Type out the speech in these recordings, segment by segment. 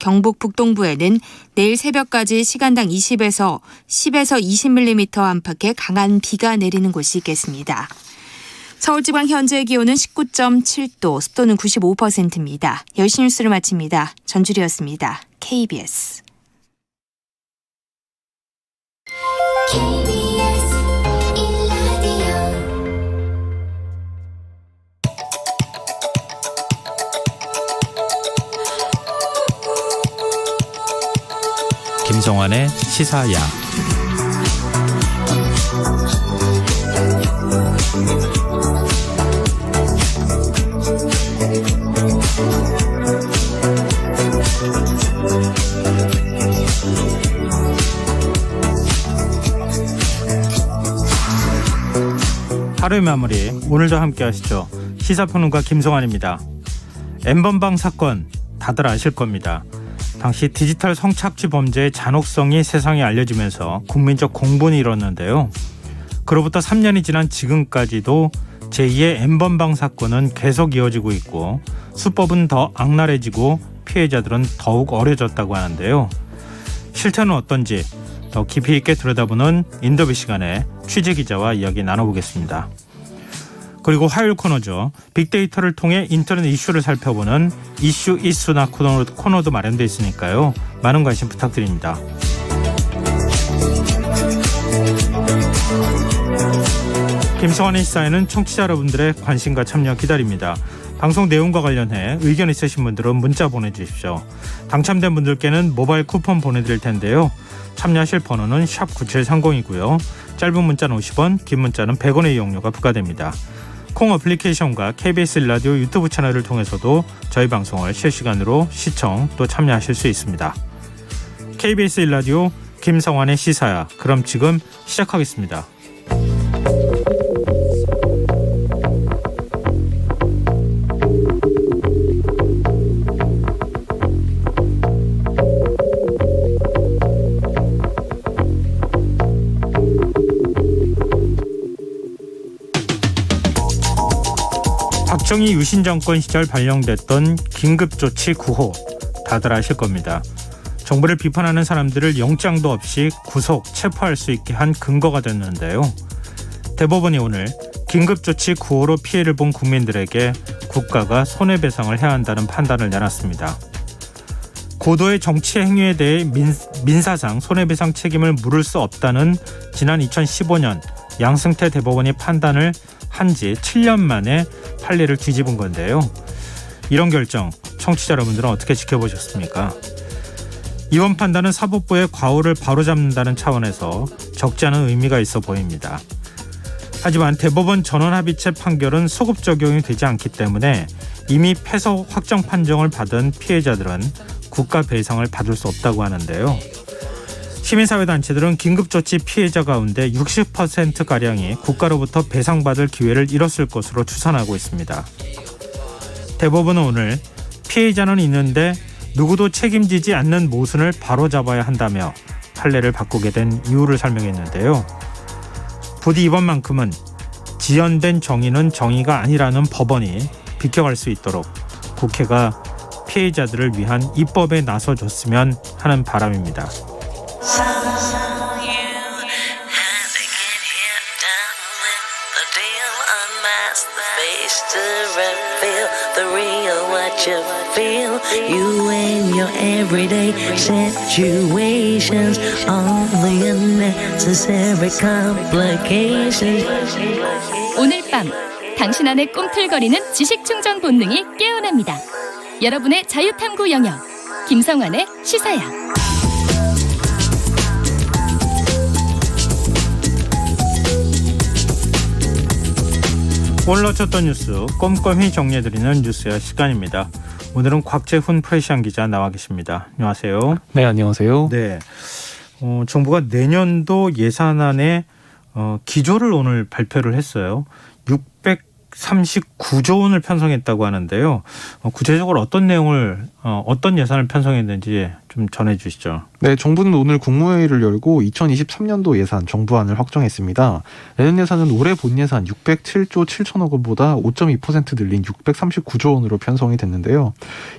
경북 북동부에는 내일 새벽까지 시간당 10에서 20mm 안팎의 강한 비가 내리는 곳이 있겠습니다. 서울지방 현재 기온은 19.7도, 습도는 95%입니다. 10시 뉴스를 마칩니다. 전주리였습니다. KBS. 김성환의 시사야. 하루의 마무리, 오늘도 함께 하시죠. 시사평론가 김성환입니다. N번방 사건 다들 아실 겁니다. 당시 디지털 성착취 범죄의 잔혹성이 세상에 알려지면서 국민적 공분이 일었는데요. 그로부터 3년이 지난 지금까지도 제2의 N번방 사건은 계속 이어지고 있고 수법은 더 악랄해지고 피해자들은 더욱 어려졌다고 하는데요. 실태는 어떤지 더 깊이 있게 들여다보는 인터뷰 시간에 취재기자와 이야기 나눠보겠습니다. 그리고 화요일 코너죠. 빅데이터를 통해 인터넷 이슈를 살펴보는 이슈 이수나 코너도 마련되어 있으니까요. 많은 관심 부탁드립니다. 김성환의 시사에는 청취자 여러분들의 관심과 참여 기다립니다. 방송 내용과 관련해 의견 있으신 분들은 문자 보내주십시오. 당첨된 분들께는 모바일 쿠폰 보내드릴 텐데요. 참여하실 번호는 샵9730이고요. 짧은 문자는 50원, 긴 문자는 100원의 이용료가 부과됩니다. 콩 어플리케이션과 KBS 라디오 유튜브 채널을 통해서도 저희 방송을 실시간으로 시청 또 참여하실 수 있습니다. KBS 라디오 김성환의 시사야. 그럼 지금 시작하겠습니다. 박정희 유신 정권 시절 발령됐던 긴급조치 9호 다들 아실 겁니다. 정부를 비판하는 사람들을 영장도 없이 구속, 체포할 수 있게 한 근거가 됐는데요. 대법원이 오늘 긴급조치 9호로 피해를 본 국민들에게 국가가 손해배상을 해야 한다는 판단을 내놨습니다. 고도의 정치 행위에 대해 민사상 손해배상 책임을 물을 수 없다는 지난 2015년 양승태 대법원이 판단을 한 지 7년 만에 판례를 뒤집은 건데요. 이런 결정 청취자 여러분들은 어떻게 지켜보셨습니까? 이번 판단은 사법부의 과오를 바로잡는다는 차원에서 적지 않은 의미가 있어 보입니다. 하지만 대법원 전원합의체 판결은 소급 적용이 되지 않기 때문에 이미 패소 확정 판정을 받은 피해자들은 국가 배상을 받을 수 없다고 하는데요. 시민사회단체들은 긴급조치 피해자 가운데 60%가량이 국가로부터 배상받을 기회를 잃었을 것으로 추산하고 있습니다. 대법원은 오늘 피해자는 있는데 누구도 책임지지 않는 모순을 바로잡아야 한다며 판례를 바꾸게 된 이유를 설명했는데요. 부디 이번만큼은 지연된 정의는 정의가 아니라는 법원이 비켜갈 수 있도록 국회가 피해자들을 위한 입법에 나서줬으면 하는 바람입니다. You and your everyday situations, all the unnecessary complications. 오늘 밤 당신 안에 꿈틀거리는 지식 충전 본능이 깨어납니다. 여러분의 자유탐구 영역 김성환의 시사야. 오늘 놓쳤던 뉴스 꼼꼼히 정리해드리는 뉴스야 시간입니다. 오늘은 곽재훈 프레시안 기자 나와 계십니다. 안녕하세요. 네, 안녕하세요. 네, 정부가 내년도 예산안에 기조를 오늘 발표를 했어요. 639조 원을 편성했다고 하는데요. 구체적으로 어떤 내용을 어떤 예산을 편성했는지 좀 전해주시죠. 네, 정부는 오늘 국무회의를 열고 2023년도 예산 정부안을 확정했습니다. 내년 예산은 올해 본 예산 607조 7천억 원보다 5.2% 늘린 639조 원으로 편성이 됐는데요.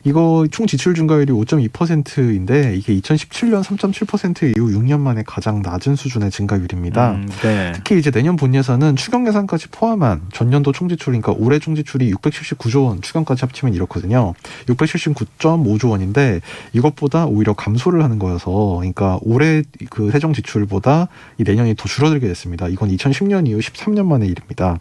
이거 총 지출 증가율이 5.2%인데 이게 2017년 3.7% 이후 6년 만에 가장 낮은 수준의 증가율입니다. 네. 특히 이제 내년 본 예산은 추경 예산까지 포함한 전년도 총지출, 그러니까 올해 총지출이 679조 원, 추경까지 합치면 이렇거든요. 679.5조 원인데 이것보다 오히려 감소를 하는 거여서, 그러니까 올해 그 세정 지출보다 이 내년이 더 줄어들게 됐습니다. 이건 2010년 이후 13년 만의 일입니다.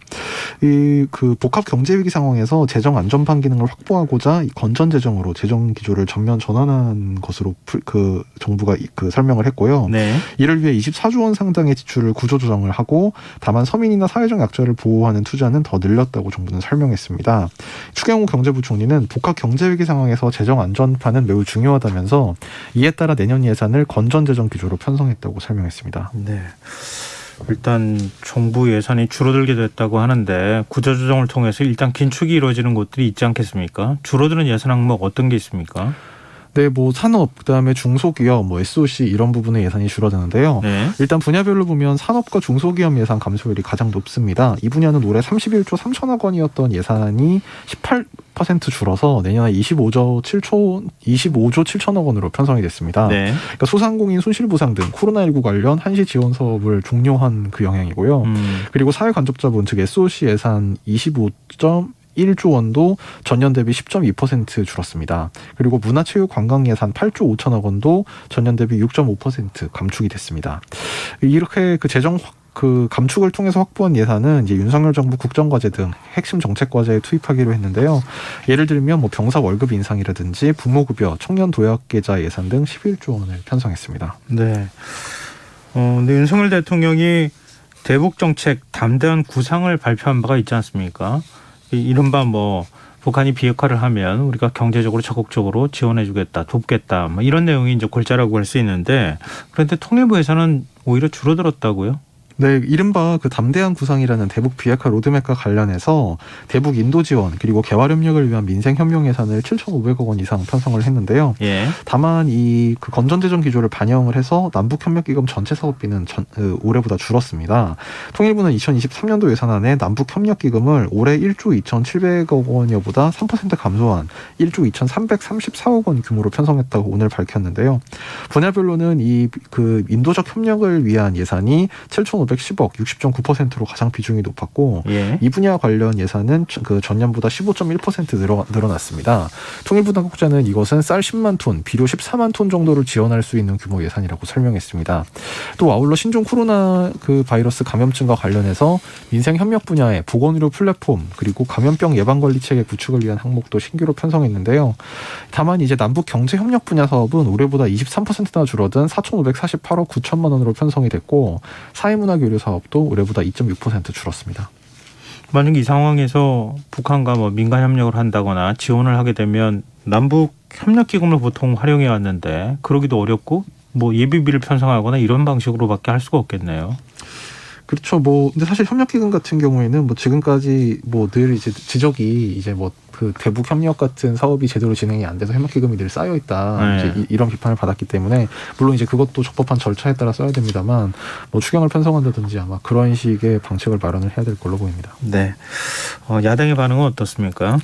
이 그 복합 경제 위기 상황에서 재정 안전판 기능을 확보하고자 건전 재정으로 재정 기조를 전면 전환한 것으로 그 정부가 그 설명을 했고요. 네. 이를 위해 24조 원 상당의 지출을 구조 조정을 하고 다만 서민이나 사회적 약자를 보호하는 투자는 더 늘렸다고 정부는 설명했습니다. 추경호 경제부총리는 복합 경제 위기 상황에서 재정 안전판은 매우 중요하다면서 이에 따라 내년 예산을 건전 재정 기조로 편성했다고 설명했습니다. 네. 일단 정부 예산이 줄어들게 됐다고 하는데 구조조정을 통해서 일단 긴축이 이루어지는 곳들이 있지 않겠습니까? 줄어드는 예산 항목 어떤 게 있습니까? 네, 뭐 산업, 그다음에 중소기업, 뭐 SOC 이런 부분의 예산이 줄어드는데요. 네. 일단 분야별로 보면 산업과 중소기업 예산 감소율이 가장 높습니다. 이 분야는 올해 31조 3천억 원이었던 예산이 18% 줄어서 내년에 25조 7천억 원으로 편성이 됐습니다. 네. 그러니까 소상공인 손실보상 등 코로나19 관련 한시 지원 사업을 종료한 그 영향이고요. 그리고 사회간접자본 즉 SOC 예산 1조 원도 전년 대비 10.2% 줄었습니다. 그리고 문화체육관광 예산 8조 5천억 원도 전년 대비 6.5% 감축이 됐습니다. 이렇게 그 재정 그 감축을 통해서 확보한 예산은 이제 윤석열 정부 국정과제 등 핵심 정책과제에 투입하기로 했는데요. 예를 들면 뭐 병사 월급 인상이라든지 부모급여, 청년 도약계좌 예산 등 11조 원을 편성했습니다. 네. 근데 윤석열 대통령이 대북 정책 담대한 구상을 발표한 바가 있지 않습니까? 이른바 뭐 북한이 비핵화를 하면 우리가 경제적으로 적극적으로 지원해주겠다, 돕겠다, 뭐 이런 내용이 이제 골자라고 할 수 있는데 그런데 통일부에서는 오히려 줄어들었다고요? 네, 이른바 그 담대한 구상이라는 대북 비핵화 로드맵과 관련해서 대북 인도 지원 그리고 개발 협력을 위한 민생 협력 예산을 7,500억 원 이상 편성을 했는데요. 예. 다만 이 그 건전재정 기조를 반영을 해서 남북협력기금 전체 사업비는 올해보다 줄었습니다. 통일부는 2023년도 예산안에 남북협력기금을 올해 1조 2,700억 원여보다 3% 감소한 1조 2,334억 원 규모로 편성했다고 오늘 밝혔는데요. 분야별로는 이 그 인도적 협력을 위한 예산이 7,510억 60.9%로 가장 비중이 높았고 예. 이 분야 관련 예산은 그 전년보다 15.1% 늘어났습니다. 통일부 당국자는 이것은 쌀 10만 톤, 비료 14만 톤 정도를 지원할 수 있는 규모 예산이라고 설명했습니다. 또 아울러 신종 코로나 그 바이러스 감염증과 관련해서 민생 협력 분야의 보건의료 플랫폼 그리고 감염병 예방관리 체계 구축을 위한 항목도 신규로 편성했는데요. 다만 이제 남북 경제 협력 분야 사업은 올해보다 23%나 줄어든 4,548억 9천만 원으로 편성이 됐고 사회문화교류 사업도 올해보다 2.6% 줄었습니다. 만약 이 상황에서 북한과 뭐 민간 협력을 한다거나 지원을 하게 되면 남북 협력 기금을 보통 활용해 왔는데 그러기도 어렵고 뭐 예비비를 편성하거나 이런 방식으로밖에 할 수가 없겠네요. 그렇죠. 뭐 근데 사실 협력기금 같은 경우에는 뭐 지금까지 뭐 늘 이제 지적이 이제 뭐 그 대북 협력 같은 사업이 제대로 진행이 안 돼서 협력기금이 늘 쌓여 있다. 네. 이제 이런 비판을 받았기 때문에 물론 이제 그것도 적법한 절차에 따라 써야 됩니다만 뭐 추경을 편성한다든지 아마 그런 식의 방책을 마련을 해야 될 걸로 보입니다. 네. 야당의 반응은 어떻습니까?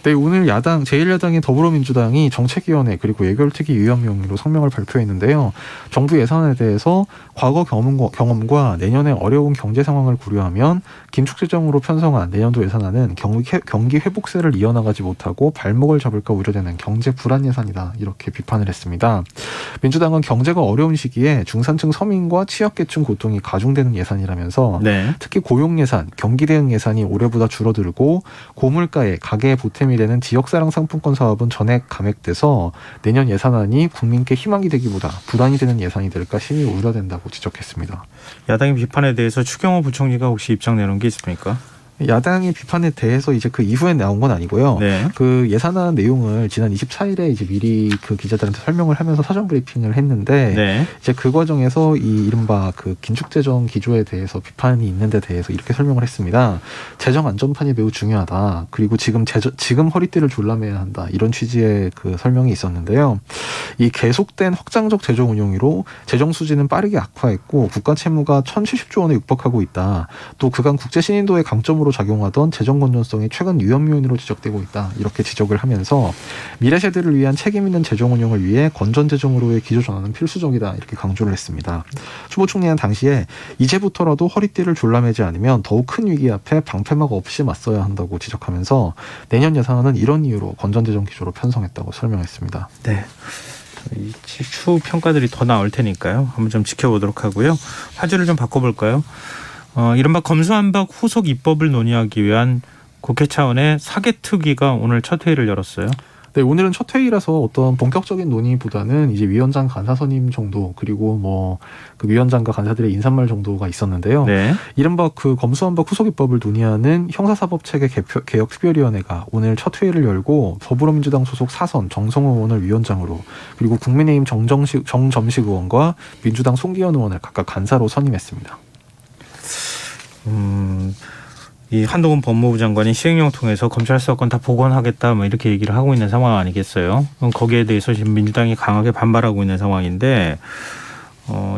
네, 오늘 야당 제1야당인 더불어민주당이 정책위원회 그리고 예결특위 위원 명의로 성명을 발표했는데요. 정부 예산에 대해서 과거 경험과 내년의 어려운 경제 상황을 고려하면 긴축재정으로 편성한 내년도 예산안은 경기 회복세를 이어나가지 못하고 발목을 잡을까 우려되는 경제 불안 예산이다 이렇게 비판을 했습니다. 민주당은 경제가 어려운 시기에 중산층 서민과 취약계층 고통이 가중되는 예산이라면서 네. 특히 고용 예산, 경기 대응 예산이 올해보다 줄어들고 고물가에 가계의 보탬이 되는 지역사랑 상품권 사업은 전액 감액돼서 내년 예산안이 국민께 희망이 되기보다 부담이 되는 예산이 될까 심히 우려된다고 지적했습니다. 야당의 비판에 대해서 추경호 부총리가 혹시 입장 내놓은 게 있습니까? 야당의 비판에 대해서 이제 그 이후에 나온 건 아니고요. 네. 그 예산안 내용을 지난 24일에 이제 미리 그 기자들한테 설명을 하면서 사전 브리핑을 했는데 네. 이제 그 과정에서 이 이른바 그 긴축재정 기조에 대해서 비판이 있는데 대해서 이렇게 설명을 했습니다. 재정 안전판이 매우 중요하다. 그리고 지금 허리띠를 졸라매야 한다. 이런 취지의 그 설명이 있었는데요. 이 계속된 확장적 재정 운용으로 재정 수지는 빠르게 악화했고 국가 채무가 1,070조 원에 육박하고 있다. 또 그간 국제 신인도의 강점으로 작용하던 재정 건전성이 최근 위험 요인으로 지적되고 있다. 이렇게 지적을 하면서 미래 세대를 위한 책임 있는 재정 운용을 위해 건전 재정으로의 기조 전환은 필수적이다. 이렇게 강조를 했습니다. 추모 총리는 당시에 이제부터라도 허리띠를 졸라매지 않으면 더욱 큰 위기 앞에 방패막 없이 맞서야 한다고 지적하면서 내년 예산안은 이런 이유로 건전 재정 기조로 편성했다고 설명했습니다. 네. 이 추후 평가들이 더 나올 테니까요. 한번 좀 지켜보도록 하고요. 화제를 좀 바꿔볼까요? 이른바 검수완박 후속 입법을 논의하기 위한 국회 차원의 사개특위가 오늘 첫 회의를 열었어요. 네, 오늘은 첫 회의라서 어떤 본격적인 논의보다는 이제 위원장 간사 선임 정도 그리고 뭐 그 위원장과 간사들의 인사말 정도가 있었는데요. 네. 이른바 그 검수완박 후속 입법을 논의하는 형사사법체계 개혁 특별위원회가 오늘 첫 회의를 열고 더불어민주당 소속 사선 정성호 의원을 위원장으로 그리고 국민의힘 정점식 의원과 민주당 송기현 의원을 각각 간사로 선임했습니다. 이 한동훈 법무부 장관이 시행령 통해서 검찰 수사권 다 복원하겠다 뭐 이렇게 얘기를 하고 있는 상황 아니겠어요? 거기에 대해서 지금 민주당이 강하게 반발하고 있는 상황인데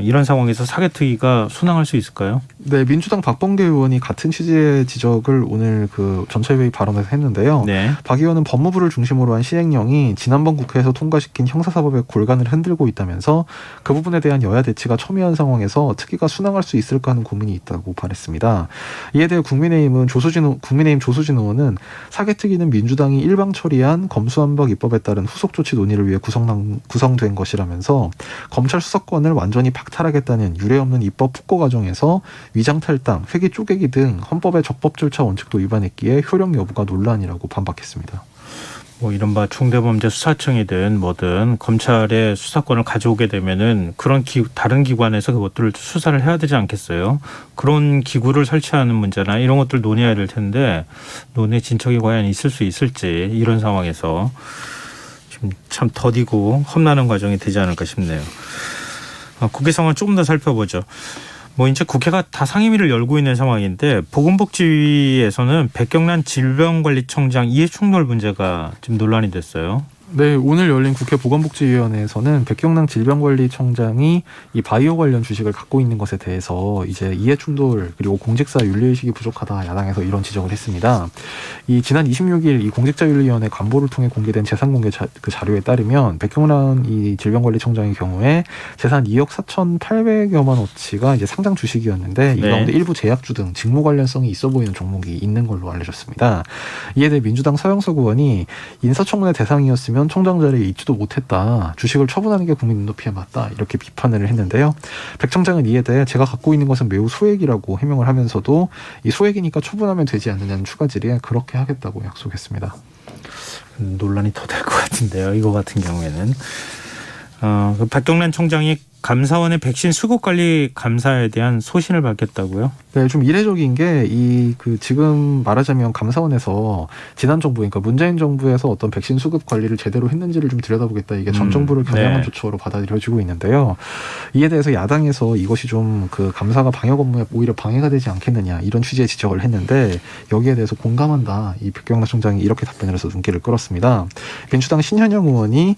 이런 상황에서 사개특위가 순항할 수 있을까요? 네, 민주당 박범계 의원이 같은 취지의 지적을 오늘 그 전체회의 발언에서 했는데요. 네. 박 의원은 법무부를 중심으로 한 시행령이 지난번 국회에서 통과시킨 형사사법의 골간을 흔들고 있다면서 그 부분에 대한 여야 대치가 첨예한 상황에서 특위가 순항할 수 있을까 하는 고민이 있다고 말했습니다. 이에 대해 국민의힘 조수진 의원은 사개특위는 민주당이 일방 처리한 검수완박 입법에 따른 후속 조치 논의를 위해 구성된 것이라면서 검찰 수사권을 완전히 박탈하겠다는 유례없는 입법 폭거 과정에서 위장탈당, 회기 쪼개기 등 헌법의 적법 절차 원칙도 위반했기에 효력 여부가 논란이라고 반박했습니다. 뭐 이른바 중대범죄수사청이든 뭐든 검찰의 수사권을 가져오게 되면은 그런 다른 기관에서 그것들을 수사를 해야 되지 않겠어요? 그런 기구를 설치하는 문제나 이런 것들 논의해야 될 텐데 논의 진척이 과연 있을 수 있을지 이런 상황에서 지금 참 더디고 험난한 과정이 되지 않을까 싶네요. 국회 상황 조금 더 살펴보죠. 뭐 이제 국회가 다 상임위를 열고 있는 상황인데 보건복지위에서는 백경란 질병관리청장 이해충돌 문제가 지금 논란이 됐어요. 네, 오늘 열린 국회 보건복지위원회에서는 백경란 질병관리청장이 이 바이오 관련 주식을 갖고 있는 것에 대해서 이제 이해충돌 그리고 공직사 윤리의식이 부족하다 야당에서 이런 지적을 했습니다. 이 지난 26일 이 공직자윤리위원회 간보를 통해 공개된 재산공개 그 자료에 따르면 백경란 이 질병관리청장의 경우에 재산 2억 4,800여만 원어치가 이제 상장 주식이었는데 이 가운데 일부 제약주 등 직무 관련성이 있어 보이는 종목이 있는 걸로 알려졌습니다. 이에 대해 민주당 서영석 의원이 인사청문회 대상이었으면 총장 자리에 있지도 못했다. 주식을 처분하는 게 국민 눈높이에 맞다. 이렇게 비판을 했는데요. 백 청장은 이에 대해 제가 갖고 있는 것은 매우 소액이라고 해명을 하면서도 이 소액이니까 처분하면 되지 않느냐는 추가 질의에 그렇게 하겠다고 약속했습니다. 논란이 더 될 것 같은데요. 이거 같은 경우에는. 그 백경란 청장이 감사원의 백신 수급 관리 감사에 대한 소신을 밝혔다고요? 네, 좀 이례적인 게 지금 말하자면 감사원에서 지난 정부, 그러니까 문재인 정부에서 어떤 백신 수급 관리를 제대로 했는지를 좀 들여다보겠다. 이게 전 정부를 겨냥한 네. 조처로 받아들여지고 있는데요. 이에 대해서 야당에서 이것이 좀 그 감사가 방역 업무에 오히려 방해가 되지 않겠느냐 이런 취지의 지적을 했는데 여기에 대해서 공감한다. 이 백경란 총장이 이렇게 답변을 해서 눈길을 끌었습니다. 민주당 신현영 의원이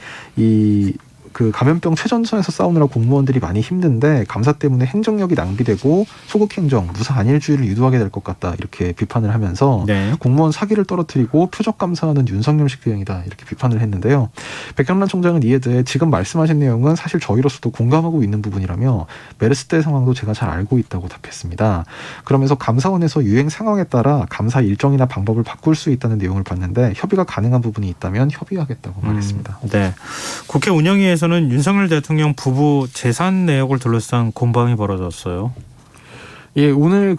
그 감염병 최전선에서 싸우느라 공무원들이 많이 힘든데 감사 때문에 행정력이 낭비되고 소극 행정, 무사 안일주의를 유도하게 될 것 같다 이렇게 비판을 하면서 네. 공무원 사기를 떨어뜨리고 표적 감사하는 윤석열식 대응이다 이렇게 비판을 했는데요. 백경란 총장은 이에 대해 지금 말씀하신 내용은 사실 저희로서도 공감하고 있는 부분이라며 메르스 때 상황도 제가 잘 알고 있다고 답했습니다. 그러면서 감사원에서 유행 상황에 따라 감사 일정이나 방법을 바꿀 수 있다는 내용을 봤는데 협의가 가능한 부분이 있다면 협의하겠다고 말했습니다. 네. 국회 운영위에서는 윤석열 대통령 부부 재산 내역을 둘러싼 공방이 벌어졌어요. 예, 오늘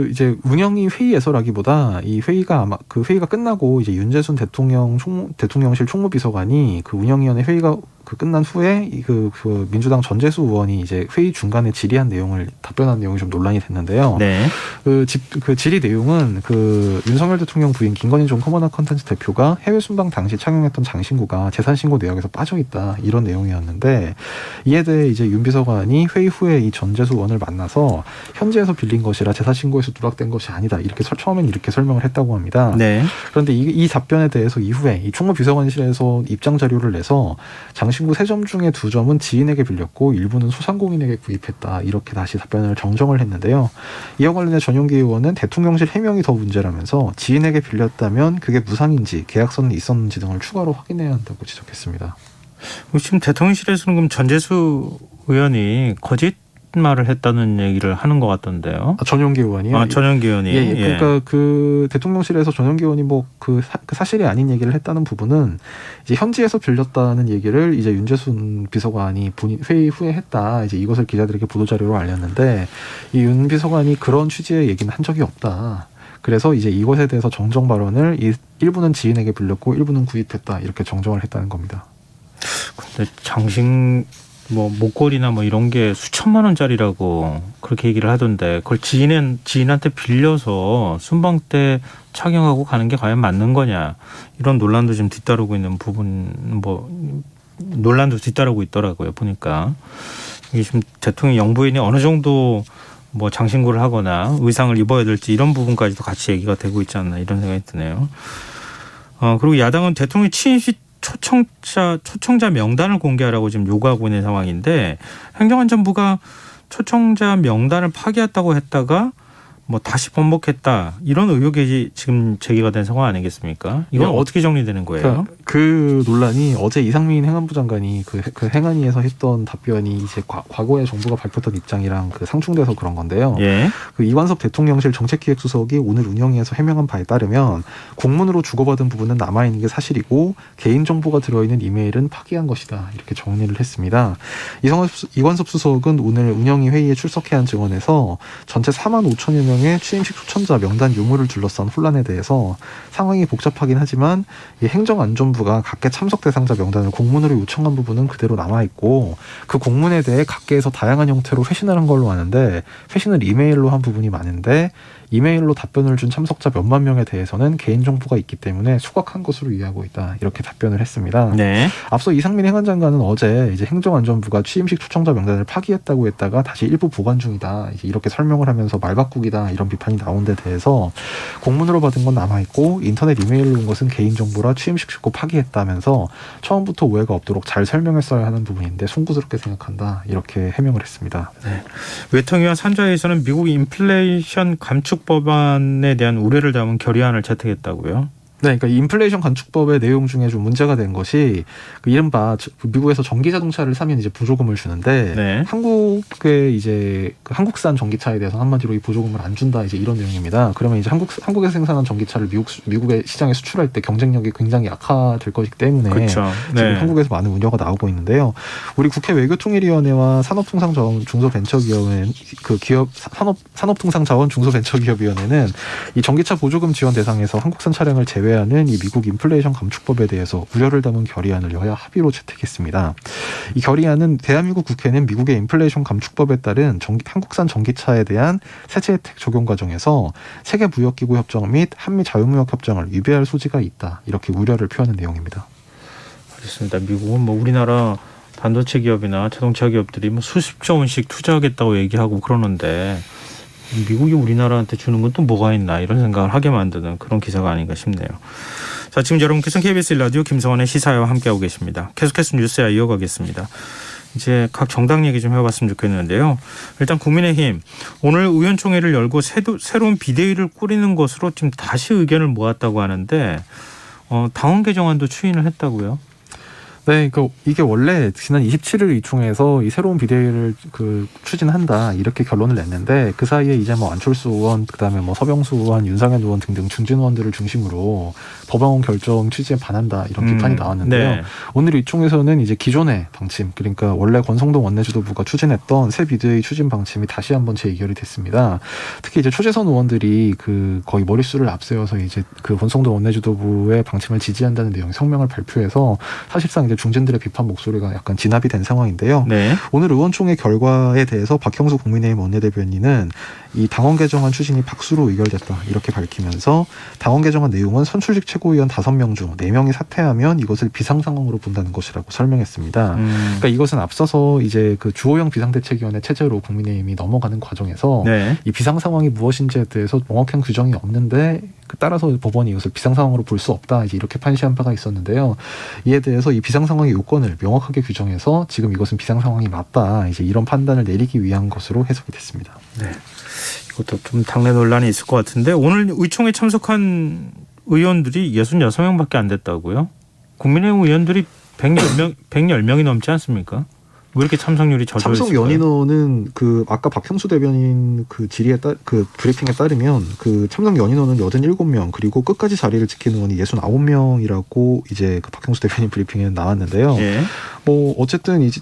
이제 운영위 회의에서라기보다 이 회의가 그 회의가 끝나고 이제 윤재순 대통령실 총무비서관이 그 운영위원회 회의가 끝난 후에 그 민주당 전재수 의원이 이제 회의 중간에 질의한 내용을 답변한 내용이 좀 논란이 됐는데요. 네. 그 질의 내용은 그 윤석열 대통령 부인 김건희 전 커머나 컨텐츠 대표가 해외 순방 당시 착용했던 장신구가 재산 신고 내역에서 빠져 있다 이런 내용이었는데 이에 대해 이제 윤 비서관이 회의 후에 이 전재수 의원을 만나서 현지에서 빌린 것이라 재산 신고에서 누락된 것이 아니다 이렇게 처음엔 이렇게 설명을 했다고 합니다. 네. 그런데 이 답변에 대해서 이후에 이 총무비서관실에서 입장 자료를 내서 장신구 3점 중에 2점은 지인에게 빌렸고 일부는 소상공인에게 구입했다 이렇게 다시 답변을 정정을 했는데요. 이와 관련해 전용기 의원은 대통령실 해명이 더 문제라면서 지인에게 빌렸다면 그게 무상인지 계약서는 있었는지 등을 추가로 확인해야 한다고 지적했습니다. 지금 대통령실에서는 그럼 전재수 의원이 거짓말을 했다는 얘기를 하는 것 같던데요. 전용기 의원이요? 전용기 의원이. 예. 그러니까 그 대통령실에서 전용기 의원이 뭐 그 사실이 아닌 얘기를 했다는 부분은 이제 현지에서 빌렸다는 얘기를 이제 윤재순 비서관이 본인 회의 후에 했다. 이제 이것을 기자들에게 보도자료로 알렸는데 이 윤 비서관이 그런 취지의 얘기는 한 적이 없다. 그래서 이제 이것에 대해서 정정 발언을 일부는 지인에게 빌렸고 일부는 구입했다. 이렇게 정정을 했다는 겁니다. 근데 장신 뭐 목걸이나 뭐 이런 게 수천만 원짜리라고 그렇게 얘기를 하던데 그걸 지인한테 빌려서 순방 때 착용하고 가는 게 과연 맞는 거냐 이런 논란도 지금 뒤따르고 있는 부분 논란도 뒤따르고 있더라고요 보니까 이게 지금 대통령 영부인이 어느 정도 뭐 장신구를 하거나 의상을 입어야 될지 이런 부분까지도 같이 얘기가 되고 있지 않나 이런 생각이 드네요. 그리고 야당은 대통령 취임식 초청자 명단을 공개하라고 지금 요구하고 있는 상황인데 행정안전부가 초청자 명단을 파기했다고 했다가 뭐 다시 번복했다 이런 의혹이 지금 제기가 된 상황 아니겠습니까? 이건 어떻게 정리되는 거예요? 그러니까 그 논란이 어제 이상민 행안부 장관이 그 행안위에서 했던 답변이 이제 과거에 정부가 밝혔던 입장이랑 그 상충돼서 그런 건데요. 예. 그 이관섭 대통령실 정책기획수석이 오늘 운영위에서 해명한 바에 따르면 공문으로 주고받은 부분은 남아있는 게 사실이고 개인정보가 들어있는 이메일은 파기한 것이다 이렇게 정리를 했습니다. 이관섭 수석은 오늘 운영위 회의에 출석해야 한 증언에서 전체 4만 5천여 명의 취임식 초청자 명단 유무를 둘러싼 혼란에 대해서 상황이 복잡하긴 하지만 이 행정안전부가 각계 참석 대상자 명단을 공문으로 요청한 부분은 그대로 남아있고 그 공문에 대해 각계에서 다양한 형태로 회신을 한 걸로 아는데 회신을 이메일로 한 부분이 많은데 이메일로 답변을 준 참석자 몇만 명에 대해서는 개인정보가 있기 때문에 수각한 것으로 이해하고 있다. 이렇게 답변을 했습니다. 네. 앞서 이상민 행안장관은 어제 이제 행정안전부가 취임식 초청자 명단을 파기했다고 했다가 다시 일부 보관 중이다. 이제 이렇게 설명을 하면서 말바꾸기다. 이런 비판이 나온 데 대해서 공문으로 받은 건 남아있고 인터넷 이메일로 온 것은 개인정보라 취임식 직후 파기했다면서 처음부터 오해가 없도록 잘 설명했어야 하는 부분인데 송구스럽게 생각한다. 이렇게 해명을 했습니다. 네. 외통위와 산자에서는 미국 인플레이션 감축 법안에 대한 우려를 담은 결의안을 채택했다고요? 네, 그러니까 인플레이션 감축법의 내용 중에 좀 문제가 된 것이 그 이른바 미국에서 전기 자동차를 사면 이제 보조금을 주는데 네. 한국의 이제 그 한국산 전기차에 대해서 한마디로 이 보조금을 안 준다 이제 이런 내용입니다. 그러면 이제 한국에서 생산한 전기차를 미국의 시장에 수출할 때 경쟁력이 굉장히 약화될 것이기 때문에 그렇죠. 네. 지금 한국에서 많은 우려가 나오고 있는데요. 우리 국회 외교통일위원회와 산업통상자원 중소벤처기업은 그 기업 산업통상자원 중소벤처기업위원회는 이 전기차 보조금 지원 대상에서 한국산 차량을 제외 하는 이 미국 인플레이션 감축법에 대해서 우려를 담은 결의안을 여야 합의로 채택했습니다. 이 결의안은 대한민국 국회는 미국의 인플레이션 감축법에 따른 한국산 전기차에 대한 세제 혜택 적용 과정에서 세계무역기구 협정 및 한미 자유무역 협정을 위배할 소지가 있다. 이렇게 우려를 표하는 내용입니다. 알겠습니다. 미국은 뭐 우리나라 반도체 기업이나 자동차 기업들이 뭐 수십조 원씩 투자하겠다고 얘기하고 그러는데 미국이 우리나라한테 주는 건 또 뭐가 있나 이런 생각을 하게 만드는 그런 기사가 아닌가 싶네요. 자, 지금 여러분께서는 KBS 1라디오 김성환의 시사회와 함께하고 계십니다. 계속해서 뉴스야 이어가겠습니다. 이제 각 정당 얘기 좀 해봤으면 좋겠는데요. 일단 국민의힘 오늘 의원총회를 열고 새로운 비대위를 꾸리는 것으로 지금 다시 의견을 모았다고 하는데 당원 개정안도 추인을 했다고요? 네, 이게 원래 지난 27일 의총에서 이 새로운 비대위를 추진한다 이렇게 결론을 냈는데 그 사이에 이제 뭐 안철수 의원, 그다음에 뭐 서병수 의원, 윤상현 의원 등등 중진 의원들을 중심으로 법원 결정 취지에 반한다 이런 비판이 나왔는데요. 네. 오늘 의총에서는 이제 기존의 방침, 그러니까 원래 권성동 원내지도부가 추진했던 새 비대위 추진 방침이 다시 한번 재의결이 됐습니다. 특히 이제 초재선 의원들이 거의 머릿수를 앞세워서 이제 권성동 원내지도부의 방침을 지지한다는 내용 성명을 발표해서 사실상 이제 중진들의 비판 목소리가 약간 진압이 된 상황인데요. 네. 오늘 의원총회 결과에 대해서 박형수 국민의힘 원내대변인은 이 당원 개정안 추진이 박수로 의결됐다 이렇게 밝히면서 당원 개정안 내용은 선출직 최고위원 5명 중 4명이 사퇴하면 이것을 비상 상황으로 본다는 것이라고 설명했습니다. 그러니까 이것은 앞서서 이제 그 주호영 비상대책위원회 체제로 국민의힘이 넘어가는 과정에서 네. 이 비상 상황이 무엇인지에 대해서 명확한 규정이 없는데 따라서 법원이 이것을 비상 상황으로 볼 수 없다 이제 이렇게 판시한 바가 있었는데요. 이에 대해서 이 비상 상황의 요건을 명확하게 규정해서 지금 이것은 비상 상황이 맞다 이제 이런 판단을 내리기 위한 것으로 해석이 됐습니다. 네. 이것도 좀 당내 논란이 있을 것 같은데 오늘 의총에 참석한 의원들이 66명밖에 안 됐다고요? 국민의힘 의원들이 110명이 넘지 않습니까? 왜 이렇게 참석률이 저조했을까요? 참석 연인원은 그 아까 박형수 대변인 그 질의에 그 브리핑에 따르면 그 참석 연인원은 87명 그리고 끝까지 자리를 지키는 의원이 69명이라고 이제 그 박형수 대변인 브리핑에 나왔는데요. 예. 뭐 어쨌든 이제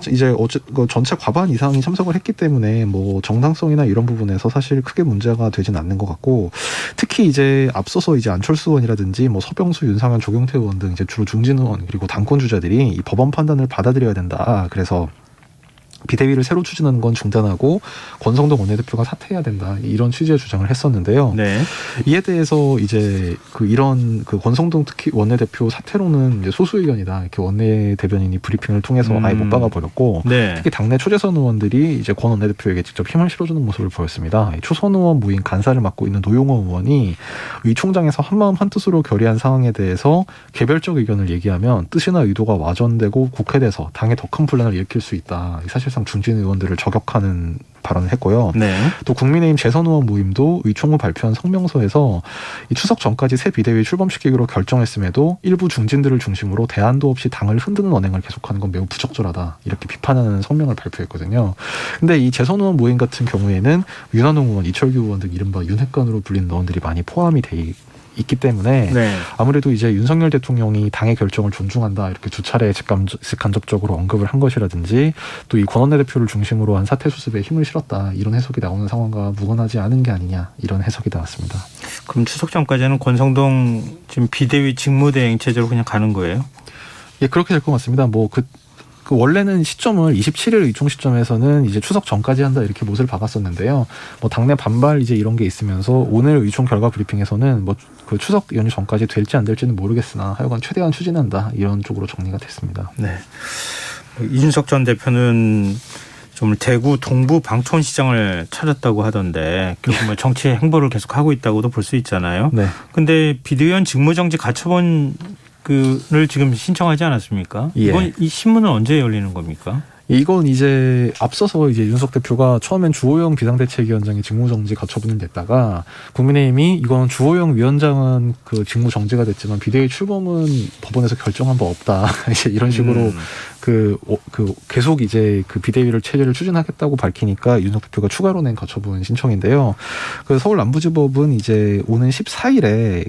전체 과반 이상이 참석을 했기 때문에 뭐 정당성이나 이런 부분에서 사실 크게 문제가 되진 않는 것 같고 특히 이제 앞서서 이제 안철수 의원이라든지 뭐 서병수, 윤상현, 조경태 의원 등 이제 주로 중진 의원 그리고 당권 주자들이 이 법원 판단을 받아들여야 된다. 그래서 비대위를 새로 추진하는 건 중단하고 권성동 원내대표가 사퇴해야 된다 이런 취지의 주장을 했었는데요. 네. 이에 대해서 이제 이런 권성동 특히 원내대표 사퇴로는 이제 소수 의견이다 이렇게 원내대변인이 브리핑을 통해서 아예 못 박아 버렸고 네. 특히 당내 초재선 의원들이 이제 권 원내대표에게 직접 힘을 실어주는 모습을 보였습니다. 초선 의원 모임 간사를 맡고 있는 노용호 의원이 의 총장에서 한마음 한뜻으로 결의한 상황에 대해서 개별적 의견을 얘기하면 뜻이나 의도가 와전되고 국회에서 당에 더 큰 분란을 일으킬 수 있다. 사실상 중진 의원들을 저격하는 발언을 했고요. 네. 또 국민의힘 재선 의원 모임도 의총 후 발표한 성명서에서 이 추석 전까지 새 비대위 출범시키기로 결정했음에도 일부 중진들을 중심으로 대안도 없이 당을 흔드는 언행을 계속하는 건 매우 부적절하다 이렇게 비판하는 성명을 발표했거든요. 근데 이 재선 의원 모임 같은 경우에는 윤한홍 의원, 이철규 의원 등 이른바 윤핵관으로 불리는 의원들이 많이 포함이 돼 있기 때문에 네. 아무래도 이제 윤석열 대통령이 당의 결정을 존중한다 이렇게 두 차례 직간접적으로 언급을 한 것이라든지 또 이 권 원내대표를 중심으로 한 사퇴 수습에 힘을 실었다 이런 해석이 나오는 상황과 무관하지 않은 게 아니냐 이런 해석이 나왔습니다. 그럼 추석 전까지는 권성동 지금 비대위 직무대행 체제로 그냥 가는 거예요? 예, 그렇게 될 것 같습니다. 그 원래는 시점을 27일 의총 시점에서는 이제 추석 전까지 한다 이렇게 못을 박았었는데요. 뭐 당내 반발 이제 이런 게 있으면서 오늘 의총 결과 브리핑에서는 뭐 그 추석 연휴 전까지 될지 안 될지는 모르겠으나 하여간 최대한 추진한다 이런 쪽으로 정리가 됐습니다. 네. 이준석 전 대표는 좀 대구 동부 방촌시장을 찾았다고 하던데 결국 뭐 정치 행보를 계속 하고 있다고도 볼 수 있잖아요. 네. 근데 비대위원 직무정지 가처분 를 지금 신청하지 않았습니까? 예. 이번 이 신문은 언제 열리는 겁니까? 이건 이제 앞서서 이제 윤석 대표가 처음엔 주호영 비상대책위원장의 직무정지 가처분을 냈다가 국민의힘이 이건 주호영 위원장은 그 직무정지가 됐지만 비대위 출범은 법원에서 결정한 바 없다 이제 이런 식으로 계속 이제 그 비대위를 체제를 추진하겠다고 밝히니까 윤석 대표가 추가로 낸 가처분 신청인데요. 그 서울 남부지법은 이제 오는 14일에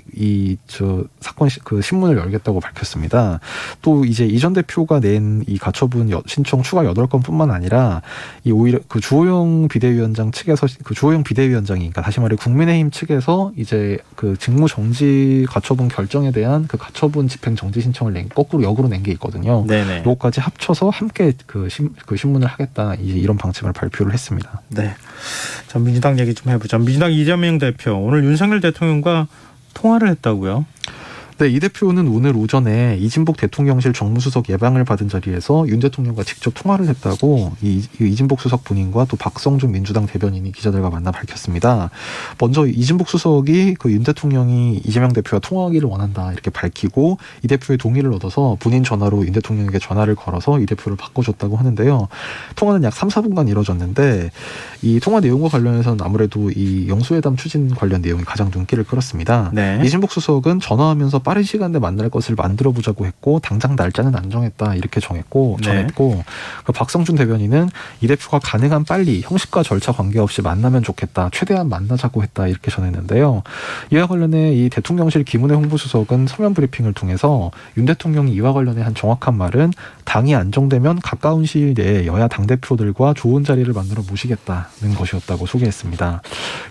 사건 신문을 열겠다고 밝혔습니다. 또 이제 이 전 대표가 낸 이 가처분 신청 추가 8건뿐만 아니라 이 오히려 그 주호영 비대위원장 측에서 그 주호영 비대위원장이 그러니까 다시 말해 국민의힘 측에서 이제 그 직무 정지 가처분 결정에 대한 그 가처분 집행 정지 신청을 거꾸로 역으로 낸 게 있거든요. 네네. 요거까지 합쳐서 함께 그 신문을 하겠다 이제 이런 방침을 발표를 했습니다. 네. 자, 민주당 얘기 좀 해보자. 민주당 이재명 대표 오늘 윤석열 대통령과 통화를 했다고요? 네, 이 대표는 오늘 오전에 이진복 대통령실 정무수석 예방을 받은 자리에서 윤 대통령과 직접 통화를 했다고 이진복 수석 본인과 또 박성준 민주당 대변인이 기자들과 만나 밝혔습니다. 먼저 이진복 수석이 그 윤 대통령이 이재명 대표와 통화하기를 원한다 이렇게 밝히고 이 대표의 동의를 얻어서 본인 전화로 윤 대통령에게 전화를 걸어서 이 대표를 바꿔줬다고 하는데요. 통화는 약 3, 4분간 이뤄졌는데 이 통화 내용과 관련해서는 아무래도 이 영수회담 추진 관련 내용이 가장 눈길을 끌었습니다. 네. 이진복 수석은 전화하면서 빠른 시간 내에 만날 것을 만들어보자고 했고 당장 날짜는 안 정했다 이렇게 전했고 그 박성준 대변인은 이 대표가 가능한 빨리 형식과 절차 관계없이 만나면 좋겠다 최대한 만나자고 했다 이렇게 전했는데요. 이와 관련해 이 대통령실 김은혜 홍보수석은 서면 브리핑을 통해서 윤 대통령이 이와 관련해 한 정확한 말은 당이 안정되면 가까운 시일 내에 여야 당대표들과 좋은 자리를 만들어 모시겠다는 것이었다고 소개했습니다.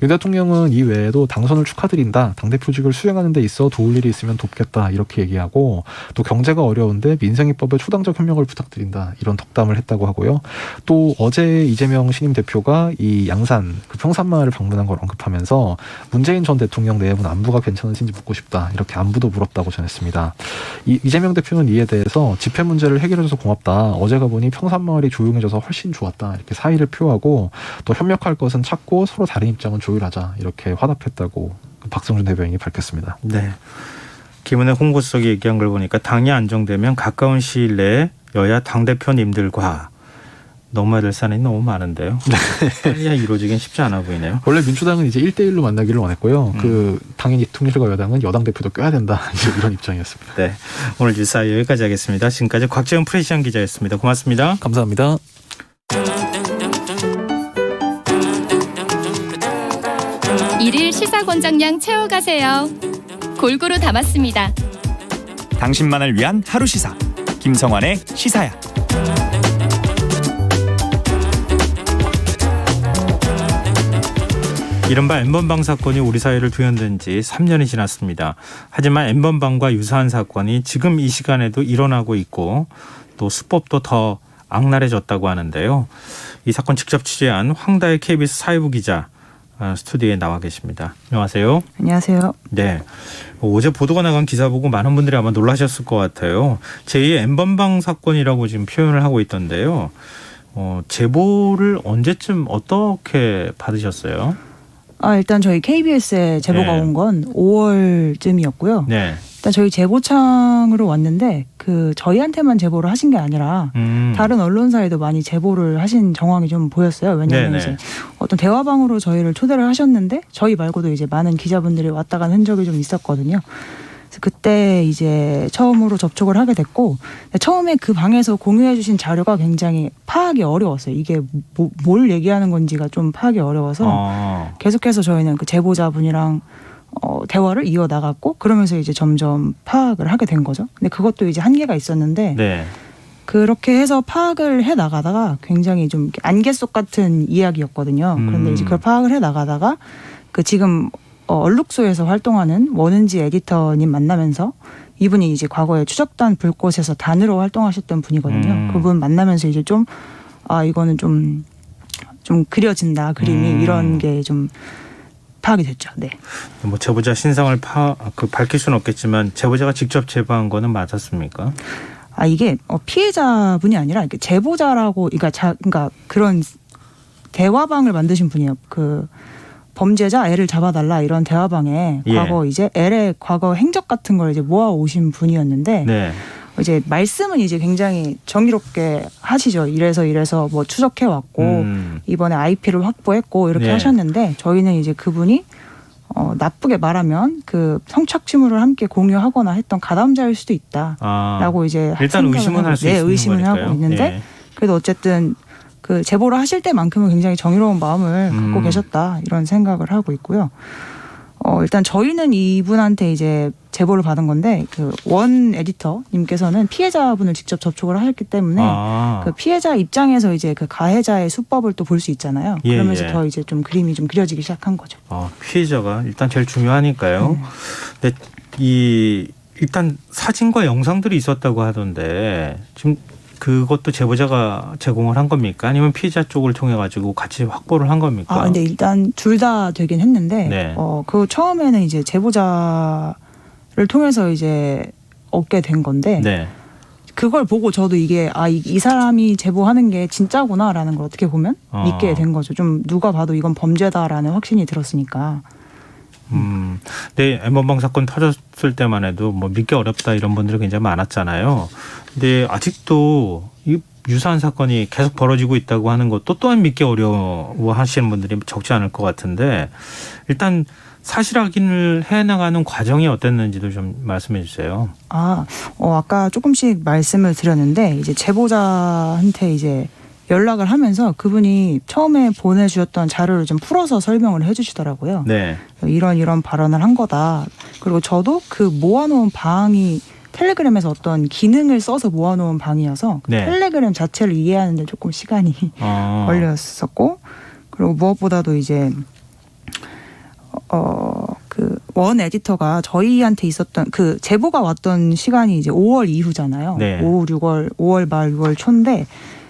윤 대통령은 이 외에도 당선을 축하드린다 당대표직을 수행하는 데 있어 도울 일이 있으면 돕겠다 이렇게 얘기하고 또 경제가 어려운데 민생입법에 초당적 협력을 부탁드린다 이런 덕담을 했다고 하고요. 또 어제 이재명 신임 대표가 이 양산 그 평산마을을 방문한 걸 언급하면서 문재인 전 대통령 내분 안부가 괜찮으신지 묻고 싶다 이렇게 안부도 물었다고 전했습니다. 이재명 대표는 이에 대해서 집회 문제를 해결해줘서 고맙다. 어제 가보니 평산마을이 조용해져서 훨씬 좋았다 이렇게 사의를 표하고 또 협력할 것은 찾고 서로 다른 입장은 조율하자 이렇게 화답했다고 박성준 대변인이 밝혔습니다. 네. 김은혜 홍보수석이 얘기한 걸 보니까 당이 안정되면 가까운 시일 내에 여야 당대표님들과 넘어야 될 산이 너무 많은데요. 빨리 이루어지긴 쉽지 않아 보이네요. 원래 민주당은 이제 1대1로 만나기를 원했고요. 그 당연히 통일과 여당은 여당 대표도 껴야 된다 이런 입장이었습니다. 네. 오늘 뉴스 여기까지 하겠습니다. 지금까지 곽재훈 프레시안 기자였습니다. 고맙습니다. 감사합니다. 일일 시사권장량 채워가세요. 골고루 담았습니다. 당신만을 위한 하루 시사 김성환의 시사야. 이른바 N번방 사건이 우리 사회를 뒤흔든 지 3년이 지났습니다. 하지만 N번방과 유사한 사건이 지금 이 시간에도 일어나고 있고 또 수법도 더 악랄해졌다고 하는데요. 이 사건 직접 취재한 황다혜 KBS 사회부 기자 스튜디오에 나와 계십니다. 안녕하세요. 안녕하세요. 네. 어제 보도가 나간 기사 보고 많은 분들이 아마 놀라셨을 것 같아요. 제2의 N번방 사건이라고 지금 표현을 하고 있던데요. 제보를 언제쯤 어떻게 받으셨어요? 일단 저희 KBS에 제보가 네. 온 건 5월쯤이었고요. 네. 일단 저희 제보창으로 왔는데 저희한테만 제보를 하신 게 아니라 다른 언론사에도 많이 제보를 하신 정황이 좀 보였어요. 왜냐하면 네네. 이제 어떤 대화방으로 저희를 초대를 하셨는데 저희 말고도 이제 많은 기자분들이 왔다 간 흔적이 좀 있었거든요. 그래서 그때 이제 처음으로 접촉을 하게 됐고 처음에 그 방에서 공유해 주신 자료가 굉장히 파악이 어려웠어요. 이게 뭘 얘기하는 건지가 좀 파악이 어려워서 계속해서 저희는 그 제보자분이랑 대화를 이어나갔고 그러면서 이제 점점 파악을 하게 된 거죠. 근데 그것도 이제 한계가 있었는데 네. 그렇게 해서 파악을 해 나가다가 굉장히 좀 안개 속 같은 이야기였거든요. 그런데 이제 그걸 파악을 해 나가다가 그 지금 얼룩소에서 활동하는 원은지 에디터님 만나면서 이분이 이제 과거에 추적단 불꽃에서 단으로 활동하셨던 분이거든요. 그분 만나면서 이제 좀 이거는 좀 그려진다 그림이 이런 게 좀 파악이 됐죠. 네. 뭐 제보자 신상을 밝힐 수는 없겠지만 제보자가 직접 제보한 거는 맞았습니까? 이게 피해자분이 아니라 제보자라고 그러니까 그런 대화방을 만드신 분이에요. 그 범죄자 L을 잡아달라 이런 대화방에 과거 이제 L의 과거 행적 같은 걸 이제 모아 오신 분이었는데 네. 이제 말씀은 이제 굉장히 정의롭게 하시죠. 이래서 뭐 추적해 왔고 이번에 IP를 확보했고 이렇게 네. 하셨는데 저희는 이제 그분이 나쁘게 말하면 그 성착취물을 함께 공유하거나 했던 가담자일 수도 있다라고 이제 일단 의심은 할 수 있는 거니까요. 의심은 하고 있는데 그래도 어쨌든 그 제보를 하실 때만큼은 굉장히 정의로운 마음을 갖고 계셨다 이런 생각을 하고 있고요. 일단 저희는 이분한테 이제 제보를 받은 건데 그 원 에디터님께서는 피해자분을 직접 접촉을 하셨기 때문에 그 피해자 입장에서 이제 그 가해자의 수법을 또 볼 수 있잖아요. 그러면서 더 이제 좀 그림이 좀 그려지기 시작한 거죠. 피해자가 일단 제일 중요하니까요. 근데 일단 사진과 영상들이 있었다고 하던데 지금 그것도 제보자가 제공을 한 겁니까? 아니면 피해자 쪽을 통해 가지고 같이 확보를 한 겁니까? 근데 일단 둘 다 되긴 했는데 네. 그 처음에는 이제 제보자를 통해서 이제 얻게 된 건데 네. 그걸 보고 저도 이게 이 사람이 제보하는 게 진짜구나라는 걸 어떻게 보면 믿게 된 거죠. 좀 누가 봐도 이건 범죄다라는 확신이 들었으니까. 네, N번방 사건 터졌을 때만 해도 뭐 믿기 어렵다 이런 분들이 굉장히 많았잖아요. 근데 아직도 이 유사한 사건이 계속 벌어지고 있다고 하는 것도 또한 믿기 어려워하시는 분들이 적지 않을 것 같은데 일단 사실 확인을 해나가는 과정이 어땠는지도 좀 말씀해 주세요. 아까 조금씩 말씀을 드렸는데 이제 제보자한테 이제 연락을 하면서 그분이 처음에 보내주셨던 자료를 좀 풀어서 설명을 해주시더라고요. 네. 이런 발언을 한 거다. 그리고 저도 그 모아놓은 방이 텔레그램에서 어떤 기능을 써서 모아놓은 방이어서 그 텔레그램 자체를 이해하는데 조금 시간이 걸렸었고 그리고 무엇보다도 이제 그 원 에디터가 저희한테 있었던 그 제보가 왔던 시간이 이제 5월 이후잖아요. 네. 5월 말 6월 초인데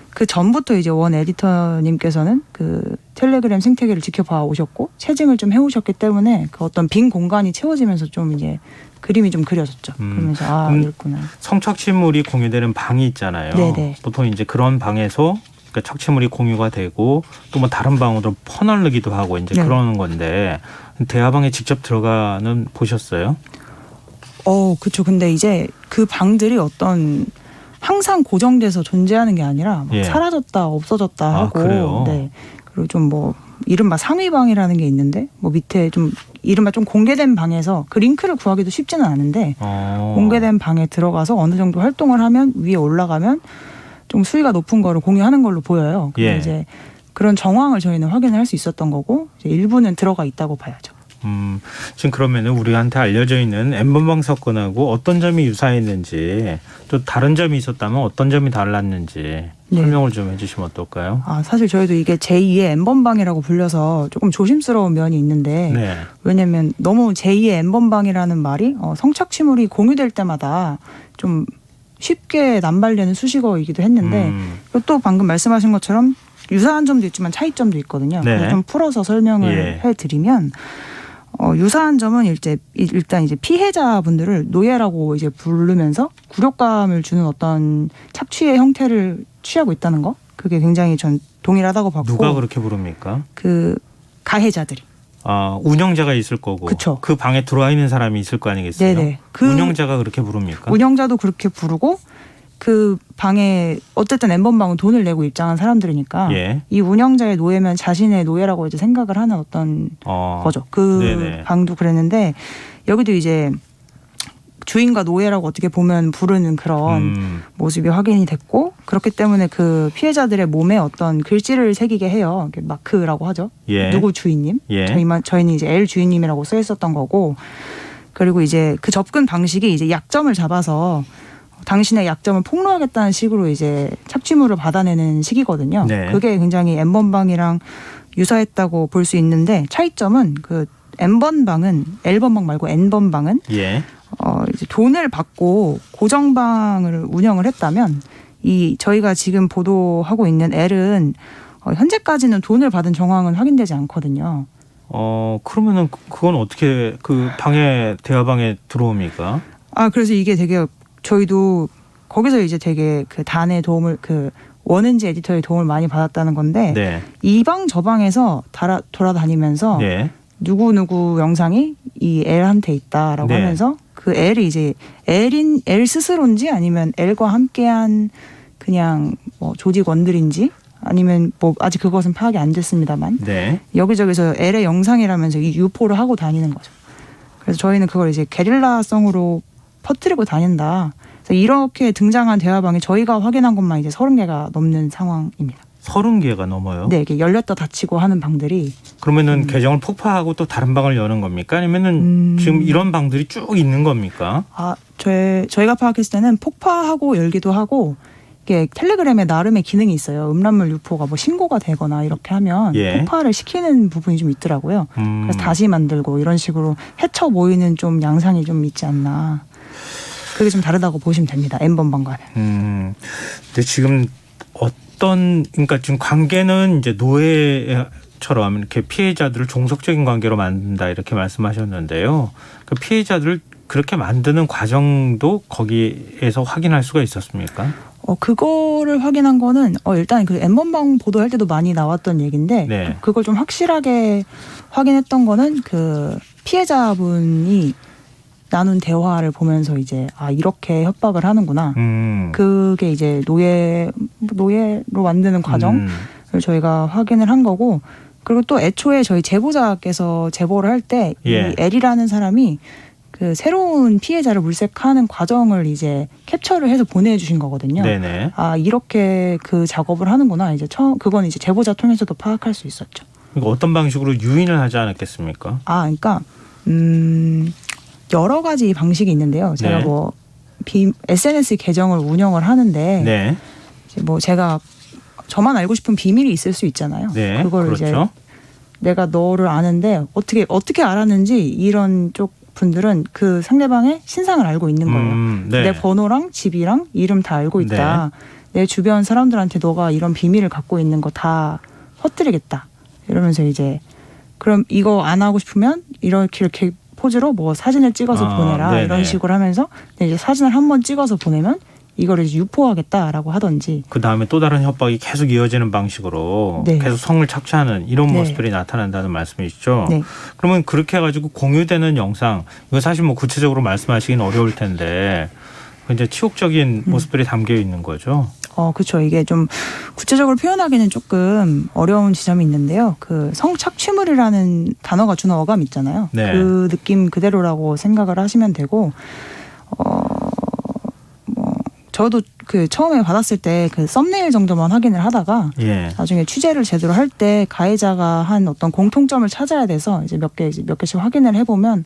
그 전부터 이제 원 에디터님께서는 그 텔레그램 생태계를 지켜봐 오셨고 체증을 좀 해오셨기 때문에 그 어떤 빈 공간이 채워지면서 좀 이제 그림이 좀 그려졌죠. 그러면서 이랬구나. 성착취물이 공유되는 방이 있잖아요. 네네. 보통 이제 그런 방에서 그러니까 착취물이 공유가 되고 또 뭐 다른 방으로 퍼나르기도 하고 이제 네. 그러는 건데 대화방에 직접 들어가는 보셨어요? 그렇죠. 근데 이제 그 방들이 어떤 항상 고정돼서 존재하는 게 아니라 막 예. 사라졌다 없어졌다 하고 그래요? 네. 그리고 좀 뭐 이른바 상위방이라는 게 있는데 뭐 밑에 좀 이른바 좀 공개된 방에서 그 링크를 구하기도 쉽지는 않은데 공개된 방에 들어가서 어느 정도 활동을 하면 위에 올라가면 좀 수위가 높은 거를 공유하는 걸로 보여요. 근데 예. 이제 그런 정황을 저희는 확인을 할 수 있었던 거고 이제 일부는 들어가 있다고 봐야죠. 지금 그러면은 우리한테 알려져 있는 N번방 사건하고 어떤 점이 유사했는지 또 다른 점이 있었다면 어떤 점이 달랐는지 네. 설명을 좀 해주시면 어떨까요? 사실 저희도 이게 제2의 N번방이라고 불려서 조금 조심스러운 면이 있는데 네. 왜냐면 너무 제2의 N번방이라는 말이 성착취물이 공유될 때마다 좀 쉽게 남발되는 수식어이기도 했는데 또 방금 말씀하신 것처럼 유사한 점도 있지만 차이점도 있거든요. 네. 그래서 좀 풀어서 설명을 해드리면 유사한 점은 일단 이제 피해자분들을 노예라고 이제 부르면서 굴욕감을 주는 어떤 착취의 형태를 취하고 있다는 거, 그게 굉장히 전 동일하다고 봤고. 누가 그렇게 부릅니까? 그 가해자들이. 운영자가 있을 거고 그쵸. 그 방에 들어와 있는 사람이 있을 거 아니겠어요? 네네. 운영자가 그렇게 부릅니까? 운영자도 그렇게 부르고 그 방에 어쨌든 N번방은 돈을 내고 입장한 사람들이니까 예. 이 운영자의 노예면 자신의 노예라고 이제 생각을 하는 어떤 거죠. 그 네네. 방도 그랬는데 여기도 이제 주인과 노예라고 어떻게 보면 부르는 그런 모습이 확인이 됐고 그렇기 때문에 그 피해자들의 몸에 어떤 글씨를 새기게 해요. 마크라고 하죠. 예. 누구 주인님. 예. 저희는 이제 L 주인님이라고 써 있었던 거고 그리고 이제 그 접근 방식이 이제 약점을 잡아서 당신의 약점을 폭로하겠다는 식으로 이제 착취물을 받아내는 식이거든요. 네. 그게 굉장히 N번방이랑 유사했다고 볼 수 있는데 차이점은 그 N번방은 L번방 말고 N번방은 예. 이제 돈을 받고 고정방을 운영을 했다면 이 저희가 지금 보도하고 있는 L은 현재까지는 돈을 받은 정황은 확인되지 않거든요. 그러면은 그건 어떻게 그 방에 대화방에 들어옵니까? 그래서 이게 되게 저희도 거기서 이제 되게 그 단의 도움을 그 원은지 에디터의 도움을 많이 받았다는 건데 네. 이 방 저 방에서 돌아다니면서 네. 누구 영상이 이 L한테 있다라고 네. 하면서 그 L이 이제 L 스스로인지 아니면 L과 함께한 그냥 뭐 조직원들인지 아니면 뭐 아직 그것은 파악이 안 됐습니다만 네. 여기저기서 L의 영상이라면서 이 유포를 하고 다니는 거죠. 그래서 저희는 그걸 이제 게릴라성으로 퍼뜨리고 다닌다. 그래서 이렇게 등장한 대화방이 저희가 확인한 것만 이제 30개가 넘는 상황입니다. 30개가 넘어요? 네, 이게 열렸다 닫히고 하는 방들이. 그러면은 계정을 폭파하고 또 다른 방을 여는 겁니까? 아니면은 지금 이런 방들이 쭉 있는 겁니까? 저희가 파악했을 때는 폭파하고 열기도 하고 이게 텔레그램에 나름의 기능이 있어요. 음란물 유포가 뭐 신고가 되거나 이렇게 하면 예. 폭파를 시키는 부분이 좀 있더라고요. 그래서 다시 만들고 이런 식으로 헤쳐 모이는 좀 양상이 좀 있지 않나. 그게 좀 다르다고 보시면 됩니다. N번방과는. 근데 지금 그러니까 지금 관계는 이제 노예처럼 이렇게 피해자들을 종속적인 관계로 만든다 이렇게 말씀하셨는데요. 그 피해자들을 그렇게 만드는 과정도 거기에서 확인할 수가 있었습니까? 그거를 확인한 거는 일단 그 N번방 보도할 때도 많이 나왔던 얘기인데 네. 그걸 좀 확실하게 확인했던 거는 그 피해자분이 나눈 대화를 보면서 이제 이렇게 협박을 하는구나. 그게 이제 노예로 만드는 과정을 저희가 확인을 한 거고 그리고 또 애초에 저희 제보자께서 제보를 할 때 이 예. L이라는 사람이 그 새로운 피해자를 물색하는 과정을 이제 캡처를 해서 보내주신 거거든요. 네네. 이렇게 그 작업을 하는구나. 이제 그건 이제 제보자 통해서도 파악할 수 있었죠. 그러니까 어떤 방식으로 유인을 하지 않았겠습니까? 그러니까 여러 가지 방식이 있는데요. 제가 네. 뭐 SNS 계정을 운영을 하는데 네. 이제 뭐 제가 저만 알고 싶은 비밀이 있을 수 있잖아요. 네. 그걸 그렇죠. 이제 내가 너를 아는데 어떻게 알았는지 이런 쪽 분들은 그 상대방의 신상을 알고 있는 거예요. 네. 내 번호랑 집이랑 이름 다 알고 있다. 내 주변 사람들한테 너가 이런 비밀을 갖고 있는 거 다 퍼뜨리겠다. 이러면서 이제 그럼 이거 안 하고 싶으면 이렇게 포즈로 뭐 사진을 찍어서 보내라. 네네. 이런 식으로 하면서 이제 사진을 한번 찍어서 보내면 이거를 이제 유포하겠다라고 하던지. 그 다음에 또 다른 협박이 계속 이어지는 방식으로 네. 계속 성을 착취하는 이런 네. 모습들이 나타난다는 말씀이시죠. 네. 그러면 그렇게 해가지고 공유되는 영상, 이거 사실 뭐 구체적으로 말씀하시긴 어려울 텐데 이제 치욕적인 모습들이 담겨 있는 거죠. 그렇죠. 이게 좀 구체적으로 표현하기는 조금 어려운 지점이 있는데요. 그 성착취물이라는 단어가 주는 어감 있잖아요. 네. 그 느낌 그대로라고 생각을 하시면 되고, 저도 그 처음에 받았을 때 그 썸네일 정도만 확인을 하다가 예. 나중에 취재를 제대로 할 때 가해자가 한 어떤 공통점을 찾아야 돼서 이제 몇 개씩 확인을 해보면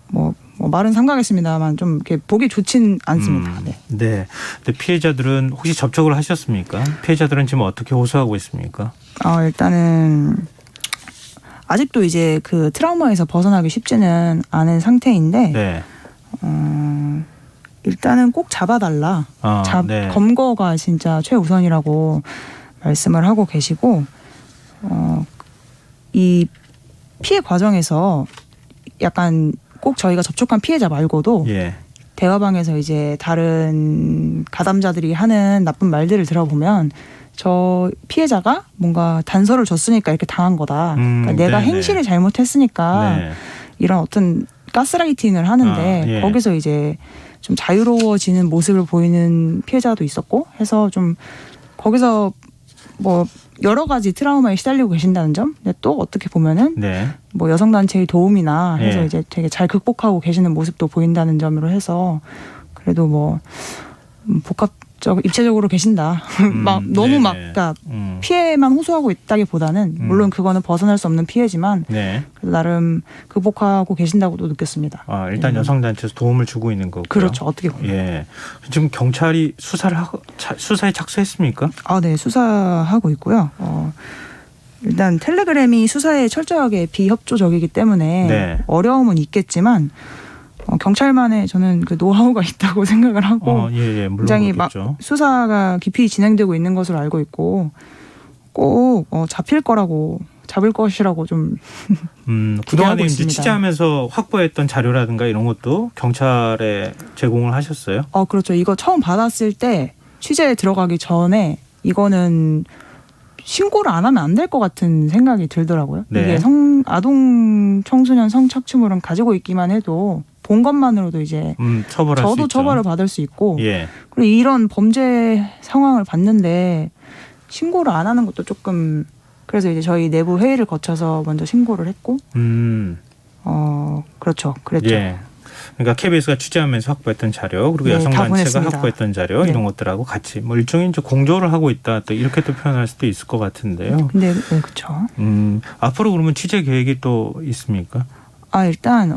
뭐 말은 삼가겠습니다만 좀 이렇게 보기 좋진 않습니다. 네. 네. 근데 피해자들은 혹시 접촉을 하셨습니까? 피해자들은 지금 어떻게 호소하고 있습니까? 일단은 아직도 이제 그 트라우마에서 벗어나기 쉽지는 않은 상태인데 네. 일단은 꼭 잡아달라. 네. 검거가 진짜 최우선이라고 말씀을 하고 계시고 이 피해 과정에서 약간 꼭 저희가 접촉한 피해자 말고도 예. 대화방에서 이제 다른 가담자들이 하는 나쁜 말들을 들어보면 저 피해자가 뭔가 단서를 줬으니까 이렇게 당한 거다. 그러니까 내가 네네. 행실을 잘못했으니까 네. 이런 어떤 가스라이팅을 하는데 예. 거기서 이제 좀 자유로워지는 모습을 보이는 피해자도 있었고 해서 좀 거기서 뭐 여러 가지 트라우마에 시달리고 계신다는 점, 근데 또 어떻게 보면은 네. 뭐 여성단체의 도움이나 해서 예. 이제 되게 잘 극복하고 계시는 모습도 보인다는 점으로 해서 그래도 뭐 입체적으로 계신다. 막 너무 네네. 막 그러니까 피해만 호소하고 있다기보다는 물론 그거는 벗어날 수 없는 피해지만 네. 그래도 나름 극복하고 계신다고도 느꼈습니다. 일단 네. 여성단체에서 도움을 주고 있는 거고요. 그렇죠. 어떻게 보면. 예. 지금 경찰이 수사에 착수했습니까? 네, 수사하고 있고요. 일단 텔레그램이 수사에 철저하게 비협조적이기 때문에 네. 어려움은 있겠지만 경찰만의 저는 그 노하우가 있다고 생각을 하고 예, 물론 굉장히 그렇겠죠. 수사가 깊이 진행되고 있는 것으로 알고 있고 꼭 잡을 것이라고 좀 그동안에 이제 있습니다. 취재하면서 확보했던 자료라든가 이런 것도 경찰에 제공을 하셨어요? 그렇죠. 이거 처음 받았을 때 취재에 들어가기 전에 이거는 신고를 안 하면 안 될 것 같은 생각이 들더라고요. 네. 이게 아동 청소년 성착취물은 가지고 있기만 해도 본 것만으로도 이제 처벌할 수 있죠. 저도 처벌을 받을 수 있고 예. 그리고 이런 범죄 상황을 봤는데 신고를 안 하는 것도 조금 그래서 이제 저희 내부 회의를 거쳐서 먼저 신고를 했고 그렇죠. 그랬죠. 예. 그러니까 KBS가 취재하면서 확보했던 자료 그리고 네, 다 여성단체가 보냈습니다. 확보했던 자료 네. 이런 것들하고 같이 뭐 일종의 이제 공조를 하고 있다 또 이렇게 또 표현할 수도 있을 것 같은데요. 근데 네, 그렇죠. 앞으로 그러면 취재 계획이 또 있습니까? 일단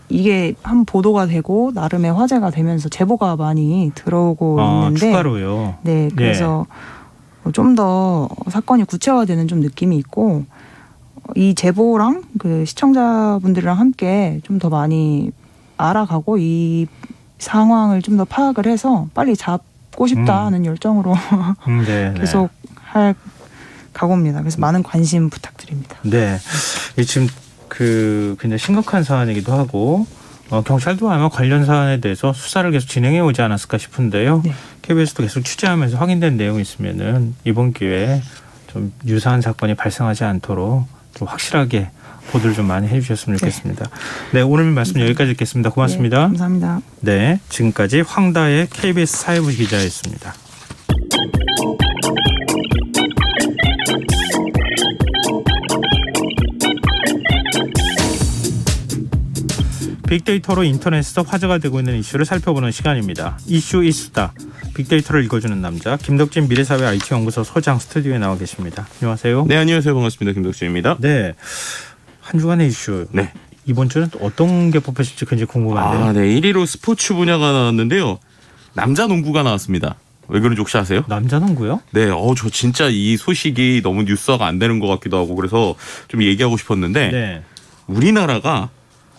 이게 한 보도가 되고 나름의 화제가 되면서 제보가 많이 들어오고 있는데 추가로요. 네, 그래서 좀 더 사건이 구체화되는 좀 느낌이 있고 이 제보랑 그 시청자분들이랑 함께 좀 더 많이 알아가고 이 상황을 좀 더 파악을 해서 빨리 잡고 싶다는 열정으로 네, 계속 할 각오입니다. 그래서 많은 관심 부탁드립니다. 네. 지금 굉장히 심각한 사안이기도 하고 경찰도 아마 관련 사안에 대해서 수사를 계속 진행해 오지 않았을까 싶은데요. 네. KBS도 계속 취재하면서 확인된 내용이 있으면은 이번 기회에 좀 유사한 사건이 발생하지 않도록 좀 확실하게 보도를 좀 많이 해주셨으면 좋겠습니다. 네, 오늘 말씀 여기까지 듣겠습니다. 고맙습니다. 네, 감사합니다. 네, 지금까지 황다의 KBS 사회부 기자였습니다. 빅데이터로 인터넷에서 화제가 되고 있는 이슈를 살펴보는 시간입니다. 이슈 이수다. 빅데이터를 읽어주는 남자 김덕진 미래사회 IT연구소 소장 스튜디오에 나와 계십니다. 안녕하세요. 네, 안녕하세요. 반갑습니다. 김덕진입니다. 네, 한 주간의 이슈. 네. 이번 주는 어떤 게 뽑혔을지 굉장히 궁금한데요. 네. 1위로 스포츠 분야가 나왔는데요. 남자 농구가 나왔습니다. 왜 그런지 혹시 아세요? 남자 농구요? 네, 저 진짜 이 소식이 너무 뉴스화가 안 되는 것 같기도 하고 그래서 좀 얘기하고 싶었는데 네. 우리나라가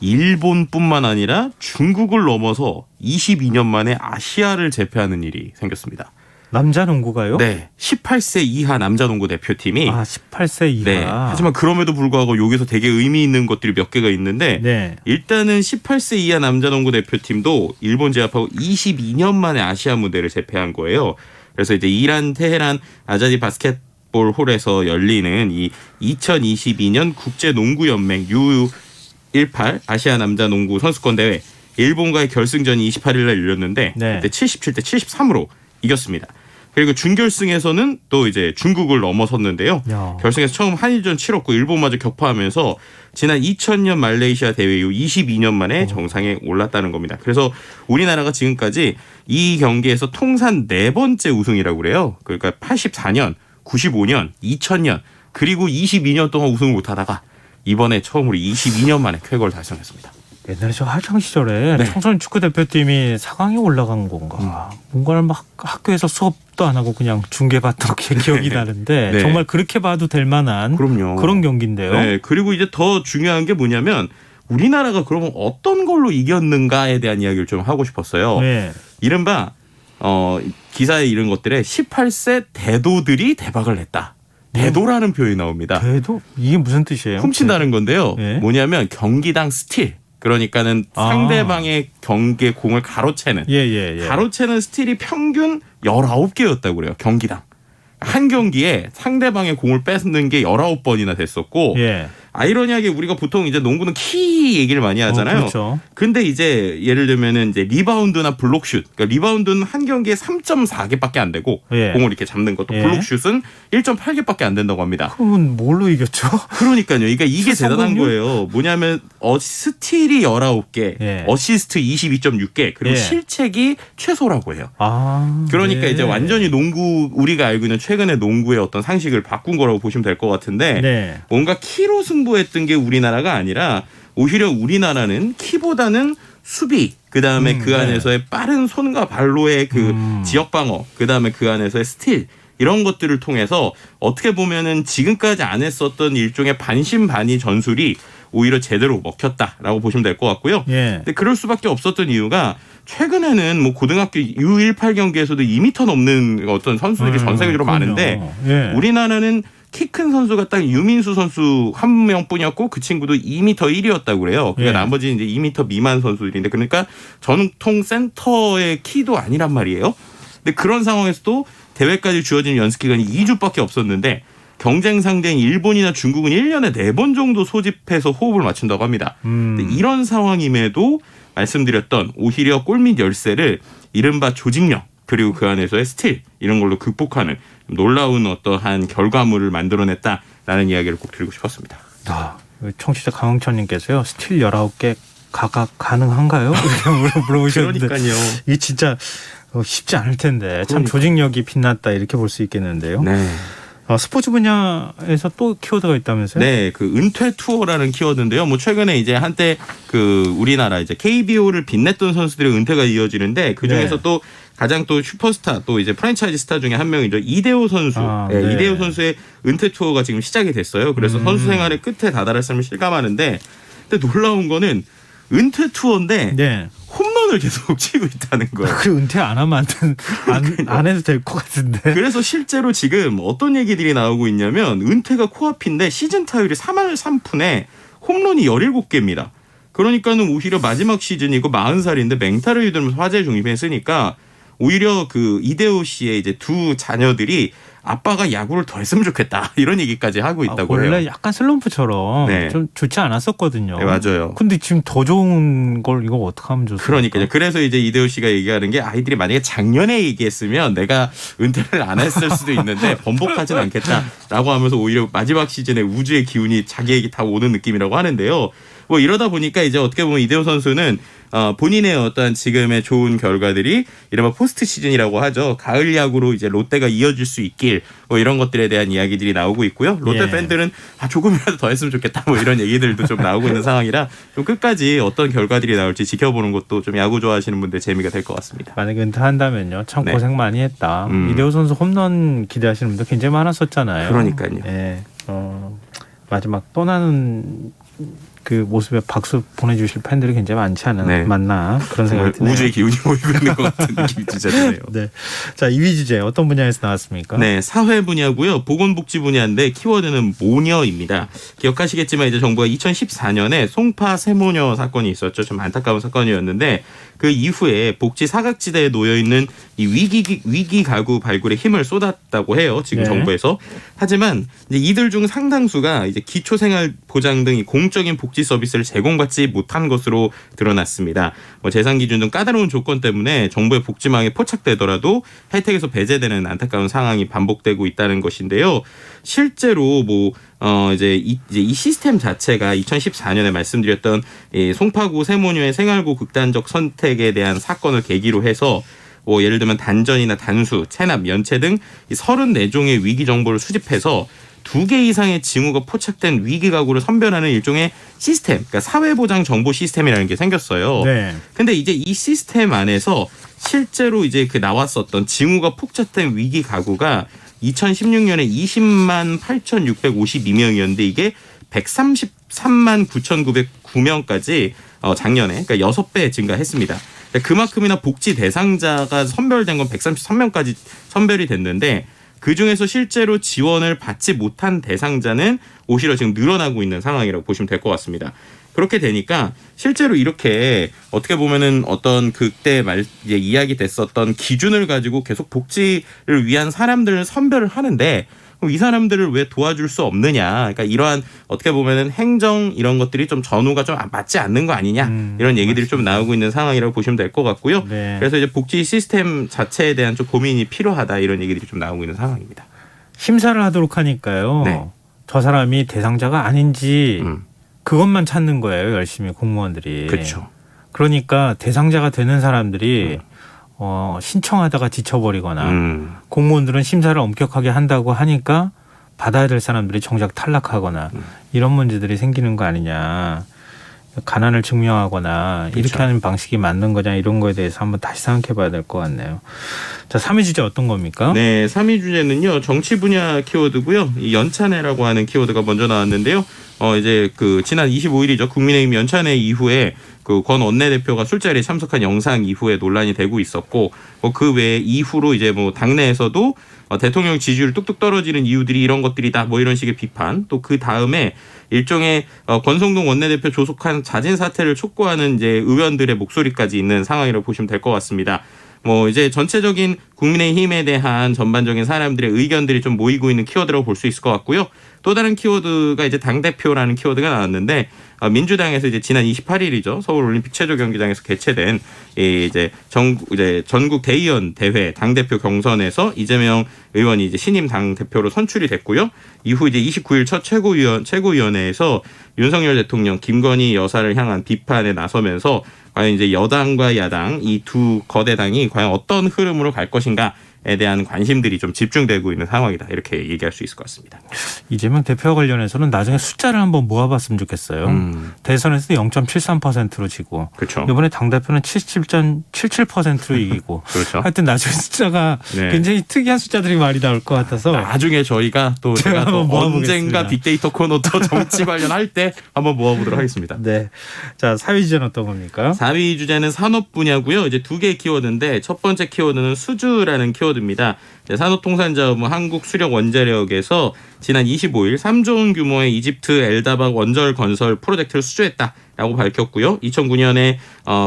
일본뿐만 아니라 중국을 넘어서 22년 만에 아시아를 제패하는 일이 생겼습니다. 남자 농구가요? 네, 18세 이하 남자 농구 대표팀이 18세 이하. 네, 하지만 그럼에도 불구하고 여기서 되게 의미 있는 것들이 몇 개가 있는데 네. 일단은 18세 이하 남자 농구 대표팀도 일본 제압하고 22년 만에 아시아 무대를 제패한 거예요. 그래서 이제 이란 테헤란 아자디 바스켓볼 홀에서 열리는 이 2022년 국제농구연맹 U18 아시아 남자 농구 선수권 대회 일본과의 결승전이 28일 날 열렸는데 네. 그때 77대 73으로 이겼습니다. 그리고 준결승에서는 또 이제 중국을 넘어섰는데요. 야. 결승에서 처음 한일전 치렀고 일본마저 격파하면서 지난 2000년 말레이시아 대회 이후 22년 만에 정상에 올랐다는 겁니다. 그래서 우리나라가 지금까지 이 경기에서 통산 4번째 우승이라고 그래요. 그러니까 84년, 95년, 2000년 그리고 22년 동안 우승을 못하다가 이번에 처음으로 22년 만에 쾌거를 달성했습니다. 옛날에 저 학창 시절에 네. 청소년 축구 대표팀이 4강에 올라간 건가. 뭔가를 막 학교에서 수업도 안 하고 그냥 중계받던 게 기억이 나는데 네. 정말 그렇게 봐도 될 만한 그럼요. 그런 경기인데요. 네, 그리고 이제 더 중요한 게 뭐냐면 우리나라가 그러면 어떤 걸로 이겼는가에 대한 이야기를 좀 하고 싶었어요. 네. 이른바 기사에 이런 것들에 18세 대도들이 대박을 냈다. 대도라는 표현이 나옵니다. 그래도 이게 무슨 뜻이에요? 훔친다는 건데요. 네. 뭐냐면 경기당 스틸. 그러니까는 상대방의 경기의 공을 가로채는. 예. 가로채는 스틸이 평균 19개였다고 그래요. 경기당. 한 경기에 상대방의 공을 뺏는 게 19번이나 됐었고 예. 아이러니하게 우리가 보통 이제 농구는 키 얘기를 많이 하잖아요. 그렇죠. 근데 이제 예를 들면은 이제 리바운드나 블록슛. 그러니까 리바운드는 한 경기에 3.4개밖에 안 되고 예. 공을 이렇게 잡는 것도 예. 블록슛은 1.8개밖에 안 된다고 합니다. 그러면 뭘로 이겼죠? 그러니까요. 그러니까 이게 슛 대단한 성공률? 거예요. 뭐냐면 스틸이 19개, 예. 어시스트 22.6개, 그리고 예. 실책이 최소라고 해요. 그러니까 네. 이제 완전히 농구 우리가 알고 있는 최근의 농구의 어떤 상식을 바꾼 거라고 보시면 될 것 같은데 네. 뭔가 키로 승부했던 게 우리나라가 아니라 오히려 우리나라는 키보다는 수비 그다음에 그 안에서의 빠른 손과 발로의 그 지역 방어 그다음에 그 안에서의 스틸 이런 것들을 통해서 어떻게 보면은 지금까지 안 했었던 일종의 반신반의 전술이 오히려 제대로 먹혔다라고 보시면 될 것 같고요. 예. 근데 그럴 수밖에 없었던 이유가 최근에는 뭐 고등학교 U18 경기에서도 2m 넘는 어떤 선수들이 전 세계적으로 많은데 예. 우리나라는 키 큰 선수가 딱 유민수 선수 한 명뿐이었고 그 친구도 2m 1이었다고 그래요. 그러니까 예. 나머지는 이제 2m 미만 선수들인데 그러니까 전통 센터의 키도 아니란 말이에요. 근데 그런 상황에서도 대회까지 주어진 연습 기간이 2주밖에 없었는데 경쟁 상대인 일본이나 중국은 1년에 4번 정도 소집해서 호흡을 맞춘다고 합니다. 근데 이런 상황임에도 말씀드렸던 오히려 골밑 열세를 이른바 조직력 그리고 그 안에서의 스틸 이런 걸로 극복하는 놀라운 어떠한 결과물을 만들어냈다라는 이야기를 꼭 드리고 싶었습니다. 청취자 강흥천님께서요. 스틸 19개 가각 가능한가요? 이렇게 물어보셨는데 그러니까요. 이게 진짜 쉽지 않을 텐데 참 조직력이 빛났다 이렇게 볼 수 있겠는데요. 네. 스포츠 분야에서 또 키워드가 있다면서요? 네, 그 은퇴 투어라는 키워드인데요. 뭐 최근에 이제 한때 그 우리나라 이제 KBO를 빛냈던 선수들의 은퇴가 이어지는데 그 중에서 네. 또 가장 또 슈퍼스타 또 이제 프랜차이즈 스타 중에 한 명이죠. 이대호 선수. 네. 이대호 선수의 은퇴 투어가 지금 시작이 됐어요. 그래서 선수 생활의 끝에 다다랐음을 실감하는데 근데 놀라운 거는 은퇴 투어인데 네. 홈런을 계속 치고 있다는 거예요. 그 은퇴 안 하면 안 해도 될 것 같은데. 그래서 실제로 지금 어떤 얘기들이 나오고 있냐면 은퇴가 코앞인데 시즌 타율이 3할 3푼에 홈런이 17개입니다. 그러니까는 오히려 마지막 시즌이고 40살인데 맹타를 유들면서 화제에 중립했으니까 오히려 그 이대호 씨의 이제 두 자녀들이 아빠가 야구를 더 했으면 좋겠다 이런 얘기까지 하고 있다고 해요. 원래 약간 슬럼프처럼 네. 좀 좋지 않았었거든요. 네, 맞아요. 근데 지금 더 좋은 걸 이거 어떻게 하면 좋습니까? 그러니까요. 그래서 이제 이대호 씨가 얘기하는 게 아이들이 만약에 작년에 얘기했으면 내가 은퇴를 안 했을 수도 있는데 번복하진 않겠다라고 하면서 오히려 마지막 시즌에 우주의 기운이 자기에게 다 오는 느낌이라고 하는데요. 뭐 이러다 보니까 이제 어떻게 보면 이대호 선수는 본인의 어떤 지금의 좋은 결과들이 이른바 포스트 시즌이라고 하죠. 가을 야구로 이제 롯데가 이어질 수 있길 뭐 이런 것들에 대한 이야기들이 나오고 있고요. 롯데 예. 팬들은 조금이라도 더 했으면 좋겠다 뭐 이런 얘기들도 좀 나오고 있는 상황이라 좀 끝까지 어떤 결과들이 나올지 지켜보는 것도 좀 야구 좋아하시는 분들 재미가 될 것 같습니다. 만약에 은퇴한다면요. 참 네. 고생 많이 했다. 이대호 선수 홈런 기대하시는 분들 굉장히 많았었잖아요. 그러니까요. 네. 마지막 떠나는 그 모습에 박수 보내주실 팬들이 굉장히 많지 네. 않나 그런 생각이 드네요. 우주의 기운이 모이고 있는 것 같은 느낌이 드네요. 네. 자, 2위 주제 어떤 분야에서 나왔습니까? 네, 사회 분야고요. 보건복지 분야인데 키워드는 모녀입니다. 기억하시겠지만 이제 정부가 2014년에 송파 세모녀 사건이 있었죠. 좀 안타까운 사건이었는데 그 이후에 복지 사각지대에 놓여 있는 이 위기 가구 발굴에 힘을 쏟았다고 해요. 지금 네. 정부에서. 하지만 이제 이들 중 상당수가 이제 기초생활보장 등 공적인 복지 서비스를 제공받지 못한 것으로 드러났습니다. 뭐 재산 기준 등 까다로운 조건 때문에 정부의 복지망에 포착되더라도 혜택에서 배제되는 안타까운 상황이 반복되고 있다는 것인데요. 실제로 이제 이 시스템 자체가 2014년에 말씀드렸던 이 송파구 세모녀의 생활고 극단적 선택에 대한 사건을 계기로 해서 예를 들면 단전이나 단수, 체납, 연체 등 34종의 위기 정보를 수집해서 2개 이상의 징후가 포착된 위기 가구를 선별하는 일종의 시스템, 그러니까 사회보장 정보 시스템이라는 게 생겼어요. 네. 근데 이제 이 시스템 안에서 실제로 이제 그 나왔었던 징후가 포착된 위기 가구가 2016년에 20만 8,652명이었는데 이게 133만 9,909명까지 작년에 그러니까 6배 증가했습니다. 그만큼이나 복지 대상자가 선별된 건 133명까지 선별이 됐는데 그중에서 실제로 지원을 받지 못한 대상자는 오히려 지금 늘어나고 있는 상황이라고 보시면 될 것 같습니다. 그렇게 되니까 실제로 이렇게 어떻게 보면은 어떤 그때 이제 이야기 됐었던 기준을 가지고 계속 복지를 위한 사람들을 선별을 하는데 그럼 이 사람들을 왜 도와줄 수 없느냐. 그러니까 이러한 어떻게 보면은 행정 이런 것들이 좀 전후가 좀 맞지 않는 거 아니냐. 이런 얘기들이 좀 나오고 있는 상황이라고 보시면 될 것 같고요. 네. 그래서 이제 복지 시스템 자체에 대한 좀 고민이 필요하다 이런 얘기들이 좀 나오고 있는 상황입니다. 심사를 하도록 하니까요. 네. 저 사람이 대상자가 아닌지 그것만 찾는 거예요. 열심히 공무원들이. 그렇죠. 그러니까 대상자가 되는 사람들이 신청하다가 지쳐버리거나 공무원들은 심사를 엄격하게 한다고 하니까 받아야 될 사람들이 정작 탈락하거나 이런 문제들이 생기는 거 아니냐. 가난을 증명하거나 이렇게 그렇죠. 하는 방식이 맞는 거냐 이런 거에 대해서 한번 다시 생각해 봐야 될 것 같네요. 자, 3위 주제 어떤 겁니까? 네, 3위 주제는요. 정치 분야 키워드고요. 이 연찬회라고 하는 키워드가 먼저 나왔는데요. 이제 그 지난 25일이죠. 국민의힘 연찬회 이후에 그 권 원내대표가 술자리에 참석한 영상 이후에 논란이 되고 있었고 그 외에 이후로 이제 당내에서도 대통령 지지율 뚝뚝 떨어지는 이유들이 이런 것들이다. 이런 식의 비판. 또 그 다음에 일종의 권성동 원내대표 조속한 자진 사퇴를 촉구하는 이제 의원들의 목소리까지 있는 상황이라고 보시면 될 것 같습니다. 이제 전체적인 국민의힘에 대한 전반적인 사람들의 의견들이 좀 모이고 있는 키워드라고 볼 수 있을 것 같고요. 또 다른 키워드가 이제 당대표라는 키워드가 나왔는데 민주당에서 이제 지난 28일이죠. 서울올림픽 체조경기장에서 개최된 이제 전국 대의원 대회 당대표 경선에서 이재명 의원이 이제 신임 당대표로 선출이 됐고요. 이후 이제 29일 첫 최고위원회에서 윤석열 대통령 김건희 여사를 향한 비판에 나서면서 과연 이제 여당과 야당 이 두 거대 당이 과연 어떤 흐름으로 갈 것인가에 대한 관심들이 좀 집중되고 있는 상황이다. 이렇게 얘기할 수 있을 것 같습니다. 이재명 대표와 관련해서는 나중에 숫자를 한번 모아봤으면 좋겠어요. 대선에서 0.73%로 지고 그렇죠. 이번에 당대표는 77.77%로 이기고 그렇죠. 하여튼 나중에 숫자가 네. 굉장히 특이한 숫자들이 많이 나올 것 같아서 나중에 저희가 또 제가 또 한번 모아보겠습니다. 언젠가 빅데이터 코너 또 정치 관련할 때 한번 모아보도록 하겠습니다. 네. 자, 4위 주제는 어떤 겁니까? 4위 주제는 산업 분야고요. 이제 2개의 키워드인데 첫 번째 키워드는 수주라는 키워드입니다. 산업통상자원부 한국수력원자력에서 지난 25일 3조 원 규모의 이집트 엘다박 원전 건설 프로젝트를 수주했다라고 밝혔고요. 2009년에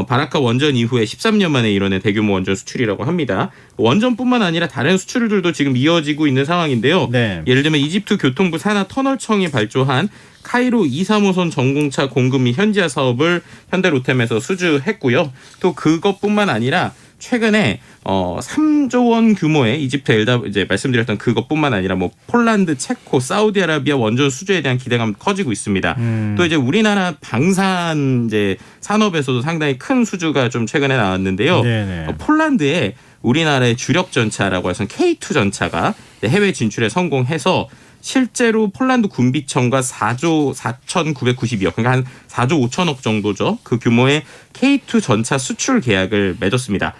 바라카 원전 이후에 13년 만에 이뤄낸 대규모 원전 수출이라고 합니다. 원전뿐만 아니라 다른 수출들도 지금 이어지고 있는 상황인데요. 네. 예를 들면 이집트 교통부 산하 터널청이 발주한 카이로 235선 전공차 공급 및 현지화 사업을 현대로템에서 수주했고요. 또 그것뿐만 아니라 최근에 3조 원 규모의 이집트 이제 말씀드렸던 그것뿐만 아니라 폴란드, 체코, 사우디아라비아 원전 수주에 대한 기대감 커지고 있습니다. 또 이제 우리나라 방산 이제 산업에서도 상당히 큰 수주가 좀 최근에 나왔는데요. 네네. 폴란드에 우리나라의 주력 전차라고 해서 K2 전차가 해외 진출에 성공해서 실제로 폴란드 군비청과 4조 4,992억 그러니까 한 4조 5천억 정도죠. 그 규모의 K2 전차 수출 계약을 맺었습니다.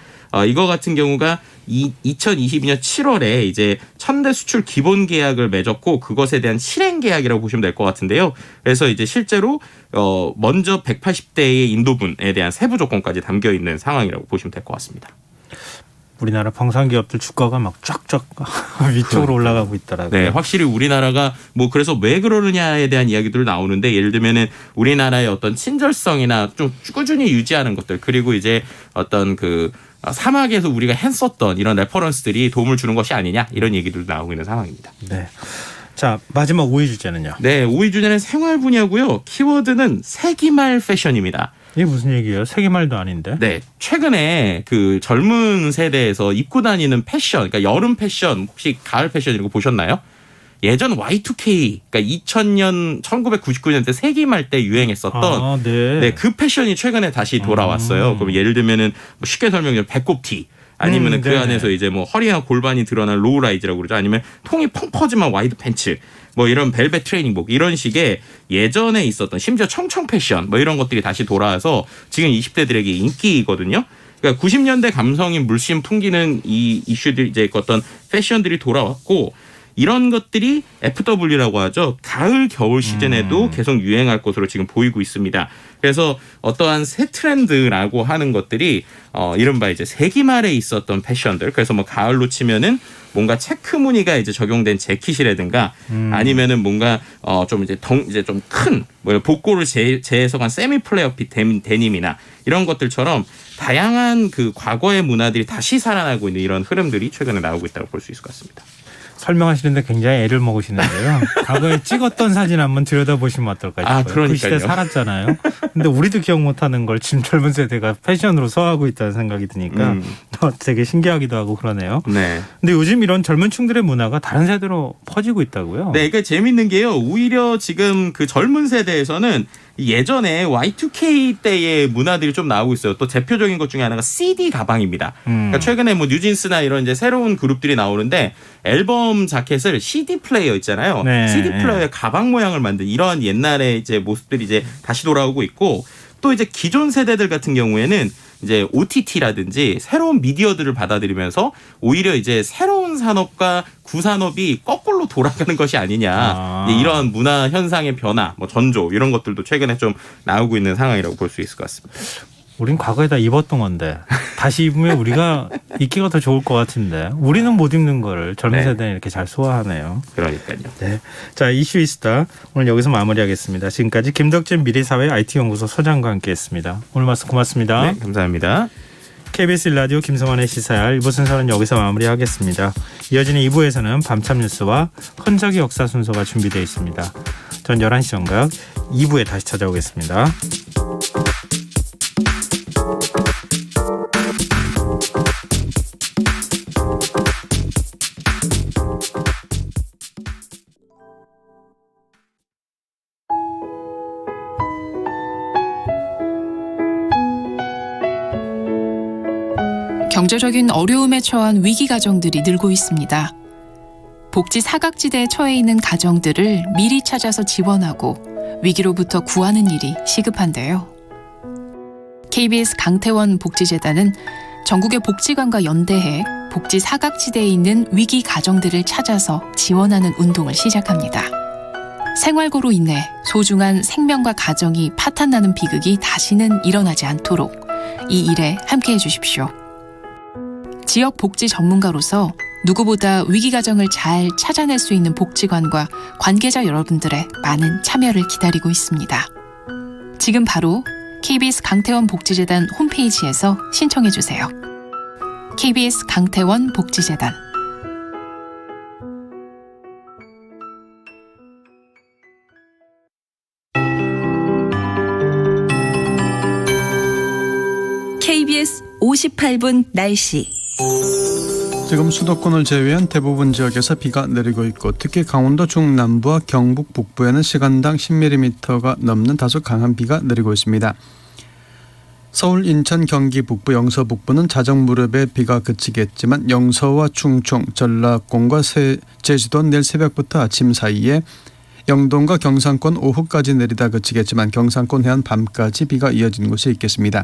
이거 같은 경우가 2022년 7월에 이제 첨대 수출 기본 계약을 맺었고 그것에 대한 실행 계약이라고 보시면 될 것 같은데요. 그래서 이제 실제로 먼저 180대의 인도분에 대한 세부 조건까지 담겨 있는 상황이라고 보시면 될 것 같습니다. 우리나라 방산 기업들 주가가 막 쫙쫙 위쪽으로 올라가고 있더라고요. 네, 확실히 우리나라가 뭐 그래서 왜 그러느냐에 대한 이야기들 나오는데 예를 들면은 우리나라의 어떤 친절성이나 좀 꾸준히 유지하는 것들 그리고 이제 어떤 그 사막에서 우리가 했었던 이런 레퍼런스들이 도움을 주는 것이 아니냐 이런 얘기들도 나오고 있는 상황입니다. 네. 자, 마지막 5위 주제는요. 네, 5위 주제는 생활 분야고요. 키워드는 세기말 패션입니다. 이게 무슨 얘기예요? 세기말도 아닌데. 네, 최근에 그 젊은 세대에서 입고 다니는 패션, 그러니까 여름 패션, 혹시 가을 패션 이런 거 보셨나요? 예전 Y2K, 그러니까 2000년, 1999년대 세기말 때 유행했었던 네, 그 패션이 최근에 다시 돌아왔어요. 그럼 예를 들면은 뭐 쉽게 설명하면 배꼽티. 아니면은 그 안에서 이제 뭐 허리와 골반이 드러난 로우라이즈라고 그러죠. 아니면 통이 펑 퍼지만 와이드 팬츠. 뭐 이런 벨벳 트레이닝복 이런 식의 예전에 있었던 심지어 청청 패션 뭐 이런 것들이 다시 돌아와서 지금 20대들에게 인기거든요. 그러니까 90년대 감성인 물씬 풍기는 이 이슈들 이제 어떤 패션들이 돌아왔고 이런 것들이 FW라고 하죠. 가을 겨울 시즌에도 계속 유행할 것으로 지금 보이고 있습니다. 그래서 어떠한 새 트렌드라고 하는 것들이 이른바 이제 세기말에 있었던 패션들. 그래서 뭐 가을로 치면은 뭔가 체크 무늬가 이제 적용된 재킷이라든가 아니면은 뭔가 좀 이제 좀 큰 뭐 복고를 재해석한 세미 플레어 핏 데님이나 이런 것들처럼 다양한 그 과거의 문화들이 다시 살아나고 있는 이런 흐름들이 최근에 나오고 있다고 볼 수 있을 것 같습니다. 설명하시는데 굉장히 애를 먹으시는데요. 과거에 찍었던 사진 한번 들여다보시면 어떨까 싶어요. 그러니까요. 그 시대 살았잖아요. 근데 우리도 기억 못하는 걸 지금 젊은 세대가 패션으로 소화하고 있다는 생각이 드니까 되게 신기하기도 하고 그러네요. 네. 근데 요즘 이런 젊은 층들의 문화가 다른 세대로 퍼지고 있다고요? 네, 그러니까 재밌는 게요. 오히려 지금 그 젊은 세대에서는 예전에 Y2K 때의 문화들이 좀 나오고 있어요. 또 대표적인 것 중에 하나가 CD 가방입니다. 그러니까 최근에 뭐 뉴진스나 이런 이제 새로운 그룹들이 나오는데 앨범 자켓을 CD 플레이어 있잖아요. 네. CD 플레이어의 가방 모양을 만든 이런 옛날의 이제 모습들이 이제 다시 돌아오고 있고 또 이제 기존 세대들 같은 경우에는 이제 OTT라든지 새로운 미디어들을 받아들이면서 오히려 이제 새로운 산업과 구산업이 거꾸로 돌아가는 것이 아니냐. 이런 문화 현상의 변화, 뭐 전조 이런 것들도 최근에 좀 나오고 있는 상황이라고 볼 수 있을 것 같습니다. 우린 과거에 다 입었던 건데 다시 입으면 우리가 입기가 더 좋을 것 같은데 우리는 못 입는 거를 젊은 네. 세대는 이렇게 잘 소화하네요. 그러니까요. 네. 자, 이슈 이스타 오늘 여기서 마무리하겠습니다. 지금까지 김덕진 미래사회 IT연구소 소장과 함께했습니다. 오늘 말씀 고맙습니다. 네, 감사합니다. KBS 1라디오 김성환의 시사할 1부 순서는 여기서 마무리하겠습니다. 이어지는 2부에서는 밤참 뉴스와 흔적의 역사 순서가 준비되어 있습니다. 전 11시 정각 2부에 다시 찾아오겠습니다. 경제적인 어려움에 처한 위기 가정들이 늘고 있습니다. 복지 사각지대에 처해 있는 가정들을 미리 찾아서 지원하고 위기로부터 구하는 일이 시급한데요. KBS 강태원 복지재단은 전국의 복지관과 연대해 복지 사각지대에 있는 위기 가정들을 찾아서 지원하는 운동을 시작합니다. 생활고로 인해 소중한 생명과 가정이 파탄나는 비극이 다시는 일어나지 않도록 이 일에 함께해 주십시오. 지역 복지 전문가로서 누구보다 위기 가정을 잘 찾아낼 수 있는 복지관과 관계자 여러분들의 많은 참여를 기다리고 있습니다. 지금 바로 KBS 강태원 복지재단 홈페이지에서 신청해 주세요. KBS 강태원 복지재단. KBS 58분 날씨. 지금 수도권을 제외한 대부분 지역에서 비가 내리고 있고 특히 강원도 중남부와 경북 북부에는 시간당 10mm가 넘는 다소 강한 비가 내리고 있습니다. 서울, 인천, 경기 북부, 영서 북부는 자정 무렵에 비가 그치겠지만 영서와 충청, 전라권과 제주도는 내일 새벽부터 아침 사이에 영동과 경상권 오후까지 내리다 그치겠지만 경상권 해안 밤까지 비가 이어지는 곳이 있겠습니다.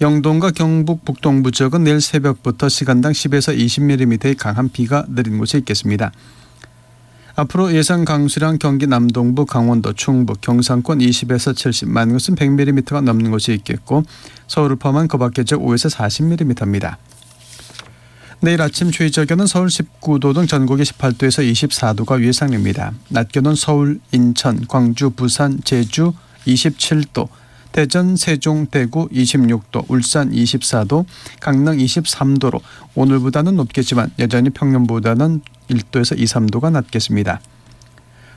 영동과 경북 북동부 지역은 내일 새벽부터 시간당 10에서 20mm의 강한 비가 내리는 곳이 있겠습니다. 앞으로 예상 강수량 경기 남동부, 강원도, 충북, 경상권 20에서 70, 많은 곳은 100mm가 넘는 곳이 있겠고 서울을 포함한 그 밖의 지역 5에서 40mm입니다. 내일 아침 최저기온은 서울 19도 등 전국이 18도에서 24도가 예상됩니다. 낮 기온은 서울, 인천, 광주, 부산, 제주 27도, 대전, 세종, 대구 26도, 울산 24도, 강릉 23도로 오늘보다는 높겠지만 여전히 평년보다는 1도에서 2, 3도가 낮겠습니다.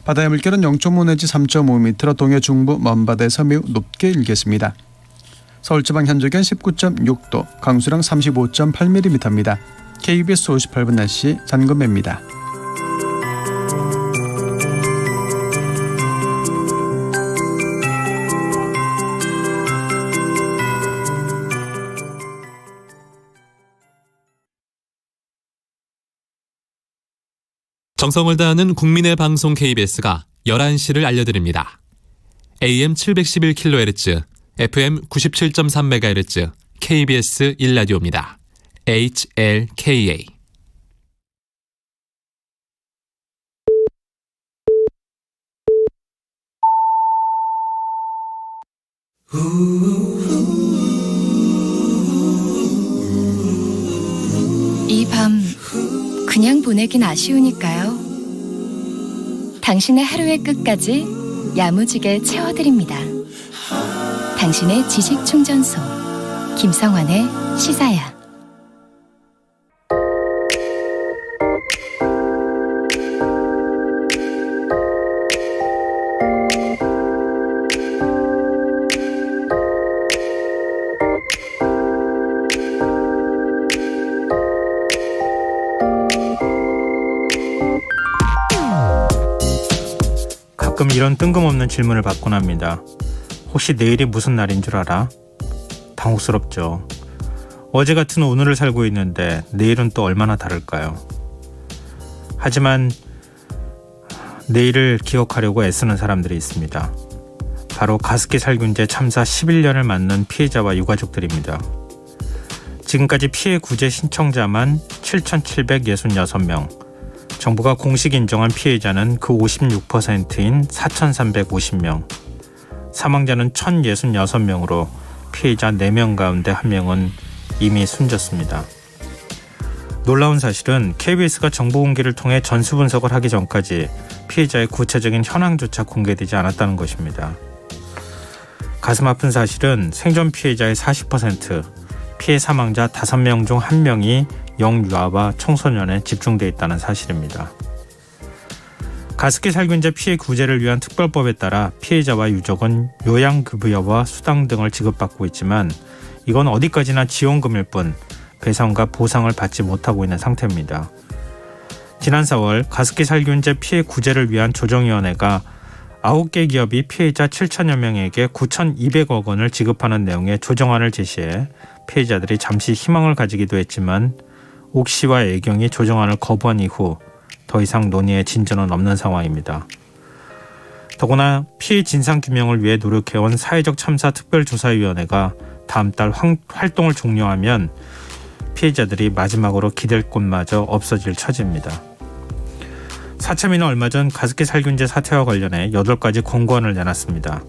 바다의 물결은 0.5 내지 3.5m로 동해 중부 먼바다에서 매우 높게 일겠습니다. 서울지방 현재기온 19.6도, 강수량 35.8mm입니다. KBS 58분 날씨 잔금매입니다. 정성을 다하는 국민의 방송 KBS가 11시를 알려드립니다. AM 711kHz, FM 97.3MHz, KBS 1라디오입니다. HLKA. 이 밤 그냥 보내긴 아쉬우니까요. 당신의 하루의 끝까지 야무지게 채워드립니다. 당신의 지식 충전소 김성환의 시사야. 가끔 이런 뜬금없는 질문을 받곤 합니다. 혹시 내일이 무슨 날인 줄 알아? 당혹스럽죠. 어제 같은 오늘을 살고 있는데 내일은 또 얼마나 다를까요? 하지만 내일을 기억하려고 애쓰는 사람들이 있습니다. 바로 가습기 살균제 참사 11년을 맞는 피해자와 유가족들입니다. 지금까지 피해 구제 신청자만 7,766명, 정부가 공식 인정한 피해자는 그 56%인 4,350명, 사망자는 1,066명으로 피해자 4명 가운데 1명은 이미 숨졌습니다. 놀라운 사실은 KBS가 정보 공개를 통해 전수 분석을 하기 전까지 피해자의 구체적인 현황조차 공개되지 않았다는 것입니다. 가슴 아픈 사실은 생존 피해자의 40%, 피해 사망자 5명 중 1명이 영유아와 청소년에 집중돼 있다는 사실입니다. 가습기 살균제 피해 구제를 위한 특별법에 따라 피해자와 유족은 요양급여와 수당 등을 지급받고 있지만 이건 어디까지나 지원금일 뿐 배상과 보상을 받지 못하고 있는 상태입니다. 지난 4월 가습기 살균제 피해 구제를 위한 조정위원회가 9개 기업이 피해자 7천여 명에게 9,200억 원을 지급하는 내용의 조정안을 제시해 피해자들이 잠시 희망을 가지기도 했지만 옥시와 애경이 조정안을 거부한 이후 더 이상 논의의 진전은 없는 상황입니다. 더구나 피해 진상규명을 위해 노력해온 사회적 참사 특별조사위원회가 다음 달 활동을 종료하면 피해자들이 마지막으로 기댈 곳마저 없어질 처지입니다. 사참위는 얼마 전 가습기 살균제 사태와 관련해 8가지 권고안을 내놨습니다.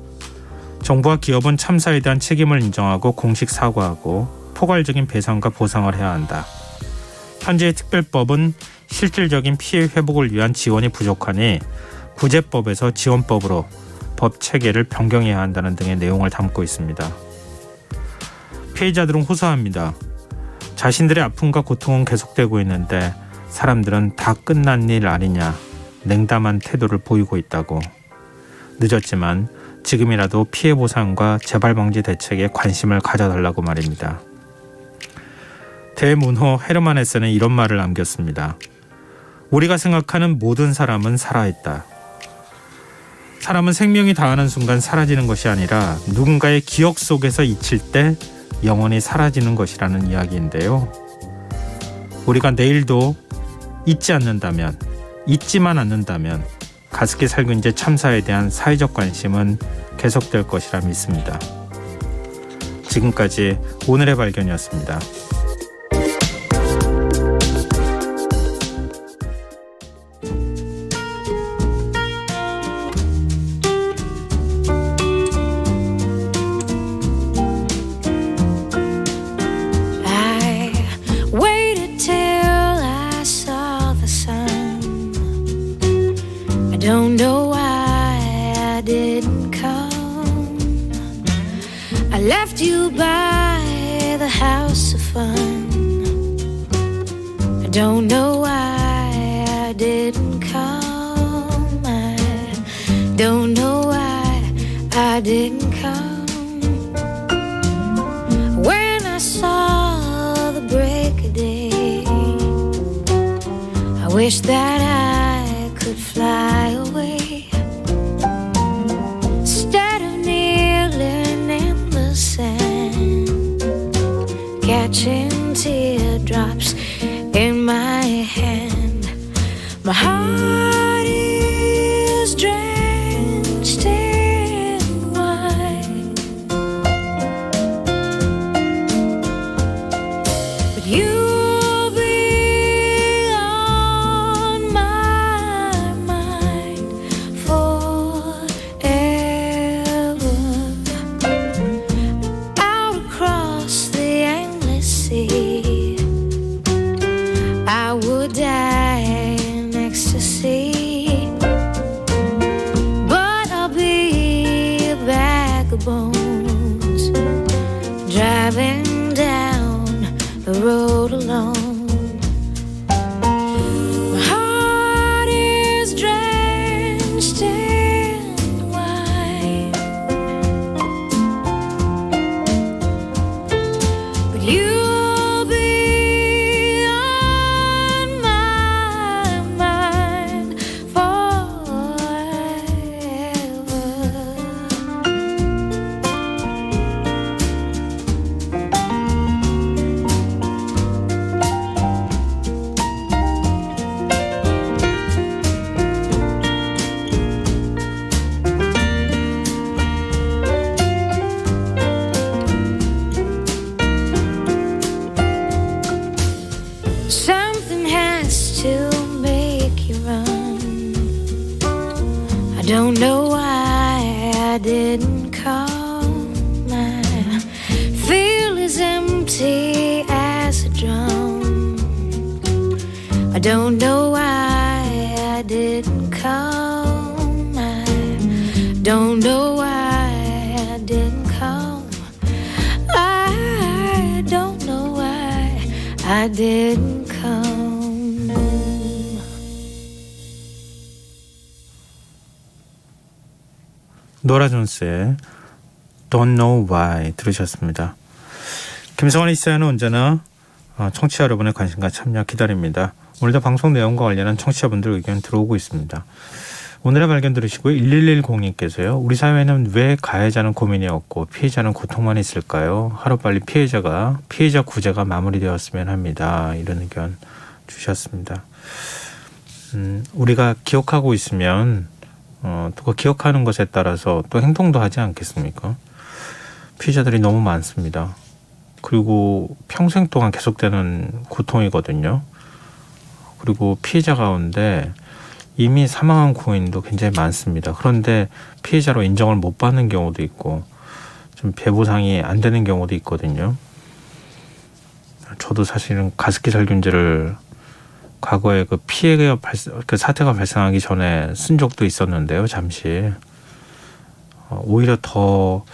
정부와 기업은 참사에 대한 책임을 인정하고 공식 사과하고 포괄적인 배상과 보상을 해야 한다. 현재의 특별법은 실질적인 피해 회복을 위한 지원이 부족하니 구제법에서 지원법으로 법 체계를 변경해야 한다는 등의 내용을 담고 있습니다. 피해자들은 호소합니다. 자신들의 아픔과 고통은 계속되고 있는데 사람들은 다 끝난 일 아니냐 냉담한 태도를 보이고 있다고. 늦었지만 지금이라도 피해 보상과 재발 방지 대책에 관심을 가져달라고 말입니다. 대문호 헤르만 헤세는 이런 말을 남겼습니다. 우리가 생각하는 모든 사람은 살아있다. 사람은 생명이 다하는 순간 사라지는 것이 아니라 누군가의 기억 속에서 잊힐 때 영원히 사라지는 것이라는 이야기인데요. 우리가 내일도 잊지 않는다면, 잊지만 않는다면 가습기 살균제 참사에 대한 사회적 관심은 계속될 것이라 믿습니다. 지금까지 오늘의 발견이었습니다. Don't know why I didn't come. I left you by the house of fun. I don't know why I didn't come. I don't know why I didn't come. When I saw the break of day, I wish that I could fly away instead of kneeling in the sand, catching teardrops in my hand. My heart is drenched in wine, but you'll be on my mind forever. Out across the endless sea, I would die in ecstasy, but I'll be a bag of bones driving down the road alone. My heart is drenched in wine, but you'll be on my mind forever. Something has to make you run. I don't know why I didn't come. I feel as empty as a drum. I don't know why I didn't come. I don't know why I didn't come. I don't know why I didn't come. 노라 존스의 Don't Know Why 들으셨습니다. 김성환의 시사는 언제나 청취자 여러분의 관심과 참여 기다립니다. 오늘도 방송 내용과 관련한 청취자분들 의견 들어오고 있습니다. 오늘의 발견 들으시고요. 1110님께서요. 우리 사회는 왜 가해자는 고민이 없고 피해자는 고통만 있을까요? 하루빨리 피해자 구제가 마무리되었으면 합니다. 이런 의견 주셨습니다. 우리가 기억하고 있으면 또 그 기억하는 것에 따라서 또 행동도 하지 않겠습니까? 피해자들이 너무 많습니다. 그리고 평생 동안 계속되는 고통이거든요. 그리고 피해자 가운데 이미 사망한 고인도 굉장히 많습니다. 그런데 피해자로 인정을 못 받는 경우도 있고 좀 배보상이 안 되는 경우도 있거든요. 저도 사실은 가습기 살균제를 과거에 그 그 사태가 발생하기 전에 쓴 적도 있었는데요. 잠시 오히려 더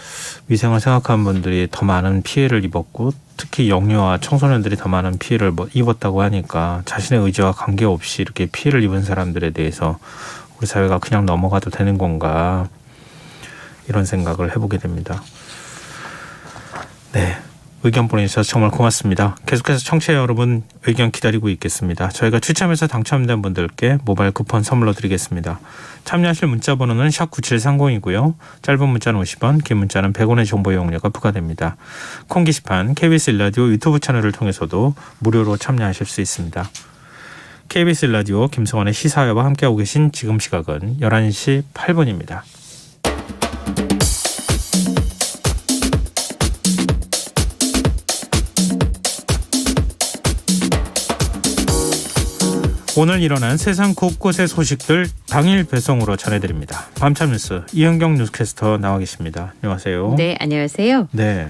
위생을 생각하는 분들이 더 많은 피해를 입었고 특히 영유아 청소년들이 더 많은 피해를 입었다고 하니까 자신의 의지와 관계없이 이렇게 피해를 입은 사람들에 대해서 우리 사회가 그냥 넘어가도 되는 건가 이런 생각을 해보게 됩니다. 네. 의견 보내주셔서 정말 고맙습니다. 계속해서 청취자 여러분 의견 기다리고 있겠습니다. 저희가 추첨해서 당첨된 분들께 모바일 쿠폰 선물로 드리겠습니다. 참여하실 문자 번호는 샵 9730이고요. 짧은 문자는 50원, 긴 문자는 100원의 정보 이용료가 부과됩니다. 콩 게시판 KBS 1라디오 유튜브 채널을 통해서도 무료로 참여하실 수 있습니다. KBS 1라디오 김성환의 시사회와 함께하고 계신 지금 시각은 11시 8분입니다. 오늘 일어난 세상 곳곳의 소식들 당일 배송으로 전해드립니다. 밤참 뉴스 이은경 뉴스캐스터 나와 계십니다. 안녕하세요. 네, 안녕하세요. 네.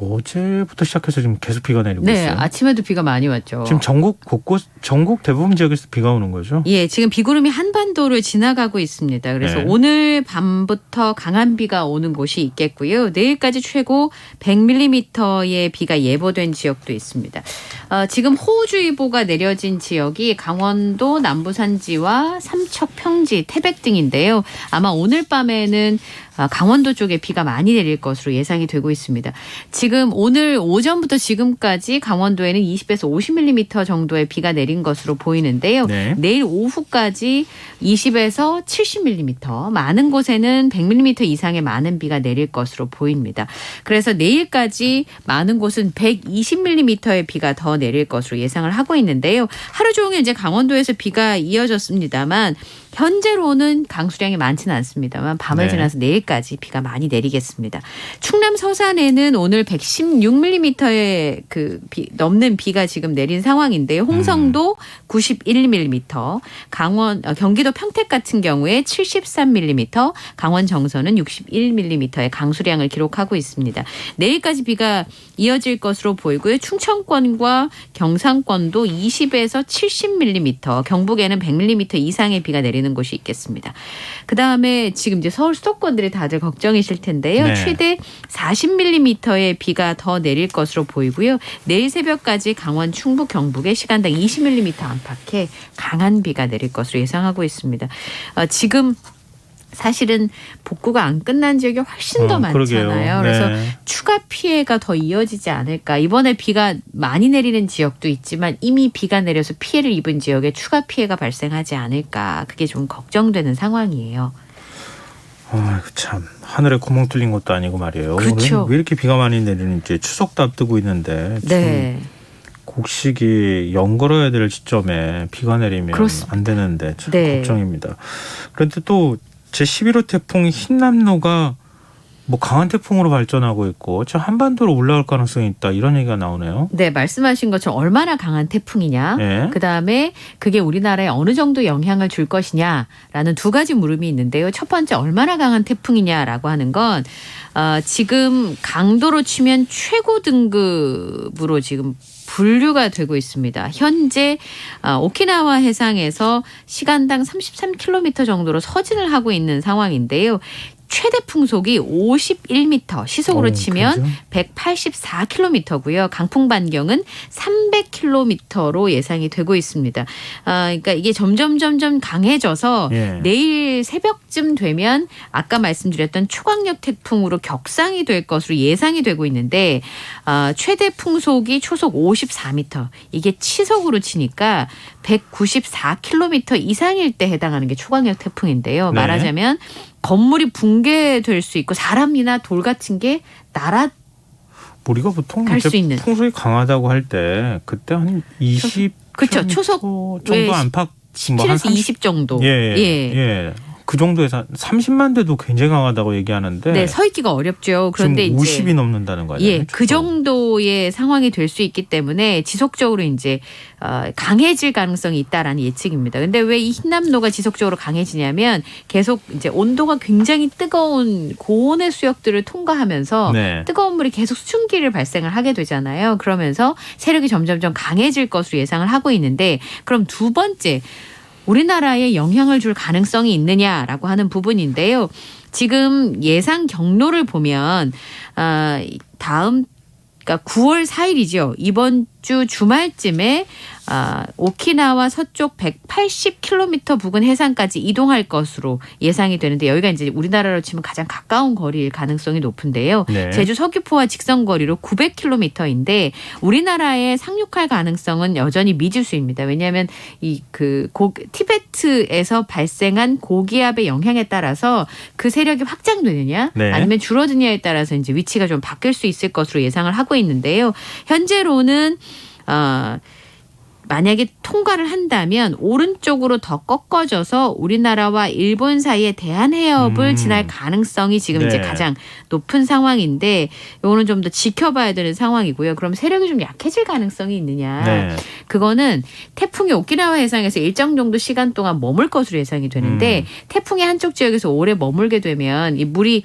어제부터 시작해서 지금 계속 비가 내리고 네, 있어요. 아침에도 비가 많이 왔죠. 지금 전국 대부분 지역에서 비가 오는 거죠? 예, 지금 비구름이 한반도를 지나가고 있습니다. 그래서 네. 오늘 밤부터 강한 비가 오는 곳이 있겠고요. 내일까지 최고 100mm의 비가 예보된 지역도 있습니다. 지금 호우주의보가 내려진 지역이 강원도 남부산지와 삼척, 평지, 태백 등인데요. 아마 오늘 밤에는 강원도 쪽에 비가 많이 내릴 것으로 예상이 되고 있습니다. 지금 오늘 오전부터 지금까지 강원도에는 20에서 50mm 정도의 비가 내린 것으로 보이는데요. 네. 내일 오후까지 20에서 70mm, 많은 곳에는 100mm 이상의 많은 비가 내릴 것으로 보입니다. 그래서 내일까지 많은 곳은 120mm의 비가 더 내릴 것으로 예상을 하고 있는데요. 하루 종일 이제 강원도에서 비가 이어졌습니다만 현재로는 강수량이 많지는 않습니다만 밤을 네. 지나서 내일까지 비가 많이 내리겠습니다. 충남 서산에는 오늘 116mm의 넘는 비가 지금 내린 상황인데요. 홍성도 91mm, 경기도 평택 같은 경우에 73mm, 강원 정선은 61mm의 강수량을 기록하고 있습니다. 내일까지 비가 이어질 것으로 보이고요. 충청권과 경상권도 20에서 70mm, 경북에는 100mm 이상의 비가 내리는 곳이 있겠습니다. 그다음에 지금 이제 서울 수도권들이 다들 걱정이실 텐데요. 네. 최대 40mm의 비가 더 내릴 것으로 보이고요. 내일 새벽까지 강원, 충북, 경북에 시간당 20mm 안팎의 강한 비가 내릴 것으로 예상하고 있습니다. 지금 사실은 복구가 안 끝난 지역이 훨씬 더 많잖아요. 그러게요. 그래서 네. 추가 피해가 더 이어지지 않을까. 이번에 비가 많이 내리는 지역도 있지만 이미 비가 내려서 피해를 입은 지역에 추가 피해가 발생하지 않을까. 그게 좀 걱정되는 상황이에요. 참 하늘에 구멍 뚫린 것도 아니고 말이에요. 그렇죠. 왜 이렇게 비가 많이 내리는지 추석도 앞두고 있는데 네. 곡식이 연걸어야 될 시점에 비가 내리면 그렇습니다. 안 되는데 참 네. 걱정입니다. 그런데 또 제11호 태풍 흰남노가 강한 태풍으로 발전하고 있고 저 한반도로 올라올 가능성이 있다 이런 얘기가 나오네요. 네, 말씀하신 것처럼 얼마나 강한 태풍이냐. 네. 그다음에 그게 우리나라에 어느 정도 영향을 줄 것이냐라는 두 가지 물음이 있는데요. 첫 번째 얼마나 강한 태풍이냐라고 하는 건 지금 강도로 치면 최고 등급으로 지금 분류가 되고 있습니다. 현재 오키나와 해상에서 시간당 33km 정도로 서진을 하고 있는 상황인데요. 최대 풍속이 51m, 시속으로 치면 184km고요. 강풍 반경은 300km로 예상이 되고 있습니다. 그러니까 이게 점점 강해져서 내일 새벽쯤 되면 아까 말씀드렸던 초강력 태풍으로 격상이 될 것으로 예상이 되고 있는데 최대 풍속이 초속 54m, 이게 치속으로 치니까 194km 이상일 때 해당하는 게 초강력 태풍인데요. 네. 말하자면 건물이 붕괴될 수 있고 사람이나 돌 같은 게 우리가 보통 갈 수 있는. 풍속이 강하다고 할 때 그때 한 20 그렇죠. 초속 정도 안팎 17에서 20 정도. 예. 그 정도에서 30만 대도 굉장히 강하다고 얘기하는데 네, 서 있기가 어렵죠. 그런데 지금 이제 50이 넘는다는 거 아니에요? 예, 그 정도의 상황이 될 수 있기 때문에 지속적으로 이제 강해질 가능성이 있다라는 예측입니다. 근데 왜 이 흰남노가 지속적으로 강해지냐면 계속 이제 온도가 굉장히 뜨거운 고온의 수역들을 통과하면서 네. 뜨거운 물이 계속 수증기를 발생을 하게 되잖아요. 그러면서 세력이 점점 강해질 것으로 예상을 하고 있는데 그럼 두 번째 우리나라에 영향을 줄 가능성이 있느냐라고 하는 부분인데요. 지금 예상 경로를 보면 그러니까 9월 4일이죠. 이번 주 주말쯤에 오키나와 서쪽 180km 부근 해상까지 이동할 것으로 예상이 되는데 여기가 이제 우리나라로 치면 가장 가까운 거리일 가능성이 높은데요. 네. 제주 서귀포와 직선거리로 900km인데 우리나라에 상륙할 가능성은 여전히 미지수입니다. 왜냐하면 티베트에서 발생한 고기압의 영향에 따라서 그 세력이 확장되느냐 네. 아니면 줄어드냐에 따라서 이제 위치가 좀 바뀔 수 있을 것으로 예상을 하고 있는데요. 현재로는 만약에 통과를 한다면 오른쪽으로 더 꺾어져서 우리나라와 일본 사이의 대한해협을 지날 가능성이 지금 이제 네. 가장 높은 상황인데 이거는 좀 더 지켜봐야 되는 상황이고요. 그럼 세력이 좀 약해질 가능성이 있느냐. 네. 그거는 태풍이 오키나와 해상에서 일정 정도 시간 동안 머물 것으로 예상이 되는데 태풍이 한쪽 지역에서 오래 머물게 되면 이 물이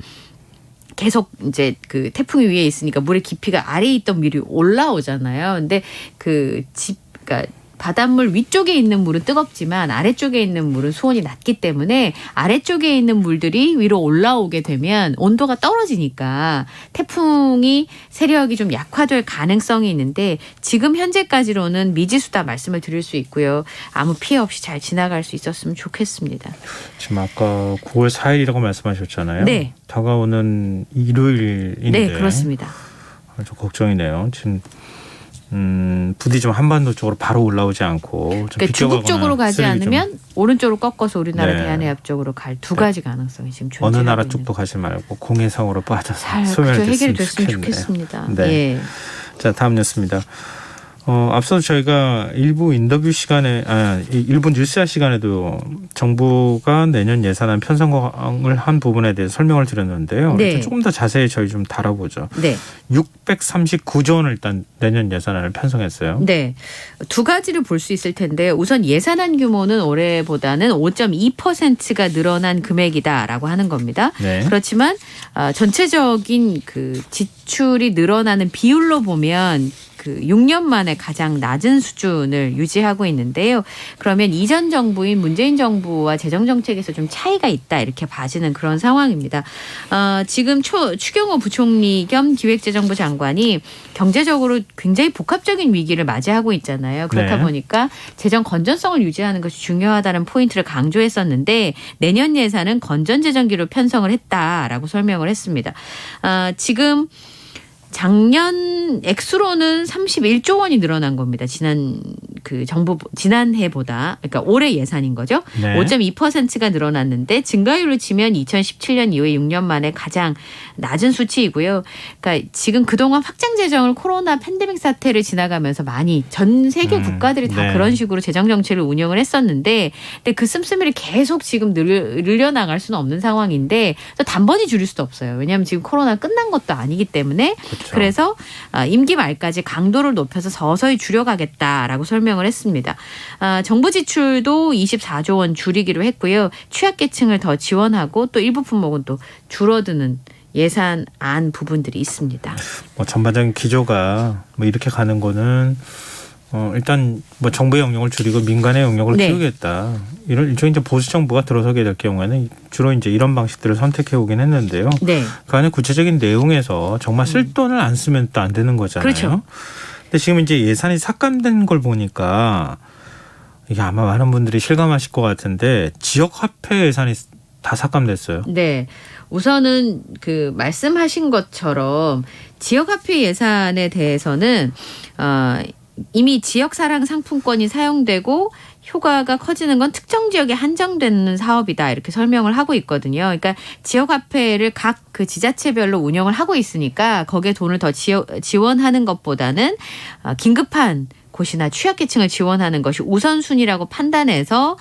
계속 이제 그 태풍이 위에 있으니까 물의 깊이가 아래에 있던 물이 올라오잖아요. 근데 그러니까 바닷물 위쪽에 있는 물은 뜨겁지만 아래쪽에 있는 물은 수온이 낮기 때문에 아래쪽에 있는 물들이 위로 올라오게 되면 온도가 떨어지니까 태풍이 세력이 좀 약화될 가능성이 있는데 지금 현재까지로는 미지수다 말씀을 드릴 수 있고요. 아무 피해 없이 잘 지나갈 수 있었으면 좋겠습니다. 지금 아까 9월 4일이라고 말씀하셨잖아요. 네. 다가오는 일요일인데. 네, 그렇습니다. 좀 걱정이네요. 지금 부디 좀 한반도 쪽으로 바로 올라오지 않고 좀 그러니까 중국 쪽으로 가지 않으면 오른쪽으로 꺾어서 우리나라 네. 대한해협 쪽으로 갈 두 가지 가능성이 지금 존재하고 어느 나라 있는. 쪽도 가지 말고 공해상으로 빠져서 잘 소멸됐으면 해결됐으면 좋겠네요. 좋겠습니다. 네. 예. 자, 다음 뉴스입니다. 앞서 저희가 일부 인터뷰 시간에, 일부 뉴스화 시간에도 정부가 내년 예산안 편성을 한 부분에 대해 설명을 드렸는데요. 네. 일단 조금 더 자세히 저희 좀 다뤄보죠. 네. 639조 원을 일단 내년 예산안을 편성했어요. 네. 두 가지를 볼 수 있을 텐데 우선 예산안 규모는 올해보다는 5.2%가 늘어난 금액이다라고 하는 겁니다. 네. 그렇지만 전체적인 그 지출이 늘어나는 비율로 보면 그 6년 만에 가장 낮은 수준을 유지하고 있는데요. 그러면 이전 정부인 문재인 정부와 재정 정책에서 좀 차이가 있다 이렇게 봐지는 그런 상황입니다. 지금 추경호 부총리 겸 기획재정부 장관이 경제적으로 굉장히 복합적인 위기를 맞이하고 있잖아요. 그렇다 네. 보니까 재정 건전성을 유지하는 것이 중요하다는 포인트를 강조했었는데 내년 예산은 건전재정기로 편성을 했다라고 설명을 했습니다. 지금 작년 액수로는 31조 원이 늘어난 겁니다. 지난해보다 그러니까 올해 예산인 거죠. 네. 5.2%가 늘어났는데 증가율로 치면 2017년 이후에 6년 만에 가장 낮은 수치이고요. 그러니까 지금 그동안 확장 재정을 코로나 팬데믹 사태를 지나가면서 많이 전 세계 국가들이 다 네. 그런 식으로 재정 정책을 운영을 했었는데 근데 그 씀씀이를 계속 지금 늘려나갈 수는 없는 상황인데 또 단번에 줄일 수도 없어요. 왜냐하면 지금 코로나 끝난 것도 아니기 때문에 그래서 임기 말까지 강도를 높여서 서서히 줄여가겠다라고 설명을 했습니다. 정부 지출도 24조 원 줄이기로 했고요. 취약계층을 더 지원하고 또 일부 품목은 또 줄어드는 예산안 부분들이 있습니다. 전반적인 기조가 이렇게 가는 거는 일단 정부의 영역을 줄이고 민간의 영역을 네. 키우겠다. 이런 일종의 이제 보수 정부가 들어서게 될 경우에는 주로 이제 이런 방식들을 선택해 오긴 했는데요. 네. 그 안에 구체적인 내용에서 정말 쓸 돈을 안 쓰면 또 안 되는 거잖아요. 그렇죠. 근데 지금 이제 예산이 삭감된 걸 보니까 이게 아마 많은 분들이 실감하실 것 같은데 지역 화폐 예산이 다 삭감됐어요. 네. 우선은 그 말씀하신 것처럼 지역화폐 예산에 대해서는 이미 지역사랑 상품권이 사용되고 효과가 커지는 건 특정 지역에 한정되는 사업이다 이렇게 설명을 하고 있거든요. 그러니까 지역화폐를 각 그 지자체별로 운영을 하고 있으니까 거기에 돈을 더 지원하는 것보다는 긴급한 곳이나 취약계층을 지원하는 것이 우선순위라고 판단해서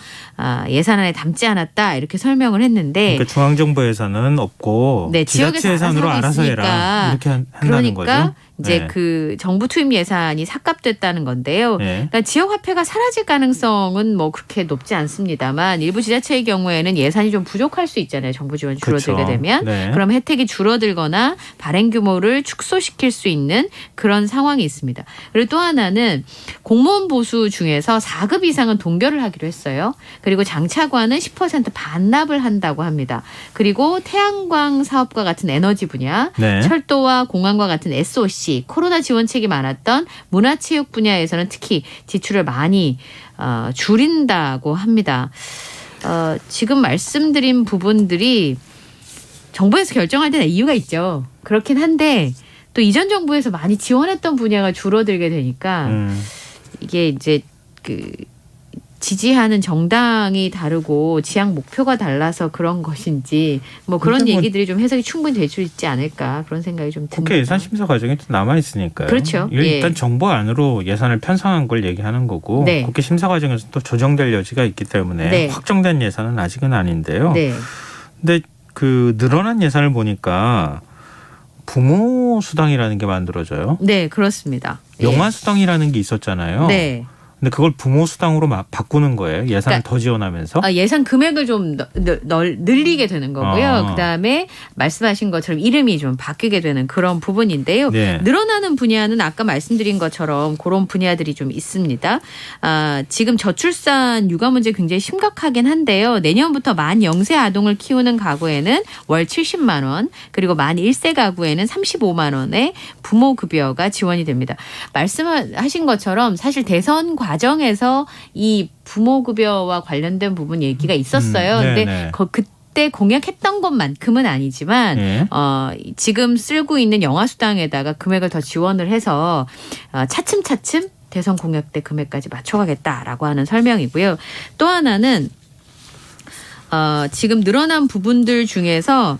예산안에 담지 않았다 이렇게 설명을 했는데 그러니까 중앙정부 예산은 없고 네, 지자체 예산으로 알아서 해라 이렇게 한다는 거죠. 그러니까 이제 네. 그 정부 투입 예산이 삭감됐다는 건데요. 네. 그러니까 지역 화폐가 사라질 가능성은 뭐 그렇게 높지 않습니다만 일부 지자체의 경우에는 예산이 좀 부족할 수 있잖아요. 정부 지원이 줄어들게 그렇죠. 되면 네. 그럼 혜택이 줄어들거나 발행 규모를 축소시킬 수 있는 그런 상황이 있습니다. 그리고 또 하나는 공무원 보수 중에서 4급 이상은 동결을 하기로 했어요. 그리고 장차관은 10% 반납을 한다고 합니다. 그리고 태양광 사업과 같은 에너지 분야, 네. 철도와 공항과 같은 SOC, 코로나 지원책이 많았던 문화체육 분야에서는 특히 지출을 많이 줄인다고 합니다. 지금 말씀드린 부분들이 정부에서 결정할 때는 이유가 있죠. 그렇긴 한데 또 이전 정부에서 많이 지원했던 분야가 줄어들게 되니까 이게 이제 그 지지하는 정당이 다르고 지향 목표가 달라서 그런 것인지 뭐 그런 얘기들이 좀 해석이 충분히 될 수 있지 않을까 그런 생각이 좀 듭니다. 국회 예산 심사 과정이 또 남아 있으니까요. 그렇죠. 일단 예. 정부 안으로 예산을 편성한 걸 얘기하는 거고 네. 국회 심사 과정에서 또 조정될 여지가 있기 때문에 네. 확정된 예산은 아직은 아닌데요. 네. 근데 그 늘어난 예산을 보니까 부모 수당이라는 게 만들어져요. 네, 그렇습니다. 영아 수당이라는 게 있었잖아요. 네. 근데 그걸 부모 수당으로 바꾸는 거예요. 예산을 그러니까 더 지원하면서. 예산 금액을 좀 늘리게 되는 거고요. 그다음에 말씀하신 것처럼 이름이 좀 바뀌게 되는 그런 부분인데요. 네. 늘어나는 분야는 아까 말씀드린 것처럼 그런 분야들이 좀 있습니다. 지금 저출산 육아 문제 굉장히 심각하긴 한데요. 내년부터 만 0세 아동을 키우는 가구에는 월 70만 원, 그리고 만 1세 가구에는 35만 원의 부모 급여가 지원이 됩니다. 말씀하신 것처럼 사실 대선 과정에서 이 부모급여와 관련된 부분 얘기가 있었어요. 근데 그때 공약했던 것만큼은 아니지만 지금 쓰고 있는 영아수당에다가 금액을 더 지원을 해서 차츰차츰 대선 공약 때 금액까지 맞춰가겠다라고 하는 설명이고요. 또 하나는 지금 늘어난 부분들 중에서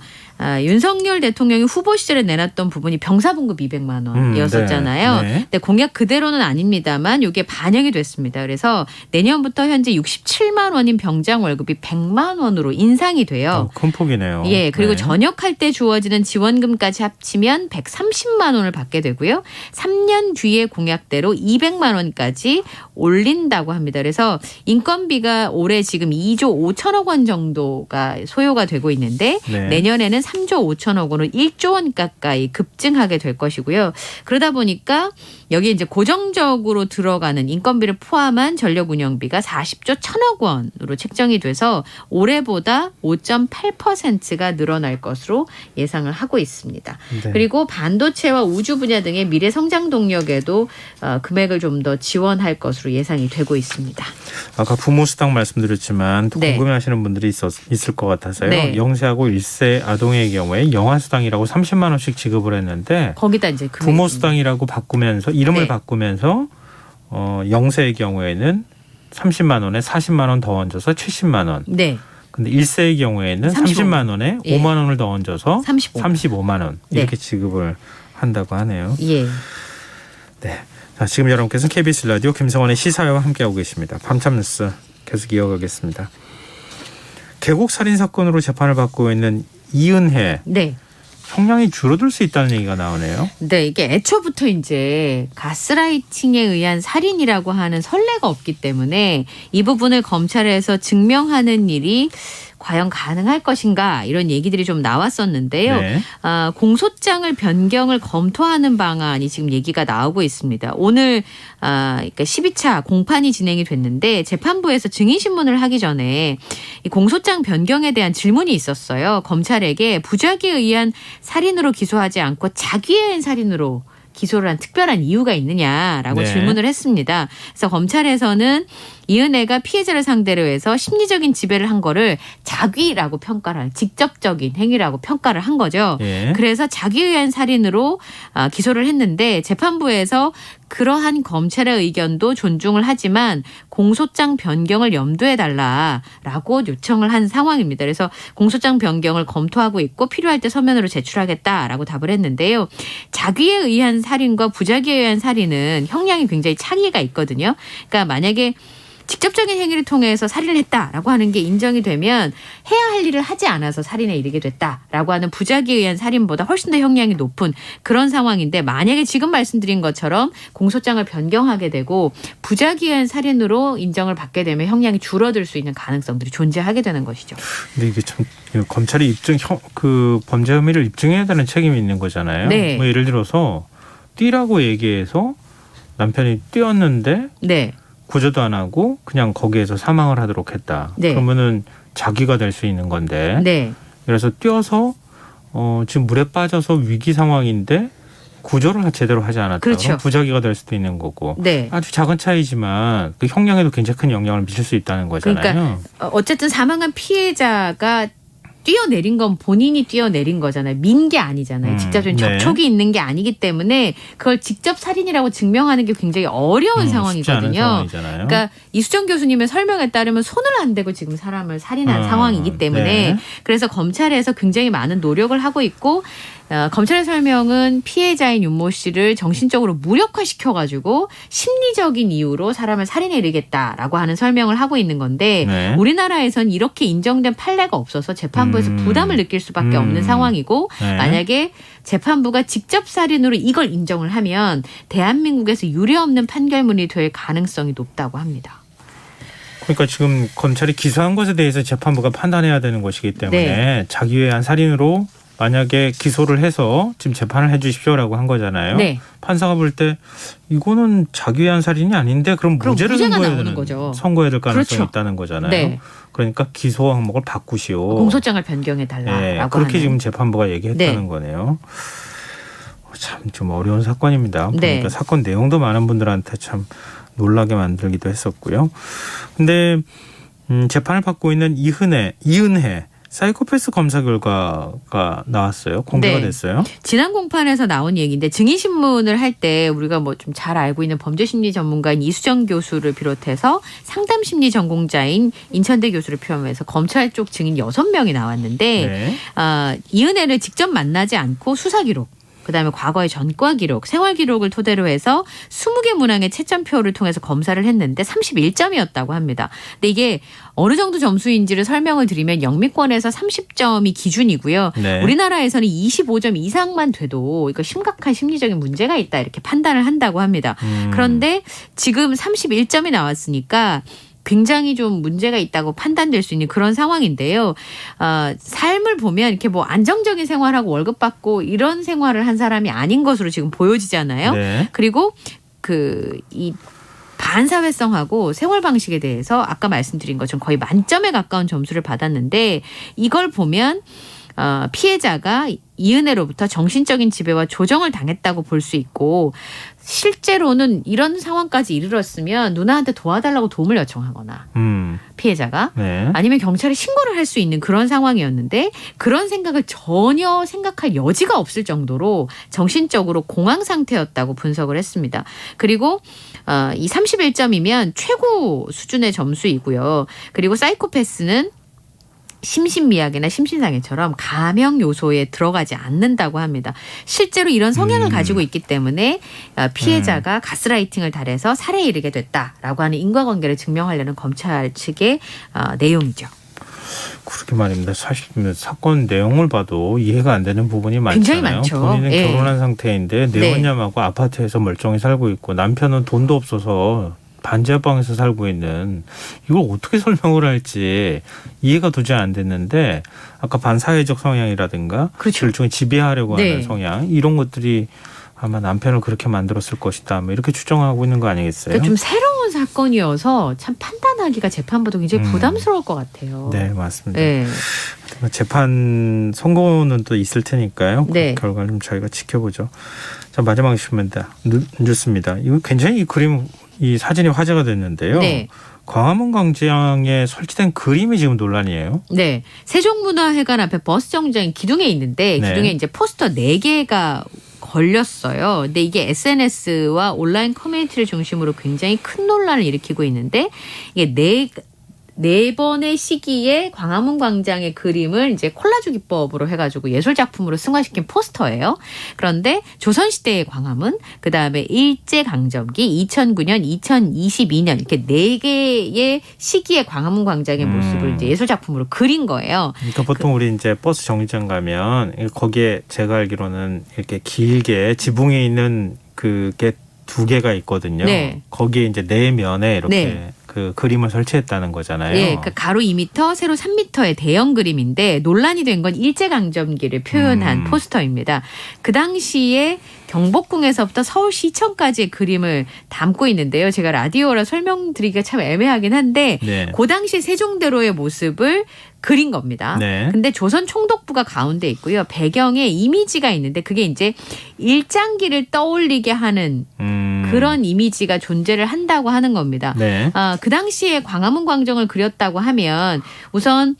윤석열 대통령이 후보 시절에 내놨던 부분이 병사분급 200만 원이었었잖아요. 네. 근데 공약 그대로는 아닙니다만 이게 반영이 됐습니다. 그래서 내년부터 현재 67만 원인 병장 월급이 100만 원으로 인상이 돼요. 큰 폭이네요. 예, 그리고 네. 전역할 때 주어지는 지원금까지 합치면 130만 원을 받게 되고요. 3년 뒤에 공약대로 200만 원까지 올린다고 합니다. 그래서 인건비가 올해 지금 2조 5천억 원 정도가 소요가 되고 있는데 네. 내년에는 3조 5천억 원으로 1조 원 가까이 급증하게 될 것이고요. 그러다 보니까 여기 이제 고정적으로 들어가는 인건비를 포함한 전력 운영비가 40조 1천억 원으로 책정이 돼서 올해보다 5.8%가 늘어날 것으로 예상을 하고 있습니다. 네. 그리고 반도체와 우주 분야 등의 미래 성장 동력에도 금액을 좀 더 지원할 것으로 예상이 되고 있습니다. 아까 부모 수당 말씀드렸지만 또 네. 궁금해하시는 분들이 있을 것 같아서요. 네. 0세하고 1세 아동의 경우에 영아 수당이라고 30만 원씩 지급을 했는데 거기다 이제 부모 수당이라고 바꾸면서 이름을 바꾸면서 0세의 경우에는 30만 원에 40만 원 더 얹어서 70만 원. 네. 근데 1세의 경우에는 30만 원에 5만 원을 더 얹어서 35만 원 이렇게 지급을 한다고 하네요. 예. 네. 자, 지금 여러분께서는 KBS 라디오 김성원의 시사회와 함께하고 계십니다. 밤참 뉴스 계속 이어가겠습니다. 계곡 살인 사건으로 재판을 받고 있는 이은혜. 네. 형량이 줄어들 수 있다는 얘기가 나오네요. 네, 이게 애초부터 이제 가스라이팅에 의한 살인이라고 하는 선례가 없기 때문에 이 부분을 검찰에서 증명하는 일이 과연 가능할 것인가 이런 얘기들이 좀 나왔었는데요. 네. 공소장을 변경을 검토하는 방안이 지금 얘기가 나오고 있습니다. 오늘 그러니까 12차 공판이 진행이 됐는데 재판부에서 증인신문을 하기 전에 이 공소장 변경에 대한 질문이 있었어요. 검찰에게 부작위에 의한 살인으로 기소하지 않고 자기에 의한 살인으로 기소를 한 특별한 이유가 있느냐라고 네. 질문을 했습니다. 그래서 검찰에서는 이은혜가 피해자를 상대로 해서 심리적인 지배를 한 거를 자귀라고 평가를 한 직접적인 행위라고 평가를 한 거죠. 예. 그래서 자기에 의한 살인으로 기소를 했는데 재판부에서 그러한 검찰의 의견도 존중을 하지만 공소장 변경을 염두에 달라라고 요청을 한 상황입니다. 그래서 공소장 변경을 검토하고 있고 필요할 때 서면으로 제출하겠다라고 답을 했는데요. 자귀에 의한 살인과 부자기에 의한 살인은 형량이 굉장히 차이가 있거든요. 그러니까 만약에 직접적인 행위를 통해서 살인을 했다라고 하는 게 인정이 되면 해야 할 일을 하지 않아서 살인에 이르게 됐다라고 하는 부작위에 의한 살인보다 훨씬 더 형량이 높은 그런 상황인데 만약에 지금 말씀드린 것처럼 공소장을 변경하게 되고 부작위에 의한 살인으로 인정을 받게 되면 형량이 줄어들 수 있는 가능성들이 존재하게 되는 것이죠. 근데 이게 참 검찰이 그 범죄 혐의를 입증해야 되는 책임이 있는 거잖아요. 네. 뭐 예를 들어서 뛰라고 얘기해서 남편이 뛰었는데 네. 구조도 안 하고 그냥 거기에서 사망을 하도록 했다. 네. 그러면은 자기가 될 수 있는 건데. 네. 그래서 뛰어서 지금 물에 빠져서 위기 상황인데 구조를 제대로 하지 않았다. 그렇죠. 부작위가 될 수도 있는 거고. 네. 아주 작은 차이지만 그 형량에도 굉장히 큰 영향을 미칠 수 있다는 거잖아요. 그러니까 어쨌든 사망한 피해자가 뛰어내린 건 본인이 뛰어내린 거잖아요. 민 게 아니잖아요. 직접적인 네. 접촉이 있는 게 아니기 때문에 그걸 직접 살인이라고 증명하는 게 굉장히 어려운 쉽지 않은 상황이거든요. 상황이잖아요. 그러니까 이수정 교수님의 설명에 따르면 손을 안 대고 지금 사람을 살인한 상황이기 때문에 네. 그래서 검찰에서 굉장히 많은 노력을 하고 있고 검찰의 설명은 피해자인 윤모 씨를 정신적으로 무력화시켜가지고 심리적인 이유로 사람을 살인에 이르겠다라고 하는 설명을 하고 있는 건데 네. 우리나라에선 이렇게 인정된 판례가 없어서 재판부에서 부담을 느낄 수밖에 없는 상황이고 네. 만약에 재판부가 직접 살인으로 이걸 인정을 하면 대한민국에서 유례없는 판결문이 될 가능성이 높다고 합니다. 그러니까 지금 검찰이 기소한 것에 대해서 재판부가 판단해야 되는 것이기 때문에 네. 자기 외한 살인으로 만약에 기소를 해서 지금 재판을 해 주십시오라고 한 거잖아요. 네. 판사가 볼 때 이거는 자기 외한 살인이 아닌데 그럼 무죄를 무죄가 선고해야 나오는 되는 거죠. 선고해야 될 가능성이 그렇죠. 있다는 거잖아요. 네. 그러니까 기소 항목을 바꾸시오. 공소장을 변경해 달라라고 네, 그렇게 하는. 지금 재판부가 얘기했다는 네. 거네요. 참 좀 어려운 사건입니다. 네. 보니까 사건 내용도 많은 분들한테 참 놀라게 만들기도 했었고요. 근데 재판을 받고 있는 이은혜 사이코패스 검사 결과가 나왔어요. 공개가 네. 됐어요. 지난 공판에서 나온 얘기인데 증인신문을 할 때 우리가 뭐 좀 잘 알고 있는 범죄심리 전문가인 이수정 교수를 비롯해서 상담심리 전공자인 인천대 교수를 포함해서 검찰 쪽 증인 6명이 나왔는데 네. 이은혜를 직접 만나지 않고 수사 기록 그다음에 과거의 전과 기록, 생활 기록을 토대로 해서 20개 문항의 채점표를 통해서 검사를 했는데 31점이었다고 합니다. 근데 이게 어느 정도 점수인지를 설명을 드리면 영미권에서 30점이 기준이고요. 네. 우리나라에서는 25점 이상만 돼도 이거 심각한 심리적인 문제가 있다 이렇게 판단을 한다고 합니다. 그런데 지금 31점이 나왔으니까 굉장히 좀 문제가 있다고 판단될 수 있는 그런 상황인데요. 삶을 보면 이렇게 뭐 안정적인 생활하고 월급 받고 이런 생활을 한 사람이 아닌 것으로 지금 보여지잖아요. 네. 그리고 이 반사회성하고 생활 방식에 대해서 아까 말씀드린 것처럼 거의 만점에 가까운 점수를 받았는데 이걸 보면 피해자가 이은혜로부터 정신적인 지배와 조정을 당했다고 볼 수 있고 실제로는 이런 상황까지 이르렀으면 누나한테 도와달라고 도움을 요청하거나 피해자가 네. 아니면 경찰에 신고를 할 수 있는 그런 상황이었는데 그런 생각을 전혀 생각할 여지가 없을 정도로 정신적으로 공황 상태였다고 분석을 했습니다. 그리고 이 31점이면 최고 수준의 점수이고요. 그리고 사이코패스는 심신미약이나 심신장애처럼 감형 요소에 들어가지 않는다고 합니다. 실제로 이런 성향을 가지고 있기 때문에 피해자가 가스라이팅을 달해서 살해에 이르게 됐다라고 하는 인과관계를 증명하려는 검찰 측의 내용이죠. 그렇게 말입니다. 사실 사건 내용을 봐도 이해가 안 되는 부분이 많잖아요. 굉장히 많죠. 본인은 예. 결혼한 상태인데 내원녀하고 아파트에서 멀쩡히 살고 있고 남편은 돈도 없어서 반지하방에서 살고 있는 이걸 어떻게 설명을 할지 이해가 도저히 안 됐는데 아까 반사회적 성향이라든가 그렇죠. 일종의 지배하려고 네. 하는 성향 이런 것들이 아마 남편을 그렇게 만들었을 것이다. 뭐 이렇게 추정하고 있는 거 아니겠어요? 그러니까 좀 새로운 사건이어서 참 판단하기가 재판부도 굉장히 부담스러울 것 같아요. 네, 맞습니다. 네. 재판 선고는 또 있을 테니까요. 네. 그 결과를 좀 저희가 지켜보죠. 자, 마지막 질문입니다. 늦습니다. 이거 굉장히 이 그림, 이 사진이 화제가 됐는데요. 네. 광화문 광장에 설치된 그림이 지금 논란이에요. 네. 세종문화회관 앞에 버스 정류장이 기둥에 있는데 네. 기둥에 이제 포스터 4개가 걸렸어요. 근데 이게 SNS와 온라인 커뮤니티를 중심으로 굉장히 큰 논란을 일으키고 있는데 이게 네 번의 시기에 광화문 광장의 그림을 이제 콜라주 기법으로 해가지고 예술 작품으로 승화시킨 포스터예요. 그런데 조선시대의 광화문, 그 다음에 일제강점기, 2009년, 2022년 이렇게 4개의 시기의 광화문 광장의 모습을 이제 예술 작품으로 그린 거예요. 그러니까 보통 우리 이제 버스 정류장 가면 거기에 제가 알기로는 이렇게 길게 지붕에 있는 그게 2개가 있거든요. 네. 거기에 이제 4면에 이렇게 네. 그 그림을 설치했다는 거잖아요. 예, 그러니까 가로 2m, 세로 3m의 대형 그림인데 논란이 된 건 일제강점기를 표현한 포스터입니다. 그 당시에 경복궁에서부터 서울시청까지의 그림을 담고 있는데요. 제가 라디오라 설명드리기가 참 애매하긴 한데 네. 그 당시 세종대로의 모습을 그린 겁니다. 네. 근데 조선 총독부가 가운데 있고요. 배경에 이미지가 있는데 그게 이제 일장기를 떠올리게 하는 그런 이미지가 존재를 한다고 하는 겁니다. 네. 그 당시에 광화문 광장을 그렸다고 하면 우선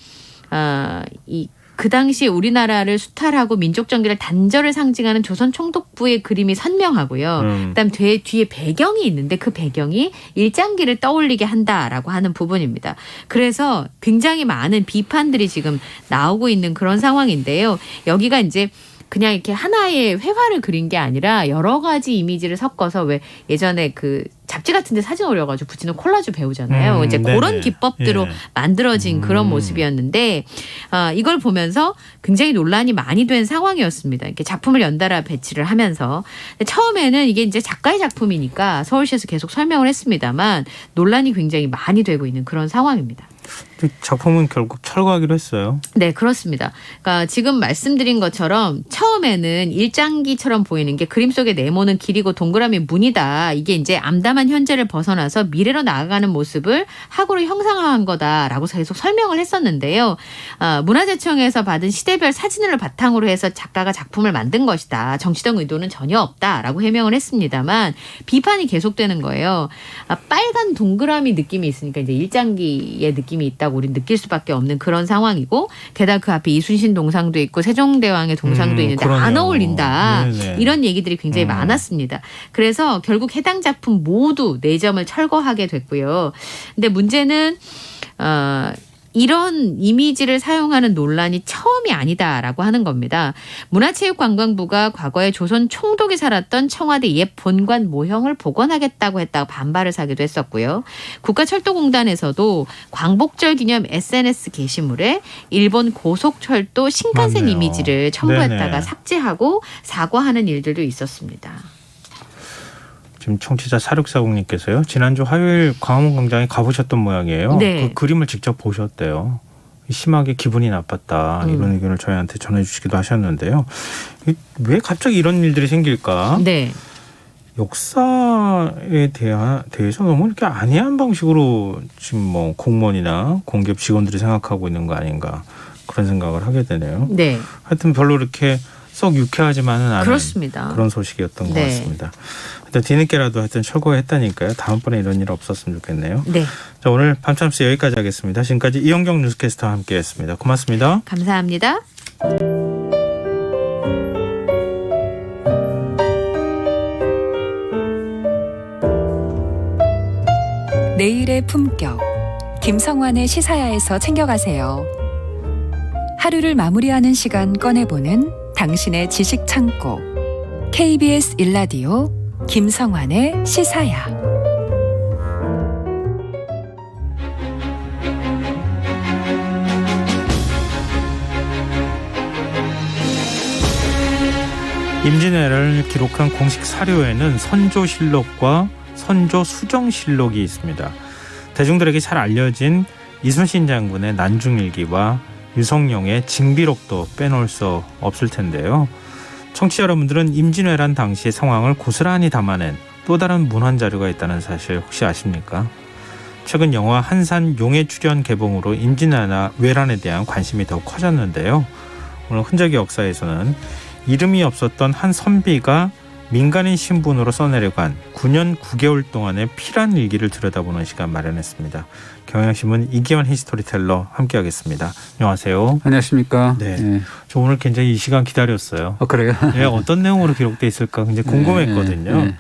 이 그 당시 우리나라를 수탈하고 민족 정기를 단절을 상징하는 조선 총독부의 그림이 선명하고요. 그다음 뒤에 배경이 있는데 그 배경이 일장기를 떠올리게 한다라고 하는 부분입니다. 그래서 굉장히 많은 비판들이 지금 나오고 있는 그런 상황인데요. 여기가 이제 그냥 이렇게 하나의 회화를 그린 게 아니라 여러 가지 이미지를 섞어서 왜 예전에 그 잡지 같은 데 사진 올려가지고 붙이는 콜라주 배우잖아요. 이제 네네. 그런 기법대로 만들어진 그런 모습이었는데 이걸 보면서 굉장히 논란이 많이 된 상황이었습니다. 이렇게 작품을 연달아 배치를 하면서 처음에는 이게 이제 작가의 작품이니까 서울시에서 계속 설명을 했습니다만 논란이 굉장히 많이 되고 있는 그런 상황입니다. 작품은 결국 철거하기로 했어요. 네, 그렇습니다. 그러니까 지금 말씀드린 것처럼 처음에는 일장기처럼 보이는 게 그림 속의 네모는 길이고 동그라미 문이다. 이게 이제 암담한 현재를 벗어나서 미래로 나아가는 모습을 학으로 형상화한 거다라고 계속 설명을 했었는데요. 문화재청에서 받은 시대별 사진을 바탕으로 해서 작가가 작품을 만든 것이다. 정치적 의도는 전혀 없다라고 해명을 했습니다만 비판이 계속되는 거예요. 빨간 동그라미 느낌이 있으니까 이제 일장기의 느낌이 있다고 우리는 느낄 수밖에 없는 그런 상황이고 게다가 그 앞에 이순신 동상도 있고 세종대왕의 동상도 있는데 그러네요. 안 어울린다. 네네. 이런 얘기들이 굉장히 많았습니다. 그래서 결국 해당 작품 모두 4점을 철거하게 됐고요. 근데 문제는 이런 이미지를 사용하는 논란이 처음이 아니다라고 하는 겁니다. 문화체육관광부가 과거에 조선 총독이 살았던 청와대 옛 본관 모형을 복원하겠다고 했다가 반발을 사기도 했었고요. 국가철도공단에서도 광복절 기념 SNS 게시물에 일본 고속철도 신칸센 맞네요. 이미지를 첨부했다가 네네. 삭제하고 사과하는 일들도 있었습니다. 지금 청취자 4640님께서요. 지난주 화요일 광화문 광장에 가보셨던 모양이에요. 네. 그 그림을 직접 보셨대요. 심하게 기분이 나빴다. 이런 의견을 저희한테 전해주시기도 하셨는데요. 왜 갑자기 이런 일들이 생길까? 네. 역사에 대해서 너무 이렇게 안이한 방식으로 지금 뭐 공무원이나 공기업 직원들이 생각하고 있는 거 아닌가 그런 생각을 하게 되네요. 네. 하여튼 별로 이렇게 썩 유쾌하지만은 않은 그렇습니다. 그런 소식이었던 것 네. 같습니다. 일단 뒤늦게라도 하여튼 철거했다니까요. 다음번에 이런 일 없었으면 좋겠네요. 네. 자, 오늘 밤참스 여기까지 하겠습니다. 지금까지 이영경 뉴스캐스터와 함께했습니다. 고맙습니다. 감사합니다. 내일의 품격 김성환의 시사야에서 챙겨가세요. 하루를 마무리하는 시간 꺼내보는 당신의 지식 창고 KBS 1라디오 김성환의 시사야. 임진왜란을 기록한 공식 사료에는 선조실록과 선조수정실록이 있습니다. 대중들에게 잘 알려진 이순신 장군의 난중일기와 유성룡의 징비록도 빼놓을 수 없을 텐데요. 청취자 여러분들은 임진왜란 당시의 상황을 고스란히 담아낸 또 다른 문헌 자료가 있다는 사실 혹시 아십니까? 최근 영화 한산 용의 출연 개봉으로 임진왜란에 대한 관심이 더욱 커졌는데요. 오늘 흔적의 역사에서는 이름이 없었던 한 선비가 민간인 신분으로 써내려간 9년 9개월 동안의 피란 일기를 들여다보는 시간 마련했습니다. 경향신문 이기원 히스토리텔러 함께하겠습니다. 안녕하세요. 안녕하십니까. 네. 네. 저 오늘 굉장히 이 시간 기다렸어요. 그래요? 네, 어떤 내용으로 기록돼 있을까 굉장히 궁금했거든요. 네.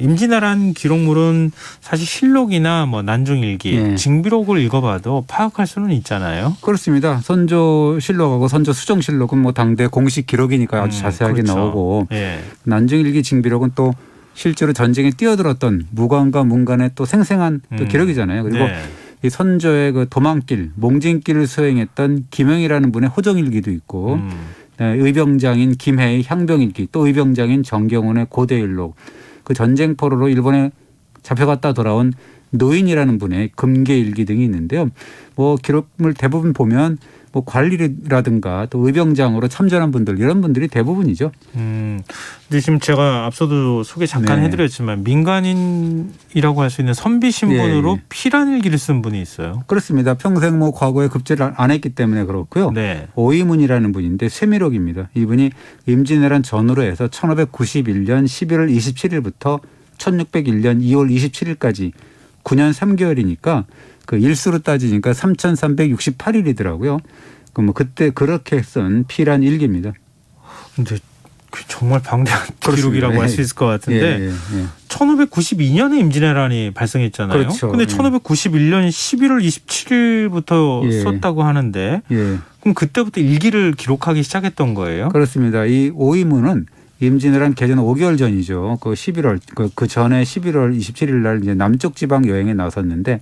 임진왜란 기록물은 사실 실록이나 뭐 난중일기, 징비록을 읽어봐도 파악할 수는 있잖아요. 그렇습니다. 선조실록하고 선조수정실록은 뭐 당대 공식 기록이니까 아주 자세하게 그렇죠. 나오고 예. 난중일기, 징비록은 또 실제로 전쟁에 뛰어들었던 무관과 문간의 또 생생한 또 기록이잖아요. 그리고 네. 이 선조의 그 도망길, 몽진길을 수행했던 김영이라는 분의 호정일기도 있고 의병장인 김해의 향병일기, 또 의병장인 정경훈의 고대일록, 그 전쟁 포로로 일본에 잡혀갔다 돌아온 노인이라는 분의 금계일기 등이 있는데요. 뭐 기록물 대부분 보면 뭐 관리라든가 또 의병장으로 참전한 분들 이런 분들이 대부분이죠. 근데 지금 제가 앞서도 소개 잠깐 해드렸지만 민간인이라고 할 수 있는 선비 신분으로 피란일기를 쓴 분이 있어요. 그렇습니다. 평생 뭐 과거에 급제를 안 했기 때문에 그렇고요. 네. 오이문이라는 분인데 쇠미록입니다. 이분이 임진왜란 전후로 해서 1591년 11월 27일부터 1601년 2월 27일까지 9년 3개월이니까 그 일수로 따지니까 3,368일이더라고요. 그때 그렇게 쓴 피란 일기입니다. 근데 정말 방대한 그렇습니다. 기록이라고 할 수 있을 것 같은데 1592년에 임진왜란이 발생했잖아요. 그렇죠. 근데 1591년 11월 27일부터 썼다고 하는데 그럼 그때부터 일기를 기록하기 시작했던 거예요? 그렇습니다. 이 오이문은 임진왜란 개전 5개월 전이죠. 그 11월 그 전에 11월 27일 날 이제 남쪽 지방 여행에 나섰는데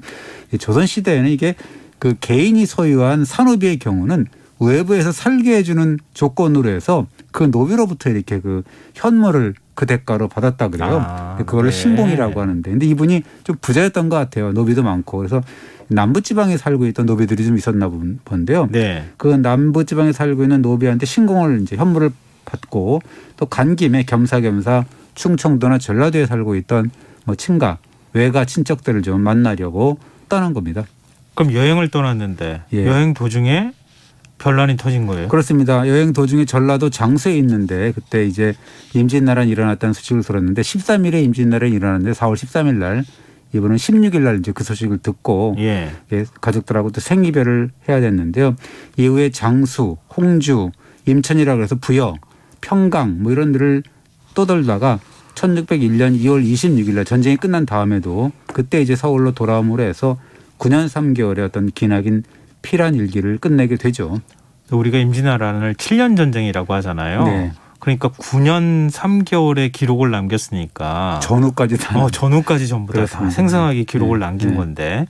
조선 시대에는 이게 그 개인이 소유한 산업의 경우는 외부에서 살게 해주는 조건으로 해서 그 노비로부터 이렇게 그 현물을 그 대가로 받았다 그래요. 그거를 신봉이라고 하는데, 근데 이분이 좀 부자였던 것 같아요. 노비도 많고. 그래서 남부 지방에 살고 있던 노비들이 좀 있었나 본데요. 그 남부 지방에 살고 있는 노비한테 신공을 이제 현물을 받고 또 간 김에 겸사겸사 충청도나 전라도에 살고 있던 뭐 친가, 외가 친척들을 좀 만나려고 떠난 겁니다. 그럼 여행을 떠났는데 여행 도중에 변란이 터진 거예요? 그렇습니다. 여행 도중에 전라도 장수에 있는데 그때 이제 임진왜란이 일어났다는 소식을 들었는데 13일에 임진왜란이 일어났는데 4월 13일 날 이분은 16일 날 이제 그 소식을 듣고 가족들하고 또 생이별을 해야 됐는데요. 이후에 장수, 홍주, 임천이라고 해서 부여, 평강 뭐 이런 데를 떠돌다가 1601년 2월 26일 날 전쟁이 끝난 다음에도 그때 이제 서울로 돌아옴으로 해서 9년 3개월의 어떤 기나긴 피란 일기를 끝내게 되죠. 우리가 임진왜란을 7년 전쟁이라고 하잖아요. 그러니까 9년 3개월의 기록을 남겼으니까 전후까지 전후까지 전부 다 생생하게 기록을 남긴 건데.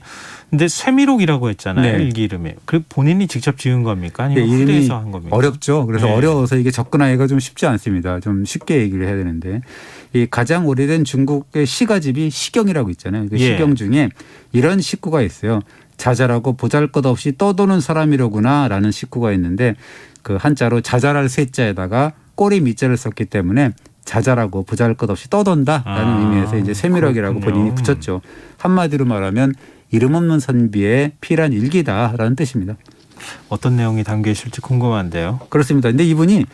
근데 쇠미록이라고 했잖아요. 일기 이름이. 그 본인이 직접 지은 겁니까? 아니면 후대에서 한 겁니까? 어렵죠. 그래서 어려워서 이게 접근하기가 좀 쉽지 않습니다. 좀 쉽게 얘기를 해야 되는데 이 가장 오래된 중국의 시가집이 시경이라고 있잖아요. 그 시경 중에 이런 식구가 있어요. 자잘하고 보잘것없이 떠도는 사람이로구나 라는 식구가 있는데 그 한자로 자잘할 쇠자에다가 꼬리 밑자를 썼기 때문에 자잘하고 보잘것없이 떠돈다라는 의미에서 이제 쇠미록이라고 본인이 붙였죠. 한마디로 말하면 이름 없는 선비의 피란 일기다라는 뜻입니다. 어떤 내용이 담겨 있을지 궁금한데요. 그렇습니다. 근데 이분이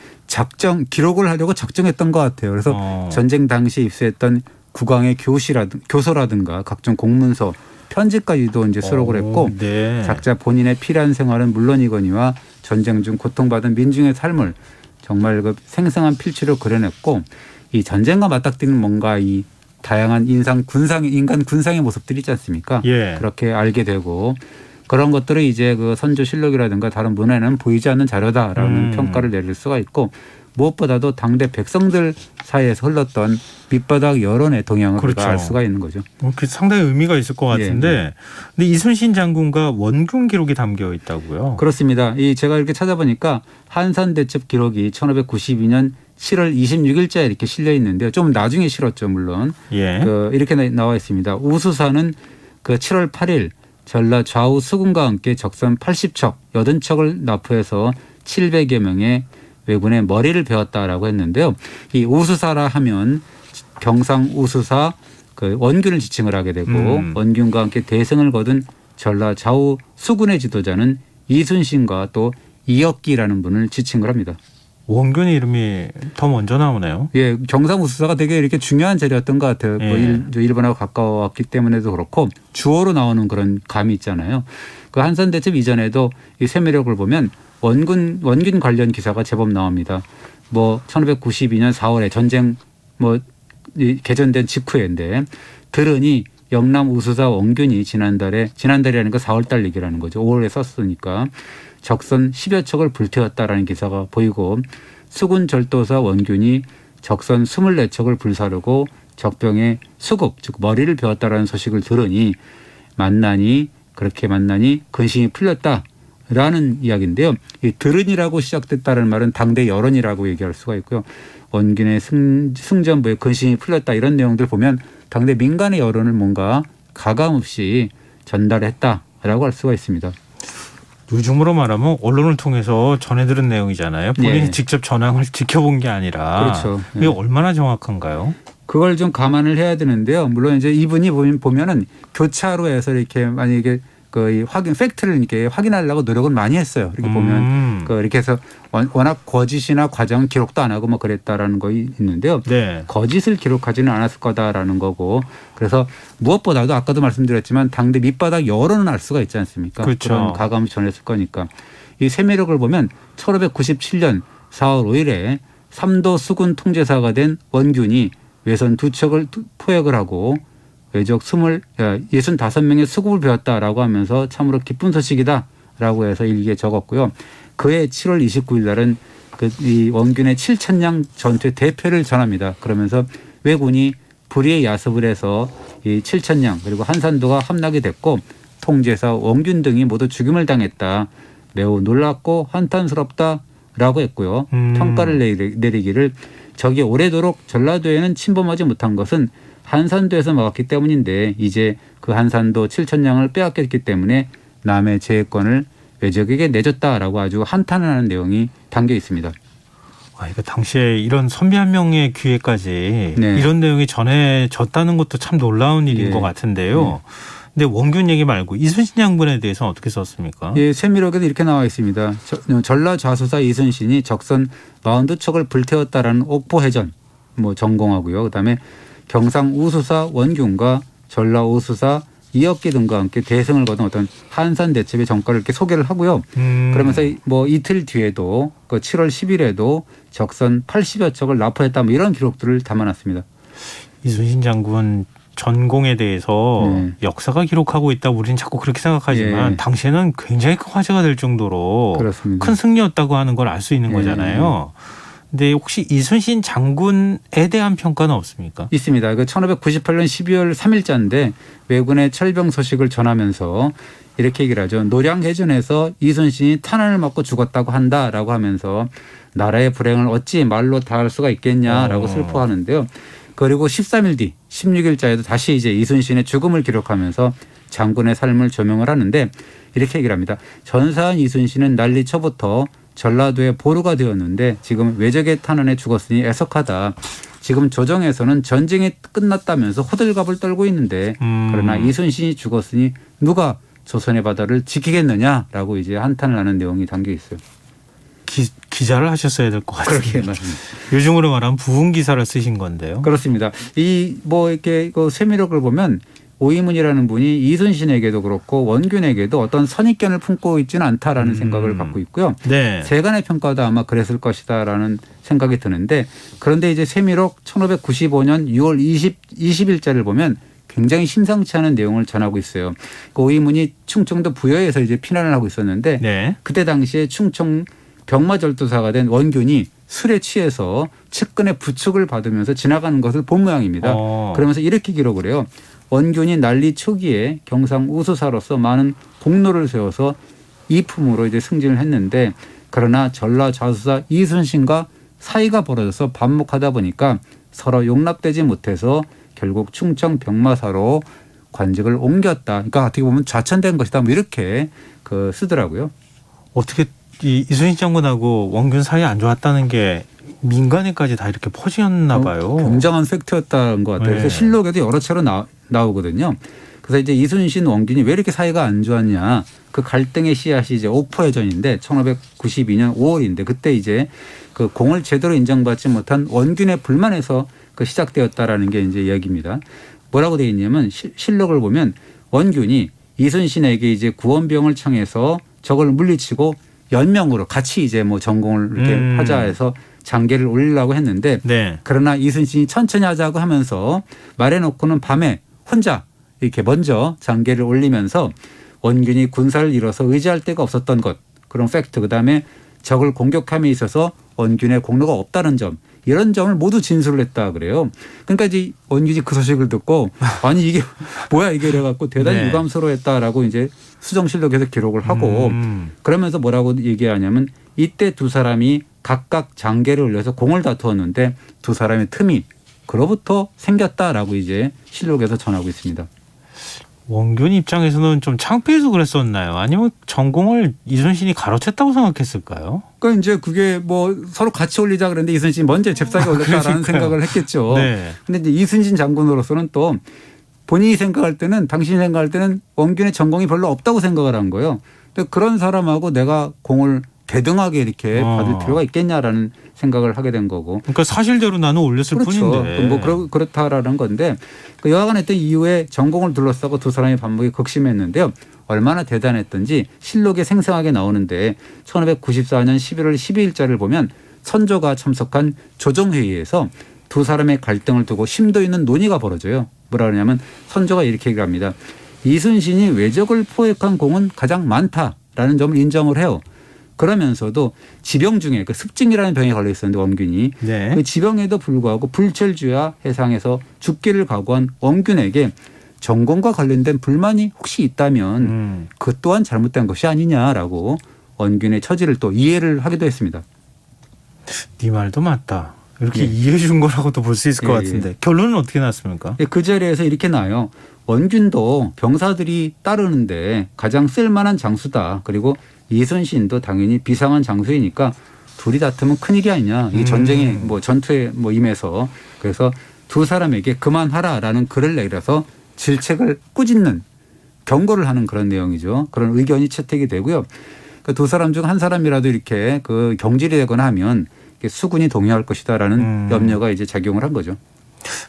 기록을 하려고 작정했던 것 같아요. 그래서 전쟁 당시 입수했던 국왕의 교서라든가 각종 공문서 편지까지도 이제 수록을 했고 작자 본인의 피란 생활은 물론이거니와 전쟁 중 고통받은 민중의 삶을 정말 그 생생한 필치로 그려냈고 이 전쟁과 맞닥뜨리는 뭔가 이 다양한 인간 군상의 모습들이 있지 않습니까? 그렇게 알게 되고 그런 것들을 이제 그 선조실록이라든가 다른 문헌에는 보이지 않는 자료다라는 평가를 내릴 수가 있고 무엇보다도 당대 백성들 사이에서 흘렀던 밑바닥 여론의 동향을 우리가 알 수가 있는 거죠. 그 상당히 의미가 있을 것 같은데 근데 이순신 장군과 원균 기록이 담겨 있다고요? 그렇습니다. 제가 이렇게 찾아보니까 한산대첩 기록이 1592년 7월 26일자에 이렇게 실려 있는데요. 좀 나중에 실었죠, 물론. 이렇게 나와 있습니다. 우수사는 그 7월 8일 전라 좌우 수군과 함께 적선 80척, 80척을 납포해서 700여 명의 왜군의 머리를 베었다라고 했는데요. 이 우수사라 하면 경상 우수사 그 원균을 지칭을 하게 되고 원균과 함께 대승을 거둔 전라 좌우 수군의 지도자는 이순신과 또 이역기라는 분을 지칭을 합니다. 원균 이름이 더 먼저 나오네요. 경상 우수사가 되게 이렇게 중요한 자리였던 것 같아요. 뭐 일본하고 가까웠기 때문에도 그렇고 주어로 나오는 그런 감이 있잖아요. 그 한산대첩 이전에도 이 쇠미록을 보면 원균 관련 기사가 제법 나옵니다. 뭐 1592년 4월에 전쟁 개전된 직후인데 들으니 영남 우수사 원균이 지난달이라는 거 4월달 얘기라는 거죠. 5월에 썼으니까 적선 10여 척을 불태웠다라는 기사가 보이고 수군 절도사 원균이 적선 24척을 불사르고 적병의 수급 즉 머리를 베었다라는 소식을 들으니 그렇게 만나니 근심이 풀렸다라는 이야기인데요. 이 들으니라고 시작됐다는 말은 당대 여론이라고 얘기할 수가 있고요. 원균의 승전부에 근심이 풀렸다 이런 내용들 보면 당대 민간의 여론을 뭔가 가감없이 전달했다라고 할 수가 있습니다. 요즘으로 말하면 언론을 통해서 전해들은 내용이잖아요. 본인이 직접 전황을 지켜본 게 아니라. 그렇죠. 이게 얼마나 정확한가요? 그걸 좀 감안을 해야 되는데요. 물론 이제 이분이 보면은 교차로에서 이렇게 만약에 그 팩트를 이렇게 확인하려고 노력은 많이 했어요. 이렇게 보면 이렇게 해서 워낙 거짓이나 과장 기록도 안 하고 뭐 그랬다라는 거 있는데요. 거짓을 기록하지는 않았을 거다라는 거고 그래서 무엇보다도 아까도 말씀드렸지만 당대 밑바닥 여론은 알 수가 있지 않습니까? 그런 가감을 전했을 거니까 이 세미력을 보면 1597년 4월 5일에 3도 수군 통제사가 된 원균이 외선 2척을 포획을 하고 외적 65명의 수급을 배웠다라고 하면서 참으로 기쁜 소식이다라고 해서 일기에 적었고요. 그해 7월 29일 날은 이 원균의 7천량 전투의 대표를 전합니다. 그러면서 왜군이 불의의 야습을 해서 이 7천량 그리고 한산도가 함락이 됐고 통제사 원균 등이 모두 죽임을 당했다. 매우 놀랍고 한탄스럽다라고 했고요. 평가를 내리기를 적이 오래도록 전라도에는 침범하지 못한 것은 한산도에서 막았기 때문인데 이제 그 한산도 7천량을 빼앗겼기 때문에 남의 제해권을 외적에게 내줬다라고 아주 한탄하는 내용이 담겨 있습니다. 이거 당시에 이런 선비 한 명의 귀에까지 네. 이런 내용이 전해졌다는 것도 참 놀라운 일인 것 같은데요. 근데 원균 얘기 말고 이순신 장군에 대해서는 어떻게 썼습니까? 예, 세미록에도 이렇게 나와 있습니다. 전라 좌수사 이순신이 적선 42척을 불태웠다라는 옥포해전 전공하고요. 그다음에 경상 우수사 원균과 전라 우수사 이혁기 등과 함께 대승을 거둔 어떤 한산 대첩의 전과를 이렇게 소개를 하고요. 그러면서 이틀 뒤에도 그 7월 10일에도 적선 80여 척을 납포했다 이런 기록들을 담아놨습니다. 이순신 장군 전공에 대해서 역사가 기록하고 있다고 우리는 자꾸 그렇게 생각하지만 당시에는 굉장히 큰 화제가 될 정도로 그렇습니다. 큰 승리였다고 하는 걸 알 수 있는 거잖아요. 근데 혹시 이순신 장군에 대한 평가는 없습니까? 있습니다. 1598년 12월 3일자인데 왜군의 철병 소식을 전하면서 이렇게 얘기를 하죠. 노량해전에서 이순신이 탄환을 맞고 죽었다고 한다라고 하면서 나라의 불행을 어찌 말로 다할 수가 있겠냐라고 슬퍼하는데요. 그리고 13일 뒤 16일자에도 다시 이제 이순신의 죽음을 기록하면서 장군의 삶을 조명을 하는데 이렇게 얘기를 합니다. 전사한 이순신은 난리 초부터 전라도의 보루가 되었는데 지금 외적의 탄원에 죽었으니 애석하다. 지금 조정에서는 전쟁이 끝났다면서 호들갑을 떨고 있는데 그러나 이순신이 죽었으니 누가 조선의 바다를 지키겠느냐라고 이제 한탄을 하는 내용이 담겨 있어요. 기자를 하셨어야 될 것 같습니다. 그렇게 맞습니다. 요즘으로 말하면 부흥 기사를 쓰신 건데요. 그렇습니다. 이렇게 세미록을 보면 오이문이라는 분이 이순신에게도 그렇고 원균에게도 어떤 선입견을 품고 있지는 않다라는 생각을 갖고 있고요. 네. 세간의 평가도 아마 그랬을 것이다라는 생각이 드는데 그런데 이제 세미록 1595년 6월 20일자를 보면 굉장히 심상치 않은 내용을 전하고 있어요. 그 오이문이 충청도 부여에서 이제 피난을 하고 있었는데 그때 당시에 충청 병마절도사가 된 원균이 술에 취해서 측근의 부축을 받으면서 지나가는 것을 본 모양입니다. 그러면서 이렇게 기록을 해요. 원균이 난리 초기에 경상 우수사로서 많은 공로를 세워서 이품으로 이제 승진을 했는데 그러나 전라 좌수사 이순신과 사이가 벌어져서 반목하다 보니까 서로 용납되지 못해서 결국 충청 병마사로 관직을 옮겼다. 그러니까 어떻게 보면 좌천된 것이다. 이렇게 쓰더라고요. 어떻게 이순신 장군하고 원균 사이 안 좋았다는 게 민간에까지 다 이렇게 퍼지었나 봐요. 굉장한 팩트였다는 것 같아요. 그래서 실록에도 여러 차례 나오거든요. 그래서 이제 이순신 원균이 왜 이렇게 사이가 안 좋았냐. 그 갈등의 씨앗이 이제 옥포해전인데 1592년 5월인데 그때 이제 그 공을 제대로 인정받지 못한 원균의 불만에서 시작되었다라는 게 이제 이야기입니다. 뭐라고 되어 있냐면 실록을 보면 원균이 이순신에게 이제 구원병을 청해서 적을 물리치고 연명으로 같이 이제 전공을 이렇게 하자 해서 장계를 올리려고 했는데 그러나 이순신이 천천히 하자고 하면서 말해놓고는 밤에 혼자 이렇게 먼저 장계를 올리면서 원균이 군사를 잃어서 의지할 데가 없었던 것 그런 팩트 그다음에 적을 공격함에 있어서 원균의 공로가 없다는 점 이런 점을 모두 진술을 했다 그래요. 그러니까 이제 원균이 그 소식을 듣고 아니 이게 뭐야 이게 이래갖고 대단히 유감스러워했다라고 이제 수정실록에서 기록을 하고 그러면서 뭐라고 얘기하냐면 이때 두 사람이 각각 장계를 올려서 공을 다투었는데 두 사람의 틈이 그로부터 생겼다라고 이제 실록에서 전하고 있습니다. 원균 입장에서는 좀 창피해서 그랬었나요? 아니면 전공을 이순신이 가로챘다고 생각했을까요? 그러니까 이제 그게 서로 같이 올리자 그랬는데 이순신이 먼저 잽싸게 올렸다라는 생각을 했겠죠. 근데 이제 이순신 장군으로서는 또 본인이 생각할 때는 당신이 생각할 때는 원균의 전공이 별로 없다고 생각을 한 거예요. 근데 그런 사람하고 내가 공을 대등하게 이렇게 받을 필요가 있겠냐라는 생각을 하게 된 거고. 그러니까 사실대로 나는 올렸을 뿐인데. 그렇다라는 건데 여하간 했던 이후에 전공을 둘러싸고 두 사람의 반목이 극심했는데요. 얼마나 대단했던지 실록에 생생하게 나오는데 1594년 11월 12일자를 보면 선조가 참석한 조정회의에서 두 사람의 갈등을 두고 심도 있는 논의가 벌어져요. 뭐라 그러냐면 선조가 이렇게 얘기합니다. 이순신이 왜적을 포획한 공은 가장 많다라는 점을 인정을 해요. 그러면서도 지병 중에 그 습증이라는 병에 걸려 있었는데 원균이 네. 그 지병에도 불구하고 불철주야 해상에서 죽기를 각오한 원균에게 전공과 관련된 불만이 혹시 있다면 그 또한 잘못된 것이 아니냐라고 원균의 처지를 또 이해를 하기도 했습니다. 네 말도 맞다. 이렇게 예. 이해해 준 거라고도 볼 수 있을 것 같은데 결론은 어떻게 났습니까? 예, 그 자리에서 이렇게 나와요. 원균도 병사들이 따르는데 가장 쓸만한 장수다. 그리고 이순신도 당연히 비상한 장수이니까 둘이 다투면 큰일이 아니냐. 이 전쟁에 뭐 전투에 뭐 임해서 그래서 두 사람에게 그만하라라는 글을 내려서 질책을 꾸짖는 경고를 하는 그런 내용이죠. 그런 의견이 채택이 되고요. 그 두 사람 중 한 사람이라도 이렇게 그 경질이 되거나 하면 수군이 동요할 것이다라는 염려가 이제 작용을 한 거죠.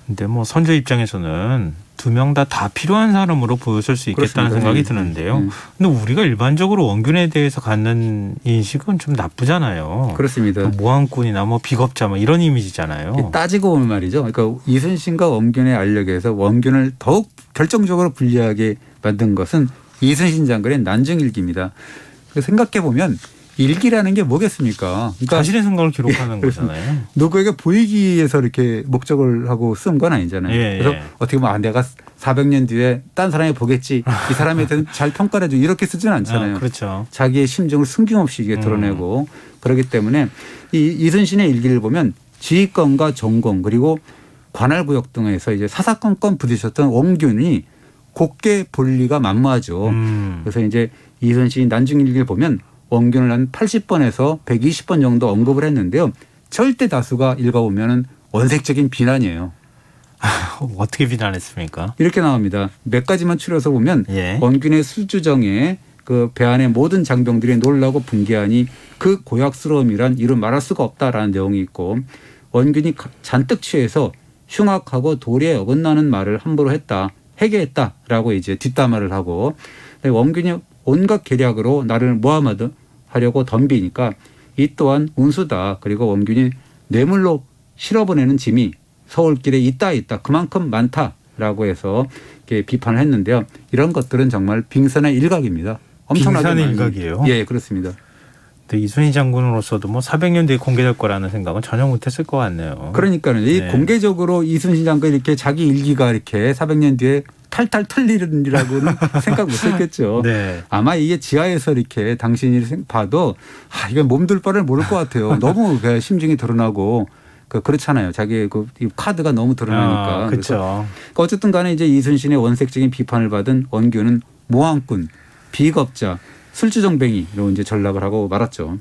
근데 뭐 선조 입장에서는 두 명 다 필요한 사람으로 보였을 수 있겠다는 그렇습니다. 생각이 드는데요. 근데 우리가 일반적으로 원균에 대해서 갖는 인식은 좀 나쁘잖아요. 그렇습니다. 모함꾼이나 뭐 비겁자 뭐 이런 이미지잖아요. 따지고 보면 말이죠. 그러니까 이순신과 원균의 알력에서 원균을 더욱 결정적으로 불리하게 만든 것은 이순신 장군의 난중일기입니다. 생각해 보면 일기라는 게 뭐겠습니까? 그러니까 자신의 생각을 기록하는 거잖아요. 누구에게 보이기 위해서 이렇게 목적을 하고 쓴 건 아니잖아요. 예, 그래서 예. 어떻게 보면 내가 400년 뒤에 딴 사람이 보겠지. 이 사람에 대해서 잘 평가를 해줘. 이렇게 쓰지는 않잖아요. 그렇죠. 자기의 심정을 숨김없이 이게 드러내고 그렇기 때문에 이 이순신의 일기를 보면 지휘권과 전공 그리고 관할구역 등에서 이제 사사건건 부딪혔던 원균이 곱게 볼리가 만무하죠. 그래서 이제 이순신이 난중일기를 보면 원균을 한 80번에서 120번 정도 언급을 했는데요. 절대 다수가 읽어보면 원색적인 비난이에요. 어떻게 비난했습니까? 이렇게 나옵니다. 몇 가지만 추려서 보면 예. 원균의 술주정에 그 배 안의 모든 장병들이 놀라고 분개하니 그 고약스러움이란 이루 말할 수가 없다라는 내용이 있고 원균이 잔뜩 취해서 흉악하고 도리에 어긋나는 말을 함부로 했다. 해계했다라고 이제 뒷담화를 하고 원균이 온갖 계략으로 나를 모함하려고 덤비니까 이 또한 운수다. 그리고 원균이 뇌물로 실어보내는 짐이 서울길에 있다 그만큼 많다라고 해서 이렇게 비판을 했는데요. 이런 것들은 정말 빙산의 일각입니다. 엄청나게 빙산의 많이. 일각이에요? 예, 그렇습니다. 근데 이순신 장군으로서도 뭐 400년 뒤에 공개될 거라는 생각은 전혀 못했을 것 같네요. 그러니까는 이 공개적으로 이순신 장군이 이렇게 자기 일기가 이렇게 400년 뒤에 탈탈 털리리라고는 생각 못했겠죠. 네. 아마 이게 지하에서 이렇게 당신이 봐도 이건 몸둘 바를 모를 것 같아요. 너무 심증이 드러나고 그렇잖아요. 자기의 그 카드가 너무 드러나니까. 그렇죠. 어쨌든 간에 이제 이순신의 원색적인 비판을 받은 원균은 모함꾼, 비겁자, 술주정뱅이로 이제 전락을 하고 말았죠.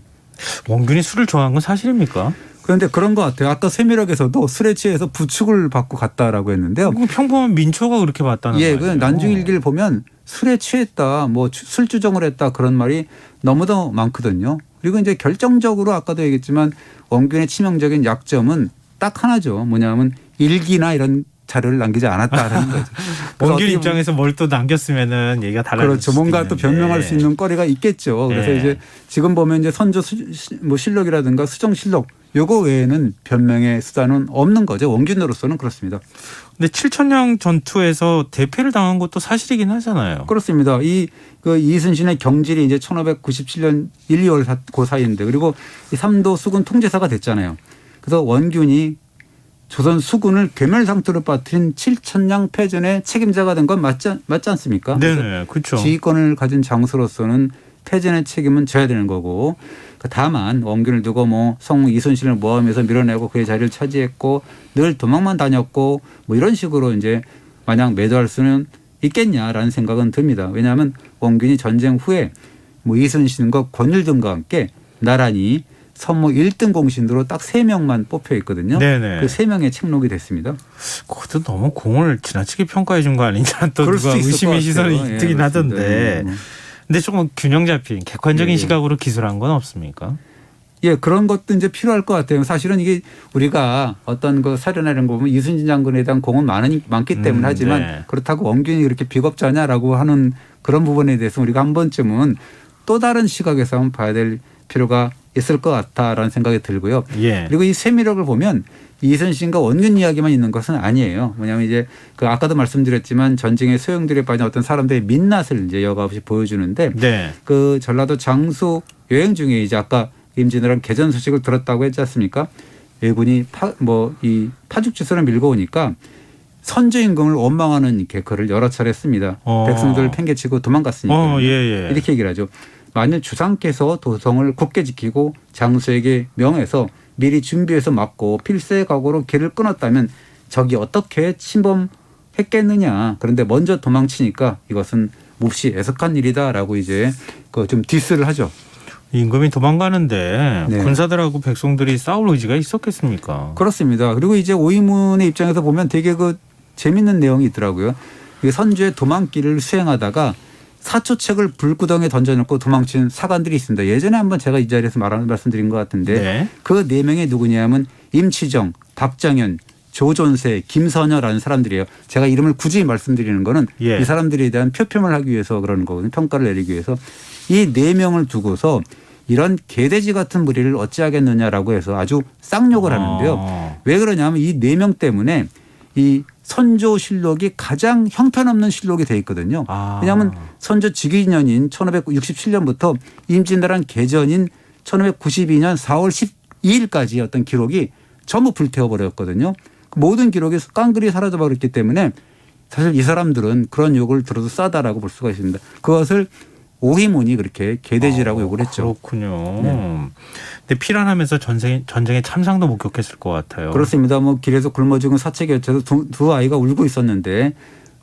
원균이 술을 좋아한 건 사실입니까? 그런데 그런 것 같아요. 아까 쇠미락에서도 술에 취해서 부축을 받고 갔다라고 했는데요. 평범한 민초가 그렇게 봤다는 예, 거예요. 그 난중일기를 보면 술에 취했다, 뭐 술주정을 했다 그런 말이 너무도 많거든요. 그리고 이제 결정적으로 아까도 얘기했지만 원균의 치명적인 약점은 딱 하나죠. 뭐냐면 일기나 이런 자료를 남기지 않았다라는 거죠. 원균 입장에서 뭘 또 남겼으면은 얘기가 달라질 그렇죠. 뭔가 또 변명할 수 있는 거리가 있겠죠. 그래서 이제 지금 보면 이제 선조 뭐 실록이라든가 수정실록 요거 외에는 변명의 수단은 없는 거죠. 원균으로서는 그렇습니다. 근데 7천량 전투에서 대패를 당한 것도 사실이긴 하잖아요. 그렇습니다. 그 이순신의 경질이 이제 1597년 1, 2월 그 사이인데 그리고 이 삼도 수군 통제사가 됐잖아요. 그래서 원균이 조선 수군을 괴멸 상태로 빠뜨린 7천량 패전의 책임자가 된 건 맞지 않습니까? 네, 그렇죠. 지휘권을 가진 장수로서는 패전의 책임은 져야 되는 거고 다만 원균을 두고 뭐 성우 이순신을 모함해서 밀어내고 그의 자리를 차지했고 늘 도망만 다녔고 뭐 이런 식으로 이제 마냥 매도할 수는 있겠냐라는 생각은 듭니다. 왜냐하면 원균이 전쟁 후에 뭐 이순신과 권율등과 함께 나란히 선모 1등 공신으로 딱 3명만 뽑혀 있거든요. 네네. 그 3명의 책록이 됐습니다. 그것도 너무 공을 지나치게 평가해 준 거 아니냐 또 그럴 누가 수 있을 의심의 것 시선이 같아요. 뜨긴 예, 하던데. 근데 조금 균형 잡힌 객관적인 예. 시각으로 기술한 건 없습니까? 예, 그런 것도 이제 필요할 것 같아요. 사실은 이게 우리가 어떤 그 사례나 이런 거 보면 이순신 장군에 대한 공은 많기 때문에 하지만 네. 그렇다고 원균이 그렇게 비겁자냐라고 하는 그런 부분에 대해서 우리가 한 번쯤은 또 다른 시각에서 한번 봐야 될 필요가 있을 것 같다라는 생각이 들고요. 예. 그리고 이 세미력을 보면 이순신과 원균 이야기만 있는 것은 아니에요. 뭐냐면 이제 그 아까도 말씀드렸지만 전쟁의 소용돌이에 빠진 어떤 사람들의 민낯을 이제 여과없이 보여주는데 네. 그 전라도 장수 여행 중에 이제 아까 임진왜란 개전 소식을 들었다고 했지 않습니까? 왜군이 이 파죽지세를 밀고 오니까 선조 임금을 원망하는 이렇게 글을 여러 차례 씁니다. 백성들을 팽개치고 도망갔으니까 예. 이렇게 얘기를 하죠. 만일 주상께서 도성을 굳게 지키고 장수에게 명해서 미리 준비해서 막고 필사의 각오로 길을 끊었다면 적이 어떻게 침범했겠느냐. 그런데 먼저 도망치니까 이것은 몹시 애석한 일이다라고 이제 그 좀 디스를 하죠. 임금이 도망가는데 네. 군사들하고 백성들이 싸울 의지가 있었겠습니까? 그렇습니다. 그리고 이제 오이문의 입장에서 보면 되게 그 재밌는 내용이 있더라고요. 이 선조의 도망길을 수행하다가 사초책을 불구덩이에 던져놓고 도망친 사관들이 있습니다. 예전에 한번 제가 이 자리에서 말씀드린 것 같은데 네. 그 4명이 누구냐면 임치정, 박정현, 조존세, 김선여라는 사람들이에요. 제가 이름을 굳이 말씀드리는 거는 예. 이 사람들에 대한 표평을 하기 위해서 그러는 거거든요. 평가를 내리기 위해서. 이 4명을 두고서 이런 개돼지 같은 무리를 어찌하겠느냐라고 해서 아주 쌍욕을 하는데요. 왜 그러냐면 이 4명 때문에 이 선조실록이 가장 형편없는 실록이 돼 있거든요. 왜냐하면 선조 즉위년인 1567년부터 임진왜란 개전인 1592년 4월 12일까지 어떤 기록이 전부 불태워버렸거든요. 모든 기록이 깡그리 사라져버렸기 때문에 사실 이 사람들은 그런 욕을 들어도 싸다라고 볼 수가 있습니다. 그것을 오희문이 그렇게 개돼지라고 욕을 했죠. 그렇군요. 네. 근데 피란하면서 전쟁에 참상도 목격했을 것 같아요. 그렇습니다. 뭐 길에서 굶어 죽은 사체 곁에서 두 아이가 울고 있었는데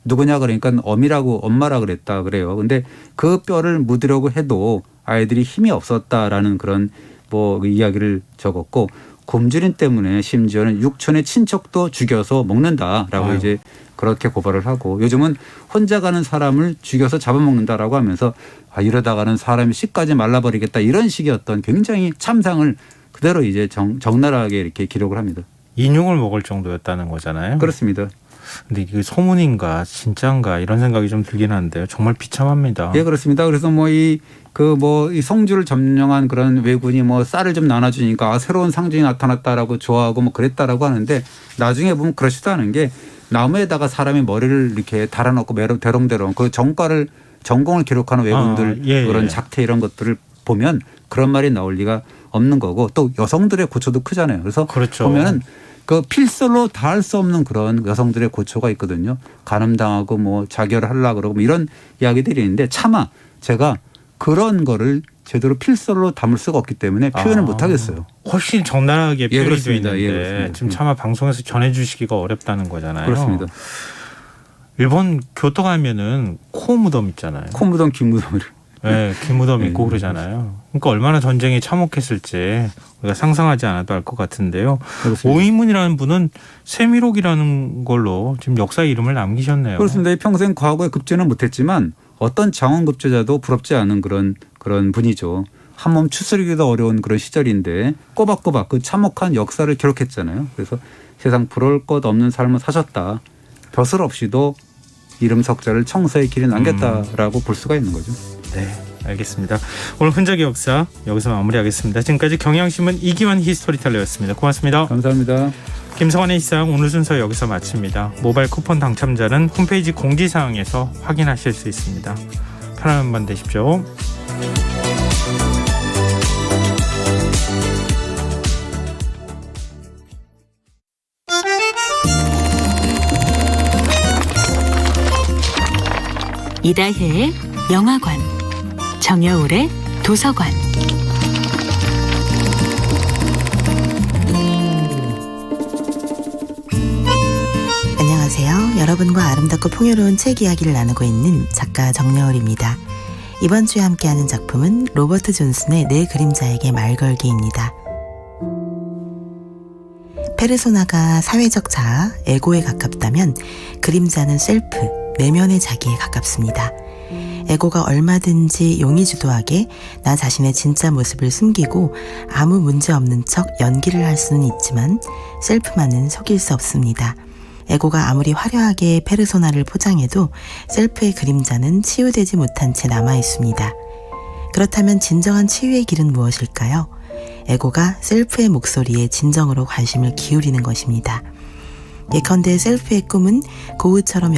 누구냐 그러니까 어미라고 엄마라 그랬다 그래요. 근데 그 뼈를 묻으려고 해도 아이들이 힘이 없었다라는 그런 뭐 이야기를 적었고 굶주림 때문에 심지어는 육촌의 친척도 죽여서 먹는다라고 아유. 이제 그렇게 고발을 하고 요즘은 혼자 가는 사람을 죽여서 잡아먹는다라고 하면서 이러다가는 사람이 씨까지 말라버리겠다 이런 식의 어떤 굉장히 참상을 그대로 이제 적나라하게 이렇게 기록을 합니다. 인육을 먹을 정도였다는 거잖아요. 그렇습니다. 근데 이게 소문인가 진짜인가 이런 생각이 좀 들긴 한데요. 정말 비참합니다. 예, 그렇습니다. 그래서 이 성주를 점령한 그런 왜군이 쌀을 좀 나눠주니까 새로운 상징이 나타났다라고 좋아하고 그랬다라고 하는데 나중에 보면 그렇지도 않은 게 나무에다가 사람의 머리를 이렇게 달아놓고 대롱대롱 그 전공을 기록하는 왜군들 그런 작태 이런 것들을 보면 그런 말이 나올 리가 없는 거고 또 여성들의 고초도 크잖아요. 그래서 그렇죠. 보면은 그 필설로 다 할 수 없는 그런 여성들의 고초가 있거든요. 간음당하고 자결을 하려고 그러고 이런 이야기들이 있는데 차마 제가 그런 거를 제대로 필설로 담을 수가 없기 때문에 표현을 못 하겠어요. 훨씬 적나라하게 표현이 되어 그렇습니다. 있는데 그렇습니다. 지금 차마 방송에서 전해주시기가 어렵다는 거잖아요. 그렇습니다. 일본 교토 가면은 코 무덤 있잖아요. 코 무덤, 긴 무덤. 네, 긴 무덤 있고 그러잖아요. 그러니까 얼마나 전쟁에 참혹했을지 우리가 상상하지 않아도 알 것 같은데요. 그렇습니다. 오이문이라는 분은 세미록이라는 걸로 지금 역사의 이름을 남기셨네요. 그렇습니다. 평생 과거에 급제는 못했지만 어떤 장원 급제자도 부럽지 않은 그런 분이죠. 한 몸 추스르기도 어려운 그런 시절인데 꼬박꼬박 그 참혹한 역사를 기록했잖아요. 그래서 세상 부러울 것 없는 삶을 사셨다. 벼슬 없이도 이름 석자를 청사의 길에 남겼다라고 볼 수가 있는 거죠. 네, 알겠습니다. 오늘 흔적의 역사 여기서 마무리하겠습니다. 지금까지 경향신문 이기환 히스토리텔러였습니다. 고맙습니다. 감사합니다. 김성환의 시사양 오늘 순서 여기서 마칩니다. 모바일 쿠폰 당첨자는 홈페이지 공지사항에서 확인하실 수 있습니다. 편안한 밤 되십시오. 이다혜의 영화관, 정여울의 도서관. 안녕하세요. 여러분과 아름답고 풍요로운 책 이야기를 나누고 있는 작가 정여울입니다. 이번 주에 함께하는 작품은 로버트 존슨의 내 그림자에게 말 걸기입니다. 페르소나가 사회적 자아, 에고에 가깝다면 그림자는 셀프, 내면의 자기에 가깝습니다. 에고가 얼마든지 용의주도하게 나 자신의 진짜 모습을 숨기고 아무 문제 없는 척 연기를 할 수는 있지만 셀프만은 속일 수 없습니다. 에고가 아무리 화려하게 페르소나를 포장해도 셀프의 그림자는 치유되지 못한 채 남아 있습니다. 그렇다면 진정한 치유의 길은 무엇일까요? 에고가 셀프의 목소리에 진정으로 관심을 기울이는 것입니다. 예컨대 셀프의 꿈은 고흐처럼